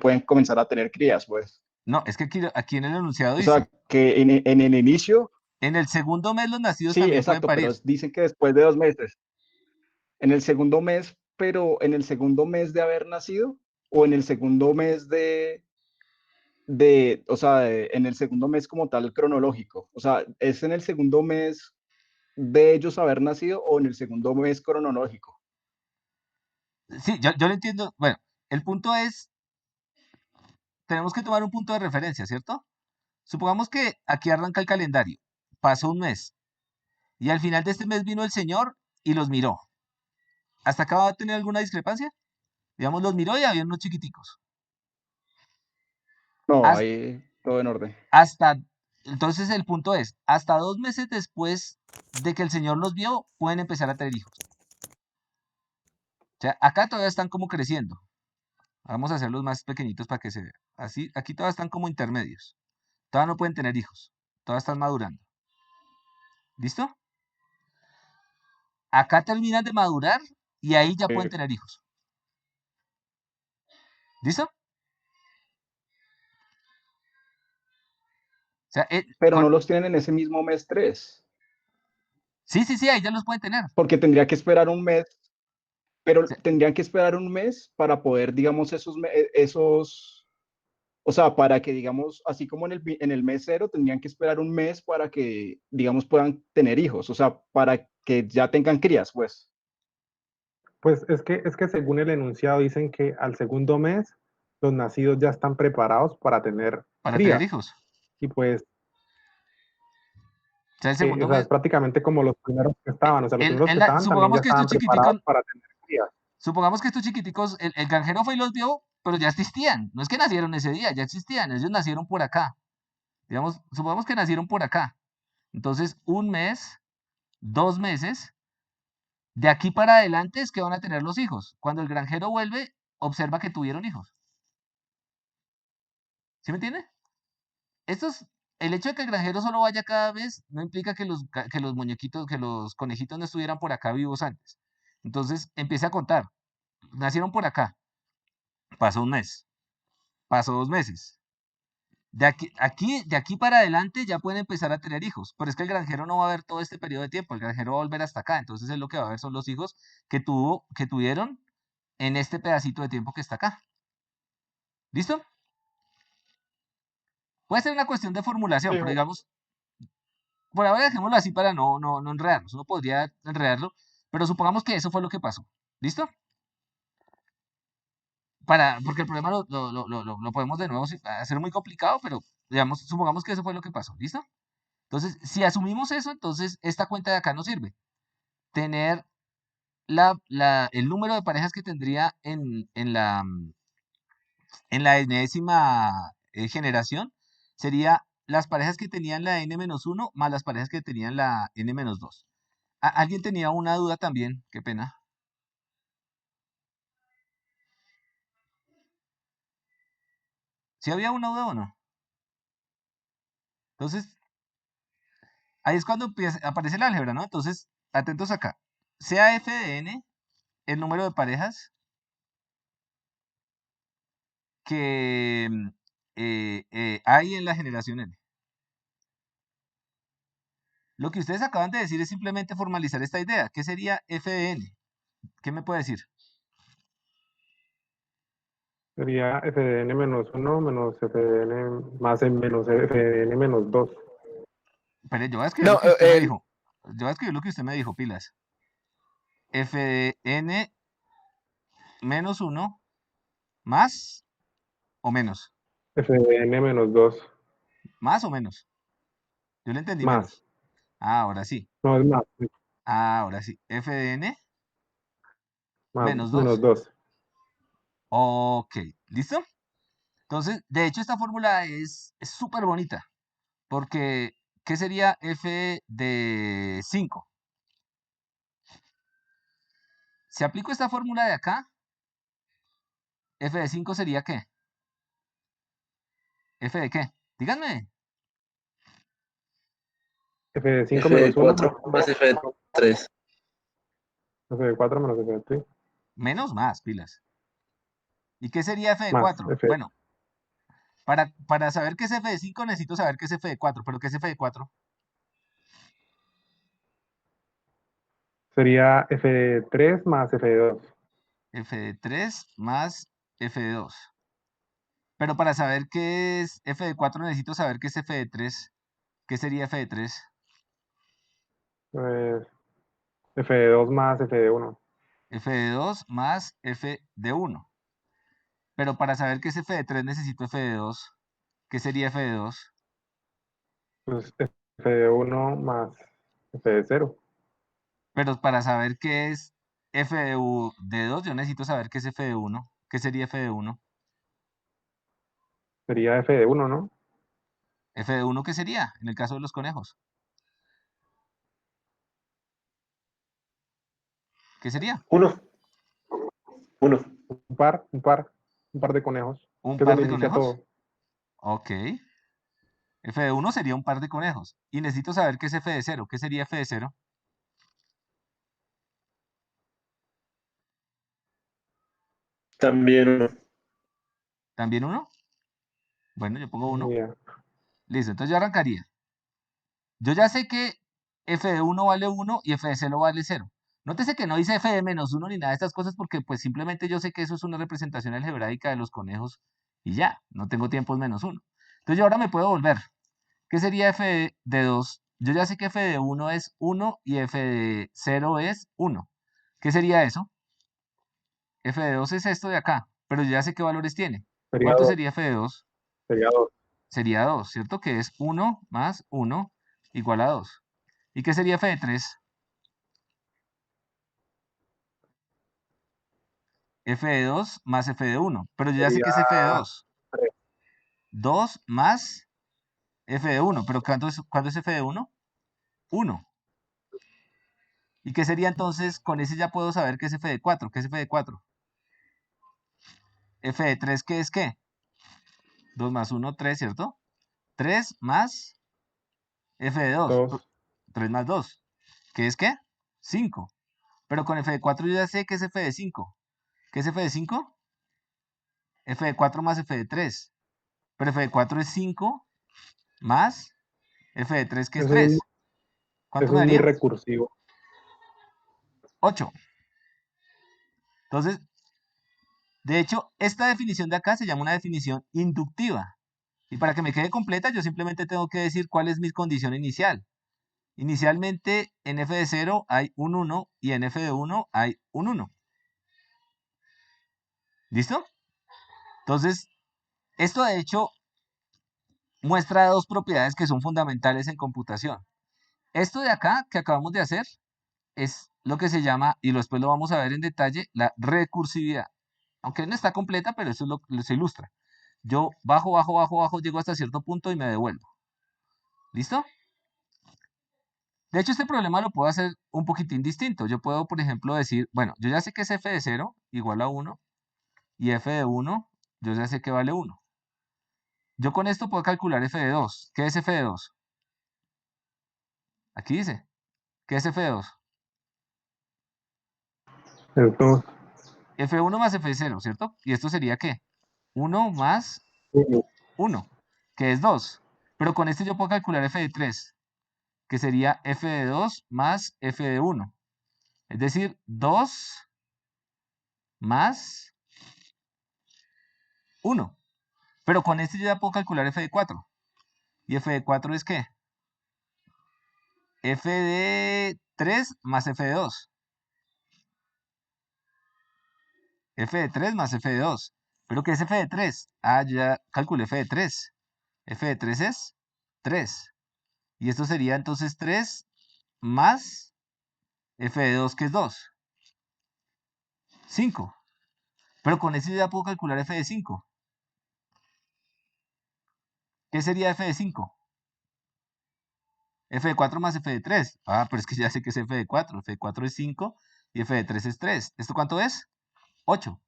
pueden comenzar a tener crías, pues. No, es que aquí en el enunciado O dice, sea, que en el inicio, en el segundo mes los nacidos sí, también pueden exacto, pero parir. dicen que después de 2 meses. En el segundo mes, pero en el segundo mes de haber nacido o en el segundo mes o sea, en el segundo mes como tal cronológico. O sea, ¿es en el segundo mes de ellos haber nacido o en el segundo mes cronológico? Sí, yo lo entiendo. Bueno, el punto es, tenemos que tomar un punto de referencia, ¿cierto? Supongamos que aquí arranca el calendario, pasó un mes, y al final de este mes vino el señor y los miró. ¿Hasta acá va a tener alguna discrepancia? Digamos, los miró y había unos chiquiticos. No, Has- ahí todo en orden. entonces el punto es, hasta 2 meses después de que el señor los vio, pueden empezar a tener hijos. O sea, acá todavía están como creciendo. Vamos a hacerlos más pequeñitos para que se vea. Así, aquí todavía están como intermedios. Todavía no pueden tener hijos. Todavía están madurando. ¿Listo? Acá terminan de madurar y ahí ya pueden tener hijos. ¿Listo? O sea, Pero no los tienen en ese mismo mes 3, sí, ahí ya los pueden tener. porque tendría que esperar un mes, pero Sí. tendrían que esperar un mes para poder, digamos, o sea, para que, digamos, así como en el mes 0, tendrían que esperar un mes para que, digamos, puedan tener hijos, o sea, para que ya tengan crías, pues. Pues es que según el enunciado dicen que al segundo mes los nacidos ya están preparados para tener crías. Hijos. Y pues, O sea, el segundo o sea, mes. es prácticamente como los primeros que estaban. O sea, los primeros que estaban también Supongamos ya que estos estaban preparados chiquiticos, para tener crías. supongamos que estos chiquiticos, el granjero fue y los vio, pero ya existían. No es que nacieron ese día, ya existían. Ellos nacieron por acá. Digamos, supongamos que nacieron por acá. Entonces, un mes, 2 meses, de aquí para adelante es que van a tener los hijos. Cuando el granjero vuelve, observa que tuvieron hijos. ¿Sí me entiende? El hecho de que el granjero solo vaya cada vez no implica que los muñequitos, que los conejitos no estuvieran por acá vivos antes. Entonces empieza a contar. Nacieron por acá. Pasó un mes. Pasó 2 meses. De aquí para adelante ya pueden empezar a tener hijos. Pero es que el granjero no va a ver todo este periodo de tiempo. El granjero va a volver hasta acá. Entonces él lo que va a ver son los hijos que tuvieron en este pedacito de tiempo que está acá. ¿Listo? Puede ser una cuestión de formulación, pero digamos, por ahora dejémoslo así para no enredarnos. Uno podría enredarlo, pero supongamos que eso fue lo que pasó. ¿Listo? Porque el problema lo podemos de nuevo hacer muy complicado, pero digamos, supongamos que eso fue lo que pasó. ¿Listo? Entonces, si asumimos eso, entonces esta cuenta de acá no sirve. Tener el número de parejas que tendría en la enésima generación sería las parejas que tenían la n-1 más las parejas que tenían la n-2. ¿Alguien tenía una duda también? Qué pena. ¿Sí había una duda o no? Entonces, ahí es cuando aparece el álgebra, ¿no? Entonces, atentos acá. Sea f de n el número de parejas que hay en la generación n. Lo que ustedes acaban de decir es simplemente formalizar esta idea. ¿Qué sería f de n? ¿Qué me puede decir? Sería f de n menos 1 menos f de n más n menos f de n menos 2. Pero yo voy a escribir lo No, que usted me dijo. Yo voy a escribir lo que usted me dijo, pilas. F de n menos 1 más o menos. F de n menos 2. ¿Más o menos? Yo le entendí Más. menos. Ah, ahora sí. No, es más. Ah, ahora sí. F de n Más menos menos 2. 2. Ok, ¿listo? Entonces, de hecho, esta fórmula es súper bonita. Porque, ¿qué sería f de 5? Si aplico esta fórmula de acá, f de 5 sería ¿qué? ¿F de qué? Díganme. F de 5 F de menos 1 4 más F de 3. F de 4 menos F de 3. Menos más, pilas. ¿Y qué sería f de Más 4? F. Bueno, para saber qué es f de 5 necesito saber qué es f de 4. ¿Pero qué es f de 4? Sería F de 3 más F de 2. F de 3 más f de 2. Pero para saber qué es f de 4 necesito saber qué es f de 3. ¿Qué sería f de 3? Pues, F de 2 más F de 1. F de 2 más f de 1. Pero para saber qué es f de 3 necesito f de 2. ¿Qué sería f de 2? Pues F de 1 más F de 0. Pero para saber qué es f de 2, yo necesito saber qué es f de 1. ¿Qué sería f de 1? Sería F de 1, ¿no? ¿F de 1 qué sería en el caso de los conejos? ¿Qué sería? 1. 1. Un par de conejos. ¿Un Que es par donde de inicia conejos? todo. Ok. F de 1 sería un par de conejos. Y necesito saber qué es f de 0. ¿Qué sería f de 0? También 1. ¿También 1? Bueno, yo pongo 1. Yeah. Listo, entonces yo arrancaría. Yo ya sé que f de 1 vale 1 y f de 0 vale 0. Nótese que no dice f de menos 1 ni nada de estas cosas porque pues simplemente yo sé que eso es una representación algebraica de los conejos y ya, no tengo tiempos menos 1. Entonces yo ahora me puedo volver. ¿Qué sería f de 2? Yo ya sé que f de 1 es 1 y f de 0 es 1. ¿Qué sería eso? F de 2 es esto de acá, pero yo ya sé qué valores tiene. Sería ¿Cuánto 2. sería f de 2? Sería 2. Sería 2, ¿cierto? Que es 1 más 1 igual a 2. ¿Y qué sería f de 3? F de 2 más f de 1. Pero yo ya sé Sería que es f de 2. 3. 2 más f de 1. ¿Pero cuánto es f de 1? 1. ¿Y qué sería entonces? Con ese ya puedo saber qué es f de 4. ¿Qué es f de 4? F de 3, ¿qué es qué? 2 más 1, 3, ¿cierto? 3 más f de 2. 2. 3 más 2. ¿Qué es qué? 5. Pero con f de 4 yo ya sé que es f de 5. ¿Qué es f de 5? F de 4 más f de 3. Pero f de 4 es 5 más f de 3, que es Eso es, 3. ¿Cuánto eso me es muy daría? recursivo. 8. Entonces, de hecho, esta definición de acá se llama una definición inductiva. Y para que me quede completa, yo simplemente tengo que decir cuál es mi condición inicial. Inicialmente, en f de 0 hay un 1 y en f de 1 hay un 1. ¿Listo? Entonces, esto de hecho muestra dos propiedades que son fundamentales en computación. Esto de acá que acabamos de hacer es lo que se llama, y después lo vamos a ver en detalle, la recursividad. Aunque no está completa, pero eso se ilustra. Yo bajo, bajo, bajo, bajo, llego hasta cierto punto y me devuelvo. ¿Listo? De hecho, este problema lo puedo hacer un poquitín distinto. Yo puedo, por ejemplo, decir, bueno, yo ya sé que es f de 0 igual a 1 y f de 1, yo ya sé que vale 1. Yo con esto puedo calcular f de 2. ¿Qué es f de 2? Aquí dice. ¿Qué es f de 2? Es 2. f1 más f de 0, ¿cierto? ¿Y esto sería qué? 1 más 1, que es 2. Pero con este yo puedo calcular f de 3, que sería f de 2 más f de 1. Es decir, 2 más 1. Pero con este yo ya puedo calcular f de 4. ¿Y f de 4 es qué? F de 3 más f de 2. F de 3 más f de 2. ¿Pero qué es f de 3? Ah, yo ya calculé f de 3. F de 3 es 3. Y esto sería entonces 3 más f de 2, que es 2. 5. Pero con eso ya puedo calcular f de 5. ¿Qué sería f de 5? F de 4 más f de 3. Ah, pero es que ya sé que es f de 4. F de 4 es 5 y f de 3 es 3. ¿Esto cuánto es? 8.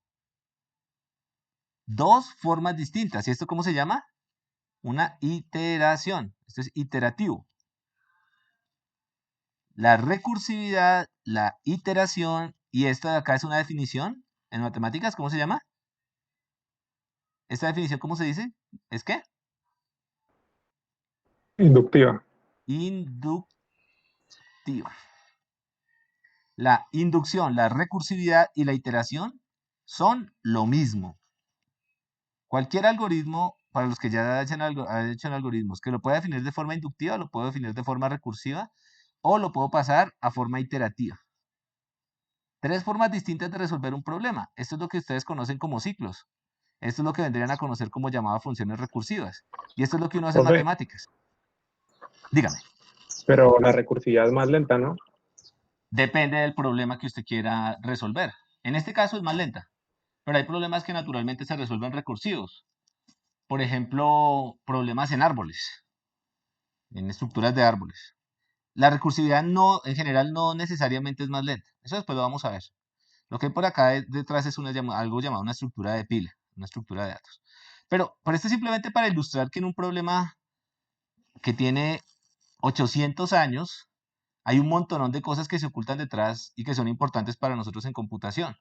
Dos formas distintas. ¿Y esto cómo se llama? Una iteración. Esto es iterativo. La recursividad, la iteración, y esto de acá es una definición en matemáticas. ¿Cómo se llama? ¿Esta definición cómo se dice? ¿Es qué? Inductiva. Inductiva. La inducción, la recursividad y la iteración son lo mismo. Cualquier algoritmo, para los que ya han hecho algoritmos, que lo pueda definir de forma inductiva, lo puedo definir de forma recursiva, o lo puedo pasar a forma iterativa. Tres formas distintas de resolver un problema. Esto es lo que ustedes conocen como ciclos. Esto es lo que vendrían a conocer como llamadas funciones recursivas. Y esto es lo que uno hace en Profe, matemáticas. Dígame. pero la recursividad es más lenta, ¿no? Depende del problema que usted quiera resolver. En este caso es más lenta, pero hay problemas que naturalmente se resuelven recursivos. Por ejemplo, problemas en árboles, en estructuras de árboles. La recursividad no, en general no necesariamente es más lenta. Eso después lo vamos a ver. Lo que hay por acá detrás es algo llamado una estructura de pila, una estructura de datos. Pero esto es simplemente para ilustrar que en un problema que tiene 800 años, hay un montonón de cosas que se ocultan detrás y que son importantes para nosotros en computación.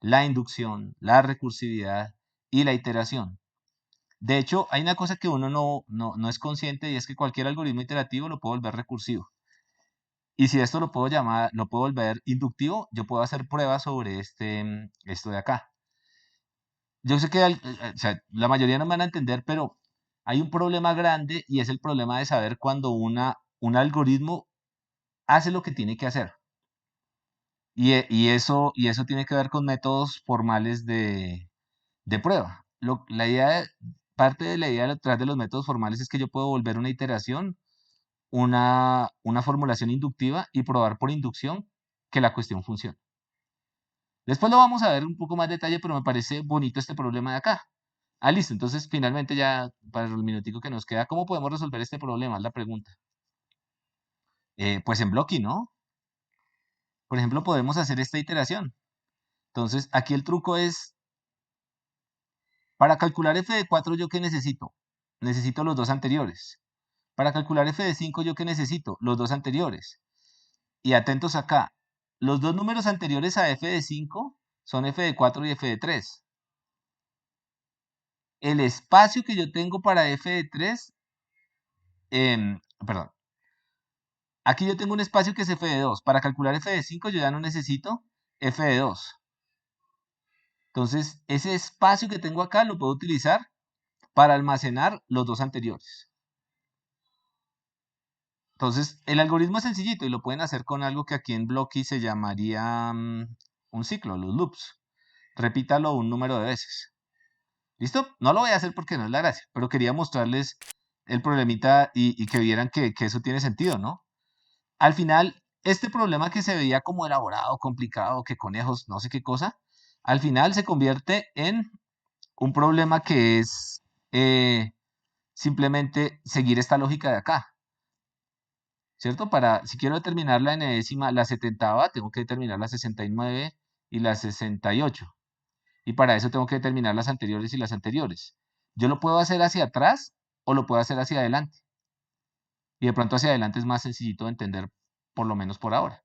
La inducción, la recursividad y la iteración. De hecho, hay una cosa que uno no es consciente, y es que cualquier algoritmo iterativo lo puedo volver recursivo. Y si esto lo puedo volver inductivo, yo puedo hacer pruebas sobre esto de acá. Yo sé que o sea, la mayoría no me van a entender, pero hay un problema grande, y es el problema de saber cuando un algoritmo hace lo que tiene que hacer. Y eso tiene que ver con métodos formales de prueba. Parte de la idea detrás de los métodos formales es que yo puedo volver una iteración una formulación inductiva y probar por inducción que la cuestión funciona. Después lo vamos a ver un poco más detalle, pero me parece bonito este problema de acá. Ah, listo. Entonces, finalmente ya, para el minutico que nos queda, ¿cómo podemos resolver este problema? Es la pregunta. Pues en Blocky, ¿no? Por ejemplo, podemos hacer esta iteración. Entonces, aquí el truco es, para calcular f de 4, ¿yo qué necesito? Necesito los dos anteriores. Para calcular f de 5, ¿yo qué necesito? Los dos anteriores. Y atentos acá, los dos números anteriores a f de 5 son f de 4 y f de 3. El espacio que yo tengo para f de 3, perdón, aquí yo tengo un espacio que es f de 2. Para calcular f de 5 yo ya no necesito f de 2. Entonces, ese espacio que tengo acá lo puedo utilizar para almacenar los dos anteriores. Entonces, el algoritmo es sencillito y lo pueden hacer con algo que aquí en Blocky se llamaría un ciclo, los loops. Repítalo un número de veces. ¿Listo? No lo voy a hacer porque no es la gracia, pero quería mostrarles el problemita y que vieran que eso tiene sentido, ¿no? Al final, este problema que se veía como elaborado, complicado, que conejos, no sé qué cosa, al final se convierte en un problema que es simplemente seguir esta lógica de acá. ¿Cierto? Si quiero determinar la enésima, la 70ª, tengo que determinar la 69 y la 68. Y para eso tengo que determinar las anteriores y las anteriores. Yo lo puedo hacer hacia atrás o lo puedo hacer hacia adelante. Y de pronto hacia adelante es más sencillito de entender, por lo menos por ahora.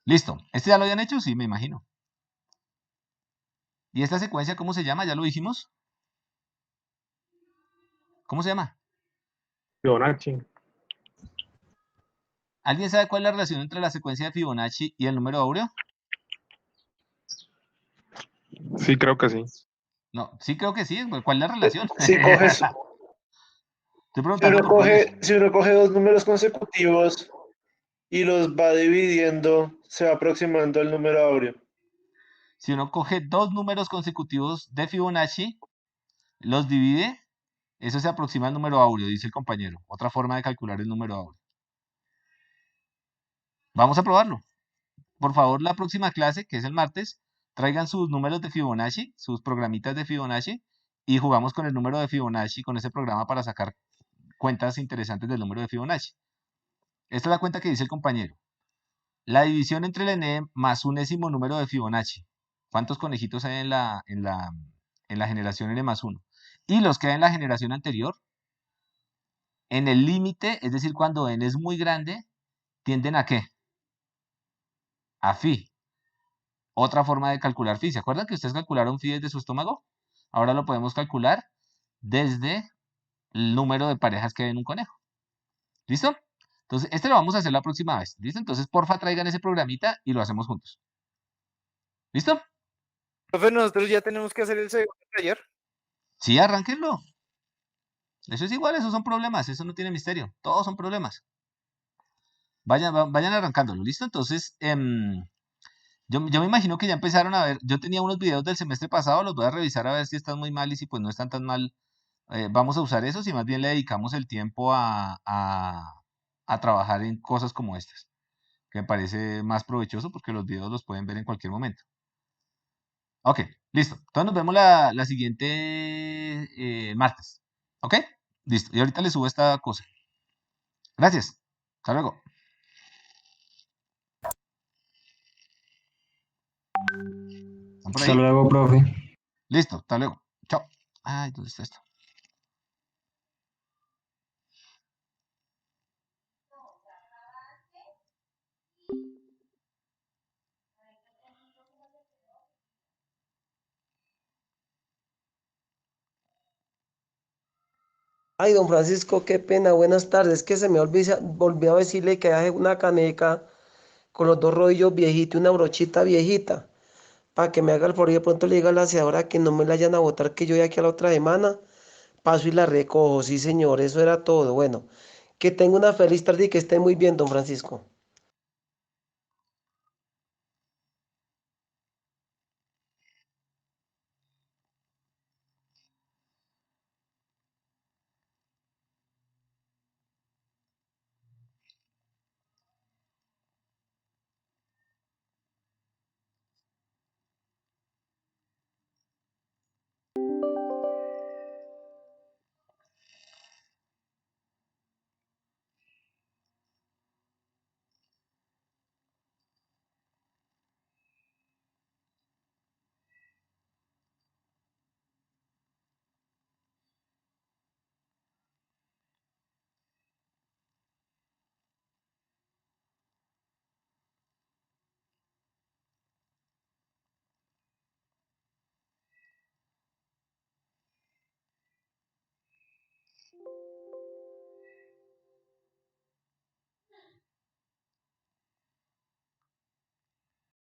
Listo. ¿Este ya lo habían hecho? Sí, me imagino. ¿Y esta secuencia cómo se llama? ¿Ya lo dijimos? ¿Cómo se llama? Fibonacci. ¿Alguien sabe cuál es la relación entre la secuencia de Fibonacci y el número áureo? Sí, creo que sí. No, sí creo que sí. ¿Cuál es la relación? Si coges, Estoy preguntando por códigos. si uno coge dos números consecutivos y los va dividiendo, se va aproximando al número áureo. Si uno coge dos números consecutivos de Fibonacci, los divide, eso se aproxima al número áureo, dice el compañero. Otra forma de calcular el número áureo. Vamos a probarlo. Por favor, la próxima clase, que es el martes, traigan sus números de Fibonacci, sus programitas de Fibonacci, y jugamos con el número de Fibonacci, con ese programa para sacar cuentas interesantes del número de Fibonacci. Esta es la cuenta que dice el compañero. La división entre el n más unésimo número de Fibonacci. ¿Cuántos conejitos hay en la generación n más 1? Y los que hay en la generación anterior, en el límite, es decir, cuando n es muy grande, tienden ¿a qué? A phi. Otra forma de calcular phi. ¿Se acuerdan que ustedes calcularon phi desde su estómago? Ahora lo podemos calcular desde el número de parejas que hay en un conejo. ¿Listo? Entonces, este lo vamos a hacer la próxima vez. ¿Listo? Entonces, porfa, traigan ese programita y lo hacemos juntos. ¿Listo? Profe, nosotros ya tenemos que hacer el segundo taller. Sí, arránquenlo. Eso es igual, esos son problemas, eso no tiene misterio. Todos son problemas. Vayan arrancándolo, ¿listo? Entonces, yo me imagino que ya empezaron a ver. Yo tenía unos videos del semestre pasado, los voy a revisar a ver si están muy mal y si pues no están tan mal. Vamos a usar esos y más bien le dedicamos el tiempo a trabajar en cosas como estas, que me parece más provechoso porque los videos los pueden ver en cualquier momento. Ok, listo. Entonces nos vemos la siguiente martes. ¿Ok? Listo. Y ahorita le subo esta cosa. Gracias. Hasta luego. ¿Están por ahí? Hasta luego, profe. Listo. Hasta luego. Chao. Ay, ¿dónde está esto? Ay, don Francisco, qué pena, buenas tardes. Que se me olvidó decirle que hace una caneca con los dos rodillos viejitos y una brochita viejita. Para que me haga el favor y de pronto le diga a la aseadora que no me la vayan a botar, que yo ya aquí a la otra semana paso y la recojo. Sí, señor, eso era todo. Bueno, que tenga una feliz tarde y que esté muy bien, don Francisco.